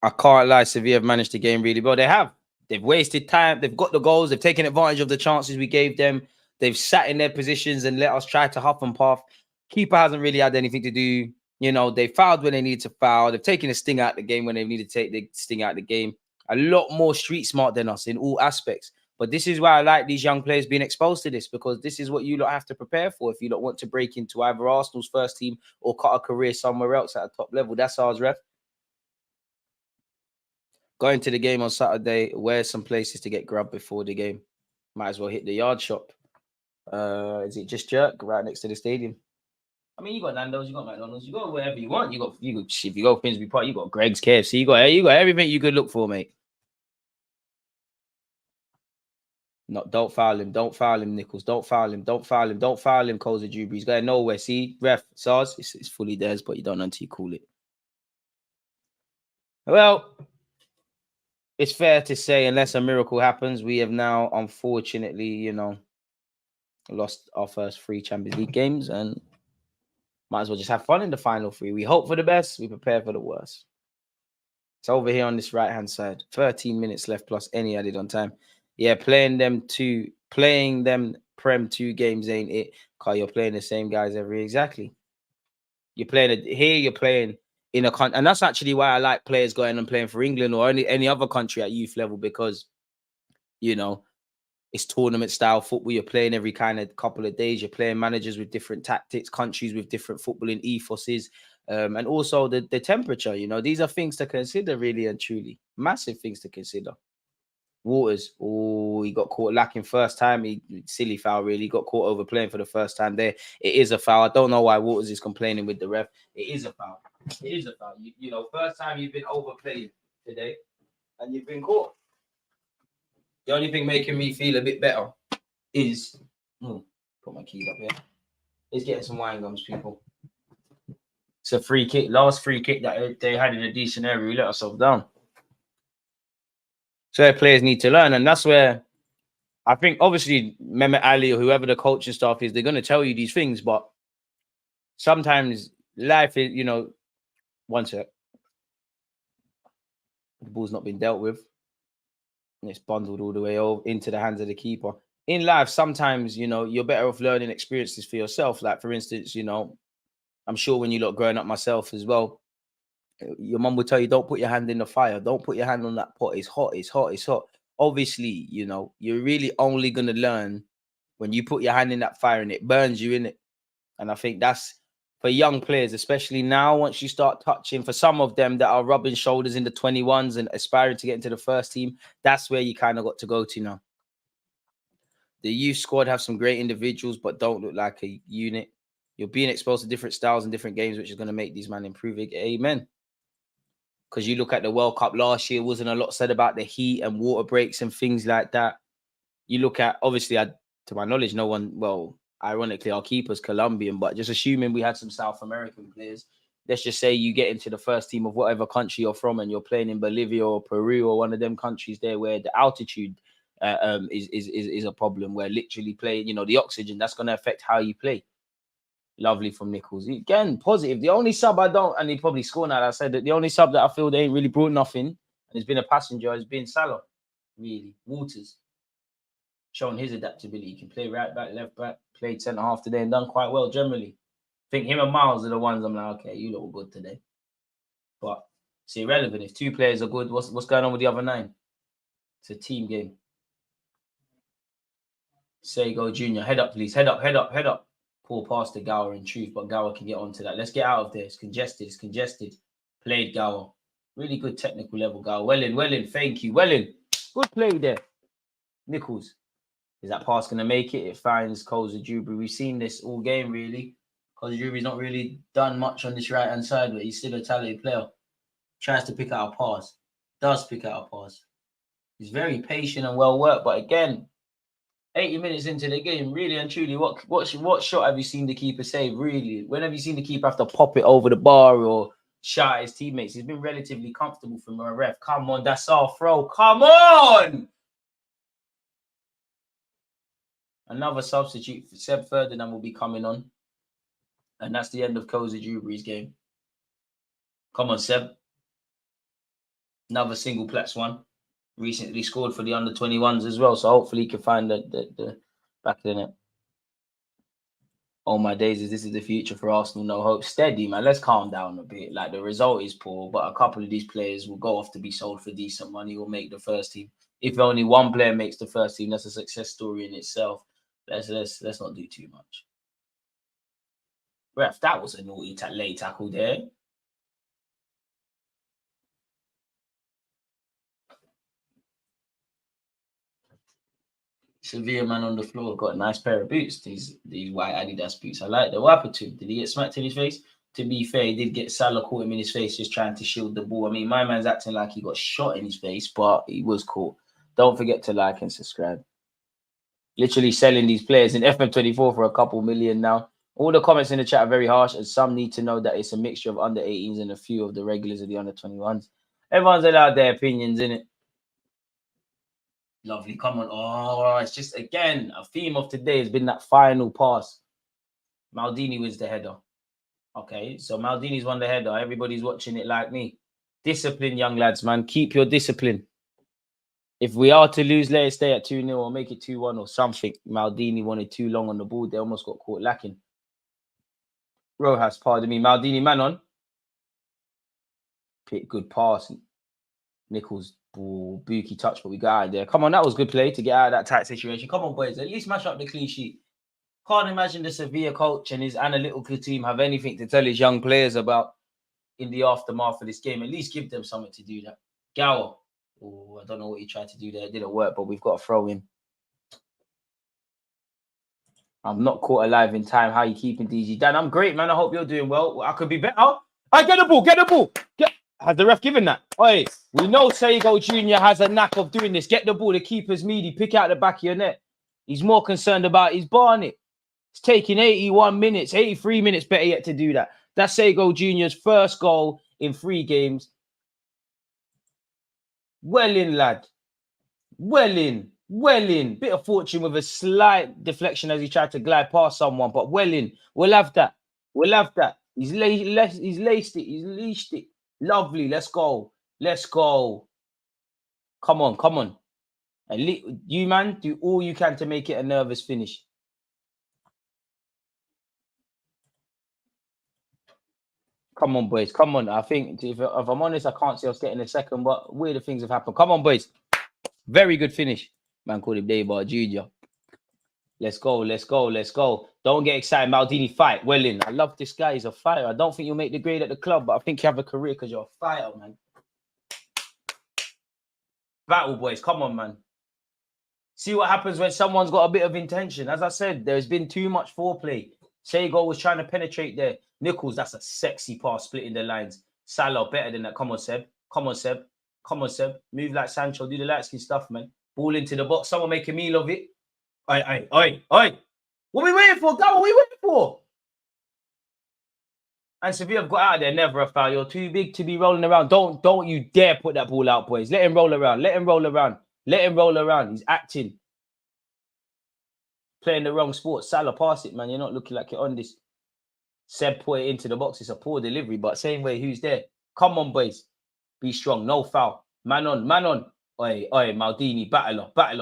I can't lie, Sevilla have managed the game really well. They have. They've wasted time. They've got the goals. They've taken advantage of the chances we gave them. They've sat in their positions and let us try to huff and puff. Keeper hasn't really had anything to do. They fouled when they needed to foul. They've taken a sting out of the game when they needed to take the sting out of the game. A lot more street smart than us in all aspects. But this is why I like these young players being exposed to this, because this is what you lot have to prepare for if you don't want to break into either Arsenal's first team or cut a career somewhere else at a top level. That's ours, ref. Going to the game on Saturday, where's some places to get grub before the game? Might as well hit the yard shop. Is it just Jerk right next to the stadium? I mean, you got Nando's, you got McDonald's, you got wherever you want. You if you go Finsbury Park, you got Greg's, KFC, you got everything you could look for, mate. No, don't foul him, Nichols. Don't foul him, Koza Jubri. He's going nowhere. See, ref, SARS, it's fully theirs, but you don't know until you call it. Well, it's fair to say, unless a miracle happens, we have now, unfortunately, lost our first 3 Champions League games, and might as well just have fun in the final 3. We hope for the best, we prepare for the worst. It's over here on this right-hand side. 13 minutes left plus any added on time. Yeah, playing them Prem 2 games ain't it? Because you're playing the same guys exactly. You're playing you're playing in a country, and that's actually why I like players going and playing for England or any other country at youth level, because it's tournament style football. You're playing every kind of couple of days. You're playing managers with different tactics, countries with different footballing ethoses, and also the temperature. These are things to consider, really and truly. Massive things to consider. Waters, he got caught lacking first time. Silly foul, really. He got caught overplaying for the first time there. It is a foul. I don't know why Waters is complaining with the ref. It is a foul. First time you've been overplaying today. and you've been caught. The only thing making me feel a bit better is put my keys up here. Is getting some wine gums, people. It's a free kick, last free kick that they had in a decent area. We let ourselves down. So players need to learn, and that's where I think obviously Mehmet Ali or whoever the coaching staff is, they're going to tell you these things, but sometimes life is, one sec. The ball's not been dealt with. And it's bundled all the way over into the hands of the keeper. In life, sometimes, you're better off learning experiences for yourself. Like, for instance, I'm sure when you lot growing up myself as well, your mum would tell you, don't put your hand in the fire. Don't put your hand on that pot. It's hot. It's hot. It's hot. Obviously, you're really only going to learn when you put your hand in that fire and it burns you, in it. And I think that's for young players, especially now, once you start touching, for some of them that are rubbing shoulders in the 21s and aspiring to get into the first team, that's where you kind of got to go to now. The youth squad have some great individuals, but don't look like a unit. You're being exposed to different styles and different games, which is going to make these men improve. Amen. Because you look at the World Cup last year, wasn't a lot said about the heat and water breaks and things like that. You look at, obviously, to my knowledge, no one, well, ironically, our keeper's Colombian, but just assuming we had some South American players, let's just say you get into the first team of whatever country you're from and you're playing in Bolivia or Peru or one of them countries there where the altitude is a problem, where literally playing, the oxygen, that's going to affect how you play. Lovely from Nichols. Again, positive. The only sub I don't, and he probably scored now, I said that the only sub that I feel they ain't really brought nothing, and it's been a passenger, has been Salah. Really. Waters. Showing his adaptability. He can play right back, left back, played centre half today and done quite well generally. I think him and Miles are the ones I'm like, okay, you look good today. But it's irrelevant. If two players are good, what's going on with the other 9? It's a team game. Sego Jr. Head up, please. Head up, head up, head up. Poor pass to Gower in truth, but Gower can get onto that. Let's get out of there. It's congested. It's congested. Played Gower. Really good technical level, Gower. Well in. Thank you. Well in. Good play there. Nichols. Is that pass going to make it? It finds Kozajubri. We've seen this all game, really. Kozajubri's not really done much on this right-hand side, but he's still a talented player. Tries to pick out a pass. Does pick out a pass. He's very patient and well-worked, but again, 80 minutes into the game, really and truly, what shot have you seen the keeper save, really? When have you seen the keeper have to pop it over the bar or shout at his teammates? He's been relatively comfortable from a ref. Come on, that's our throw. Come on! Another substitute for Seb Ferdinand will be coming on. And that's the end of Kozajubry's game. Come on, Seb. Another single Platts one. Recently scored for the under-21s as well, so hopefully he can find the back of the net. Oh my days, this is the future for Arsenal. No hope. Steady, man. Let's calm down a bit. Like, the result is poor, but a couple of these players will go off to be sold for decent money or make the first team. If only one player makes the first team, that's a success story in itself. Let's not do too much. Ref, that was a naughty late tackle there. Sevilla man on the floor, got a nice pair of boots. These white Adidas boots. I like them. What happened to him? Did he get smacked in his face? To be fair, he did get Salah caught him in his face just trying to shield the ball. I mean, my man's acting like he got shot in his face, but he was caught. Don't forget to like and subscribe. Literally selling these players in FM24 for a couple million now. All the comments in the chat are very harsh, and some need to know that it's a mixture of under 18s and a few of the regulars of the under 21s. Everyone's allowed their opinions, innit? Lovely. Come on. Oh, it's just, again, a theme of today has been that final pass. Maldini wins the header. Okay, so Maldini's won the header. Everybody's watching it like me. Discipline, young lads, man. Keep your discipline. If we are to lose, let it stay at 2-0 or make it 2-1 or something. Maldini wanted too long on the ball. They almost got caught lacking. Rojas, pardon me. Maldini, man on. Good pass. Nichols, Buki touch, but we got out of there. Come on, that was good play to get out of that tight situation. Come on, boys. At least mash up the clean sheet. Can't imagine the Sevilla coach and his analytical team have anything to tell his young players about in the aftermath of this game. At least give them something to do that. Gower. Oh, I don't know what he tried to do there. It didn't work, but we've got to throw in. I'm not caught alive in time. How are you keeping, DG? Dan, I'm great, man. I hope you're doing well. I could be better. I get the ball. Has the ref given that? Oi, we know Sego Jr. has a knack of doing this. Get the ball, the keeper's meaty, pick out the back of your net. He's more concerned about his barnet. It's taking 81 minutes, 83 minutes better yet to do that. That's Sego Jr.'s first goal in 3 games. Well in, lad. Well in. Well in. Bit of fortune with a slight deflection as he tried to glide past someone, but well in. We'll have that. We'll have that. He's laced it. He's leashed it. Lovely. Let's go. Let's go. Come on. Come on. And you, man, do all you can to make it a nervous finish. Come on, boys. Come on. I think, if I'm honest, I can't see us getting a second, but weirder things have happened. Come on, boys. Very good finish. Man called him Daybar Junior. Let's go. Let's go. Let's go. Don't get excited. Maldini, fight. Well in. I love this guy. He's a fighter. I don't think you'll make the grade at the club, but I think you have a career because you're a fighter, man. Battle, boys. Come on, man. See what happens when someone's got a bit of intention. As I said, there's been too much foreplay. Sego was trying to penetrate there. Nichols, that's a sexy pass, splitting the lines. Salah, better than that. Come on, Seb. Come on, Seb. Come on, Seb. Move like Sancho. Do the light skin stuff, man. Ball into the box. Someone make a meal of it. Oi. What are we waiting for? Go, what are we waiting for? And Sevilla have got out of there. Never a foul. You're too big to be rolling around. Don't you dare put that ball out, boys. Let him roll around. Let him roll around. Let him roll around. He's acting. Playing the wrong sport. Salah, pass it, man. You're not looking like you're on this. Seb put it into the box. It's a poor delivery, but same way, who's there? Come on, boys. Be strong. No foul. Man on. Man on. Oi, Maldini. Battle up. I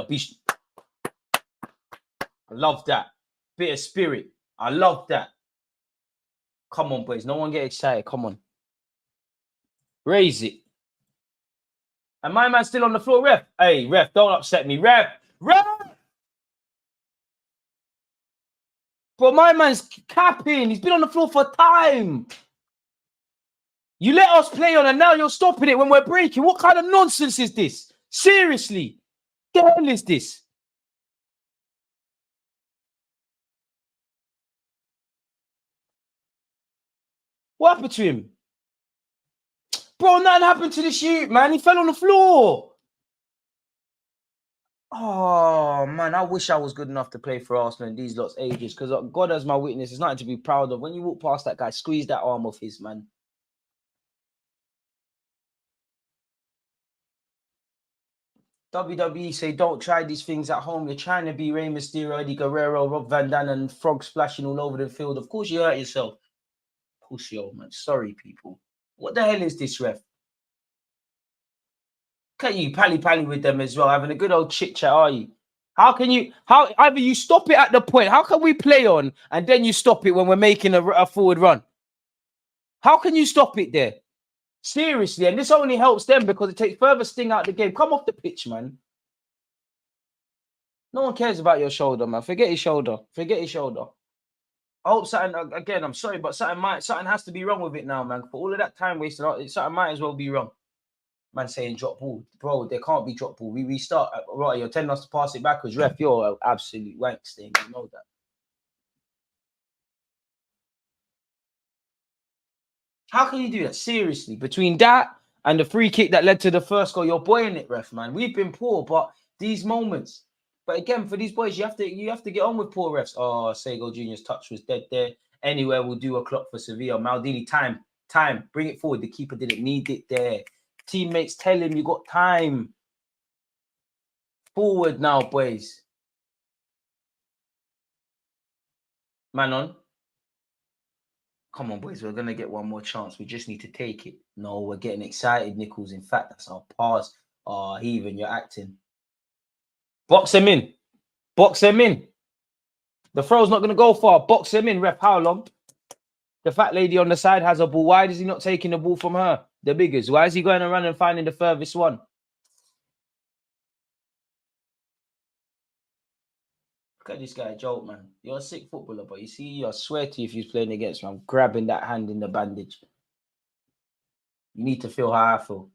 love that. Bit of spirit. I love that. Come on, boys. No one get excited. Come on. Raise it. And my man's still on the floor. Ref. Hey, ref, don't upset me. Ref. Bro, my man's capping. He's been on the floor for time. You let us play on and now you're stopping it when we're breaking. What kind of nonsense is this? Seriously. What the hell is this? What happened to him? Bro, nothing happened to the shoot, man. He fell on the floor. Oh, man, I wish I was good enough to play for Arsenal in these lots ages because God as my witness, it's nothing to be proud of. When you walk past that guy, squeeze that arm off his, man. WWE say don't try these things at home. You're trying to be Rey Mysterio, Eddie Guerrero, Rob Van Dam, and frogs splashing all over the field. Of course you hurt yourself. Pussy old man. Sorry, people. What the hell is this, ref? Can you pally with them as well? Having a good old chit chat, are you? How either you stop it at the point? How can we play on and then you stop it when we're making a forward run? How can you stop it there? Seriously, and this only helps them because it takes further sting out of the game. Come off the pitch, man. No one cares about your shoulder, man. Forget your shoulder. Forget your shoulder. I hope something, again, I'm sorry, but something has to be wrong with it now, man. For all of that time wasted, something might as well be wrong. Man saying drop ball. Bro, there can't be drop ball. We restart. Right, you're telling us to pass it backwards. Ref, you're an absolute wank stain. You know that. How can you do that? Seriously. Between that and the free kick that led to the first goal, you're boying it, ref, man. We've been poor, but these moments. But again, for these boys, you have to get on with poor refs. Oh, Sego Jr.'s touch was dead there. Anywhere will do a clock for Sevilla. Maldini, time. Bring it forward. The keeper didn't need it there. Teammates tell him you got time. Forward now, boys. Man on. Come on, boys. We're going to get one more chance. We just need to take it. No, we're getting excited, Nichols. In fact, that's our pass. Oh, Heathen, you're acting. Box him in. Box him in. The throw's not going to go far. Box him in, ref. How long? The fat lady on the side has a ball. Why is he not taking the ball from her? The biggest. Why is he going around and finding the furthest one? Look at this guy, joke, man. You're a sick footballer, but you see, I swear to you, if he's playing against me, I'm grabbing that hand in the bandage. You need to feel how I feel.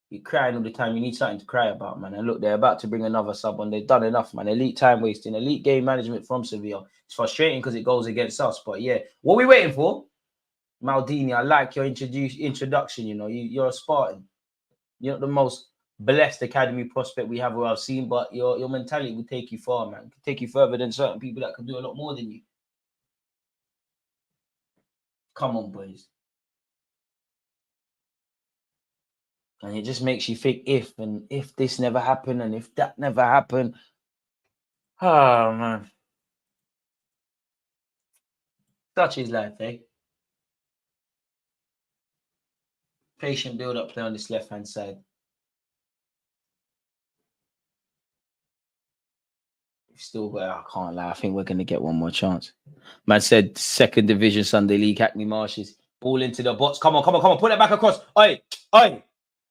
You're crying all the time. You need something to cry about, man. And look, they're about to bring another sub on. They've done enough, man. Elite time wasting, elite game management from Sevilla. It's frustrating because it goes against us. But yeah, what are we waiting for? Maldini, I like your introduction. You know, you're a Spartan. You're not the most blessed academy prospect we have or I've seen, but your mentality will take you far, man. Could take you further than certain people that can do a lot more than you. Come on, boys. And it just makes you think if this never happened and if that never happened. Oh man. Such is life, eh? Patient build-up play on this left-hand side. Still, but I can't lie. I think we're going to get one more chance. Man said second division Sunday League, Hackney Marshes. Ball into the box. Come on. Put it back across. Oi.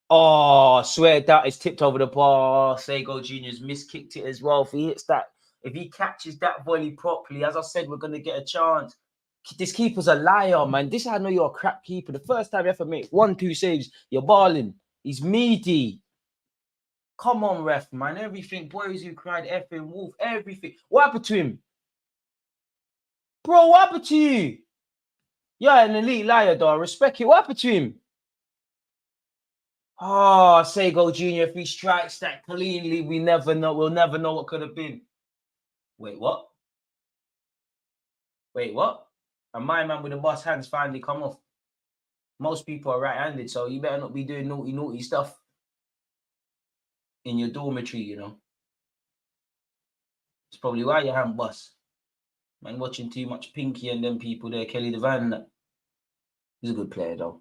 Oh, I swear that is tipped over the bar. Sago Junior's miskicked it as well. If he hits that, if he catches that volley properly, as I said, we're going to get a chance. This keeper's a liar, man. This is how I know you're a crap keeper. The first time you ever make 1-2 saves, you're balling. He's meaty. Come on, ref, man. Everything. Boys who cried, effing wolf, everything. What happened to him? Bro, what happened to you? You're an elite liar, though. I respect it. What happened to him? Oh, Sago Jr., if he strikes that cleanly, we never know. We'll never know what could have been. Wait, what? And my man with the boss hands finally come off. Most people are right-handed, so you better not be doing naughty stuff in your dormitory, you know. It's probably why your hand bust. Man, watching too much Pinky and them people there, Kelly Devine and that. He's a good player, though.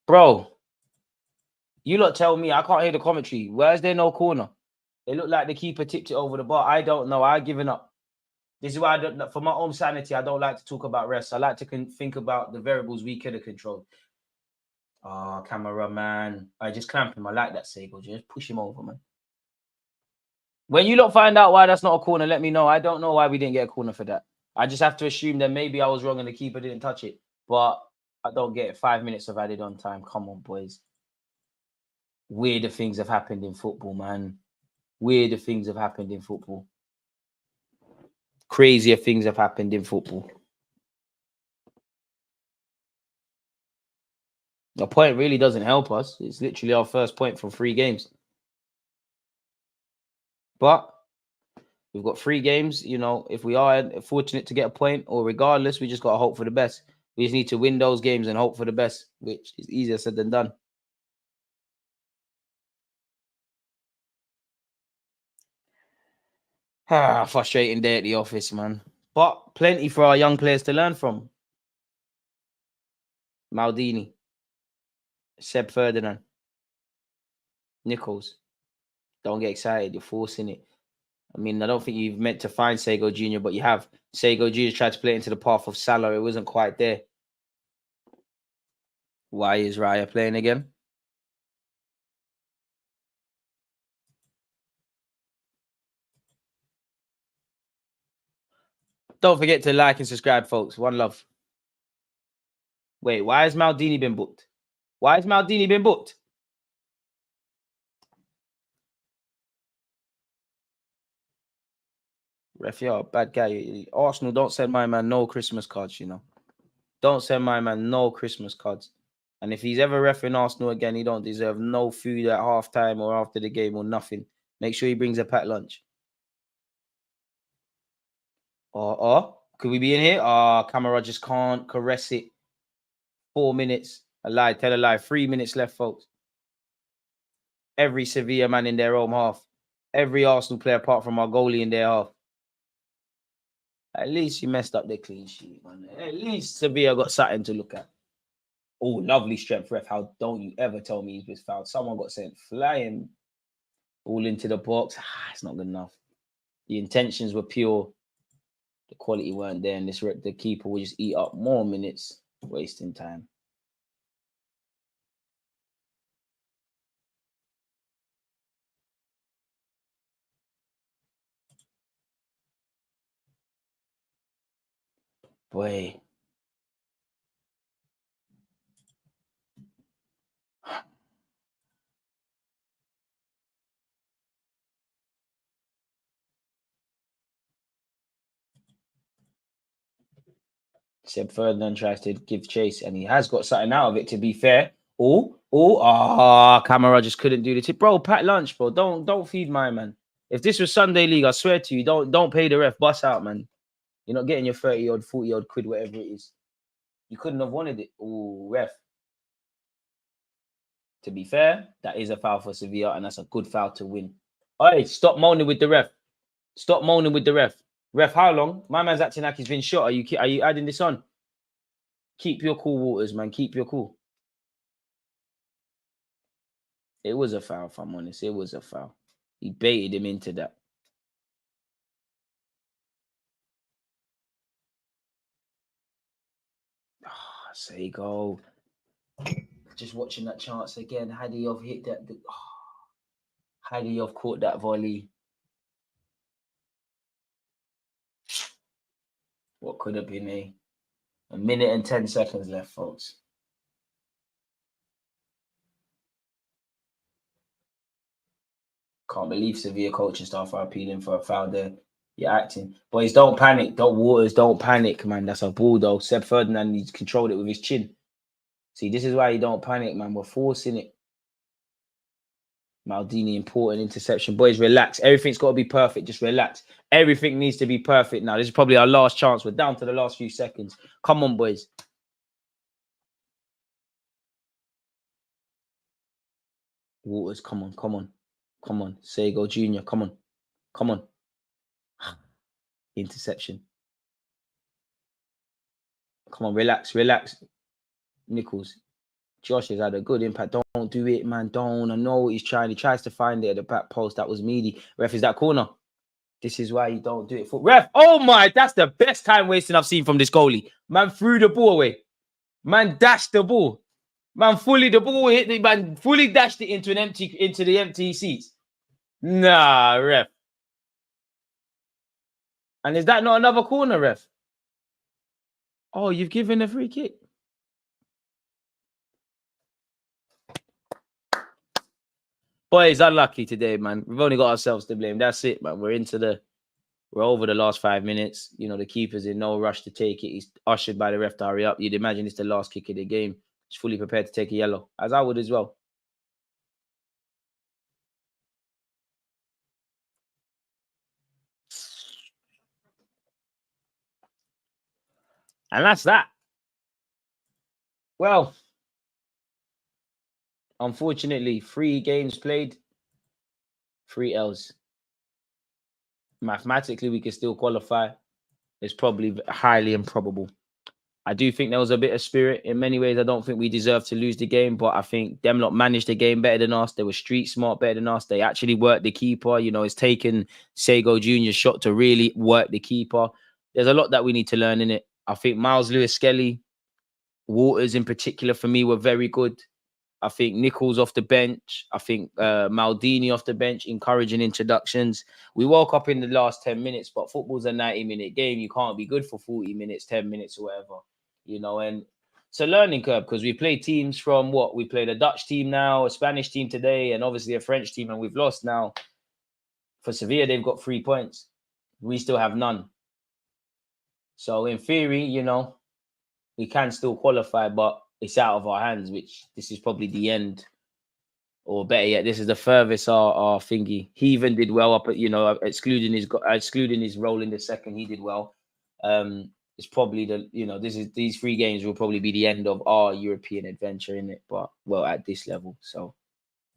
Bro, you lot tell me, I can't hear the commentary. Why is there no corner? It looked like the keeper tipped it over the bar. I don't know. I've given up. This is why I don't, for my own sanity, I don't like to talk about refs. I like to think about the variables we could have controlled. Oh, cameraman. I just clamp him. I like that, Sago. Just push him over, man. When you lot find out why that's not a corner, let me know. I don't know why we didn't get a corner for that. I just have to assume that maybe I was wrong and the keeper didn't touch it. But I don't get it. 5 minutes of added on time. Come on, boys. Weirder things have happened in football, man. Weirder things have happened in football. Crazier things have happened in football. The point really doesn't help us. It's literally our first point from 3 games. But we've got 3 games. You know, if we are fortunate to get a point or regardless, we just got to hope for the best. We just need to win those games and hope for the best, which is easier said than done. Frustrating day at the office, man. But plenty for our young players to learn from. Maldini, Seb Ferdinand, Nichols. Don't get excited. You're forcing it. I mean, I don't think you've meant to find Sago Jr., but you have. Sago Jr. tried to play into the path of Salah. It wasn't quite there. Why is Raya playing again? Don't forget to like and subscribe, folks. One love. Wait, why has Maldini been booked? Ref, you're a bad guy. Arsenal, don't send my man no Christmas cards, you know. Don't send my man no Christmas cards. And if he's ever reffing Arsenal again, he don't deserve no food at halftime or after the game or nothing. Make sure he brings a packed lunch. Could we be in here? Camera just can't caress it. 4 minutes. A lie, tell a lie. 3 minutes left, folks. Every Sevilla man in their home half. Every Arsenal player apart from our goalie in their half. At least you messed up the clean sheet, man. At least Sevilla got something to look at. Oh, lovely strength, ref. How don't you ever tell me he was fouled? Someone got sent flying. All into the box. It's not good enough. The intentions were pure. The quality weren't there. And the keeper will just eat up more minutes, wasting time. Boy. Seb Ferdinand tries to give chase, and he has got something out of it, to be fair. Camera just couldn't do the tip. Bro, pack lunch, bro. Don't feed my man. If this was Sunday League, I swear to you, don't pay the ref. Bust out, man. You're not getting your 30-odd, 40-odd quid, whatever it is. You couldn't have wanted it. Oh, ref. To be fair, that is a foul for Sevilla, and that's a good foul to win. Hey, stop moaning with the ref. Stop moaning with the ref. Ref, how long? My man's acting like he's been shot. Are you adding this on? Keep your cool, Waters, man. Keep your cool. It was a foul, if I'm honest. It was a foul. He baited him into that. Sego. Just watching that chance again. Had he have hit that? Had he have caught that volley? What could have been a minute and 10 seconds left, folks. Can't believe Sevilla coaching staff are appealing for a foul there. You're acting. Boys, don't panic. Don't panic, man. That's a ball, though. Seb Ferdinand, he's controlled it with his chin. See, this is why you don't panic, man. We're forcing it. Maldini, important interception. Boys, relax. Everything's got to be perfect. Just relax. Everything needs to be perfect now. This is probably our last chance. We're down to the last few seconds. Come on, boys. Waters, come on. Come on. Sego Jr., come on. Interception. Come on, relax. Nichols. Josh has had a good impact. Don't do it, man. Don't. I know what he's trying. He tries to find it at the back post. That was meaty. Ref, is that corner? This is why you don't do it. Ref, oh my, that's the best time wasting I've seen from this goalie. Man threw the ball away. Man dashed the ball. Man the ball hit the man, fully dashed it into the empty seats. Nah, ref. And is that not another corner, ref? Oh, you've given a free kick. Boys, unlucky today, man. We've only got ourselves to blame. That's it, man. We're over the last 5 minutes. You know, the keeper's in no rush to take it. He's ushered by the ref to hurry up. You'd imagine it's the last kick of the game. He's fully prepared to take a yellow, as I would as well. And that's that. Well, unfortunately, 3 games played, 3 L's. Mathematically, we can still qualify. It's probably highly improbable. I do think there was a bit of spirit. In many ways, I don't think we deserve to lose the game, but I think them lot managed the game better than us. They were street smart better than us. They actually worked the keeper. You know, it's taken Sego Jr.'s shot to really work the keeper. There's a lot that we need to learn in it. I think Miles Lewis-Skelly, Waters in particular, for me, were very good. I think Nichols off the bench. I think Maldini off the bench, encouraging introductions. We woke up in the last 10 minutes, but football's a 90-minute game. You can't be good for 40 minutes, 10 minutes or whatever, you know. And it's a learning curve because we play teams from what? We played a Dutch team now, a Spanish team today, and obviously a French team, and we've lost now. For Sevilla, they've got 3 points. We still have none. So in theory, you know, we can still qualify, but it's out of our hands, which this is probably the end, or better yet, this is the furthest our thingy. He even did well up at, you know, excluding his role in the second, he did well. It's probably these 3 games will probably be the end of our European adventure in it, but well, at this level. So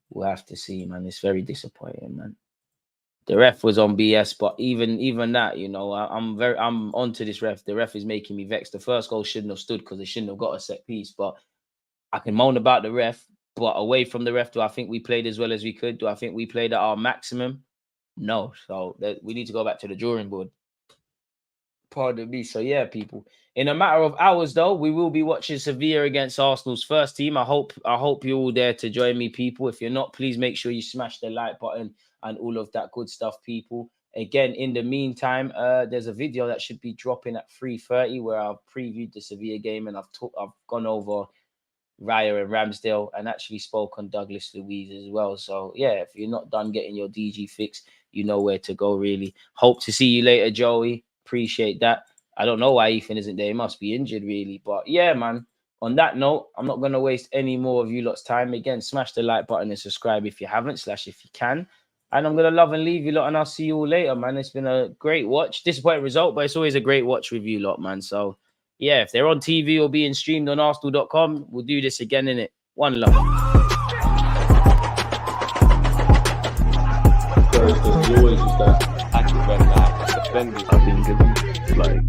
we'll have to see, man. It's very disappointing, man. The ref was on BS, but even that, you know, I'm onto this ref. The ref is making me vexed. The first goal shouldn't have stood because they shouldn't have got a set piece. But I can moan about the ref, but away from the ref, do I think we played as well as we could? Do I think we played at our maximum? No. So we need to go back to the drawing board. Pardon me. So yeah, people. In a matter of hours, though, we will be watching Sevilla against Arsenal's first team. I hope you're all there to join me, people. If you're not, please make sure you smash the like button and all of that good stuff, people. Again, in the meantime, there's a video that should be dropping at 3:30 where I've previewed the Sevilla game and I've gone over Raya and Ramsdale and actually spoke on Douglas Luiz as well. So yeah, if you're not done getting your DG fix, you know where to go, really. Hope to see you later, Joey. Appreciate that. I don't know why Ethan isn't there. He must be injured, really. But yeah, man. On that note, I'm not going to waste any more of you lot's time. Again, smash the like button and subscribe if you haven't, / if you can. And I'm going to love and leave you lot, and I'll see you all later, man. It's been a great watch. Disappointing result, but it's always a great watch with you lot, man. So, yeah, if they're on TV or being streamed on Arsenal.com, we'll do this again, innit? One love. There's always just that active and that defending. I think it's like.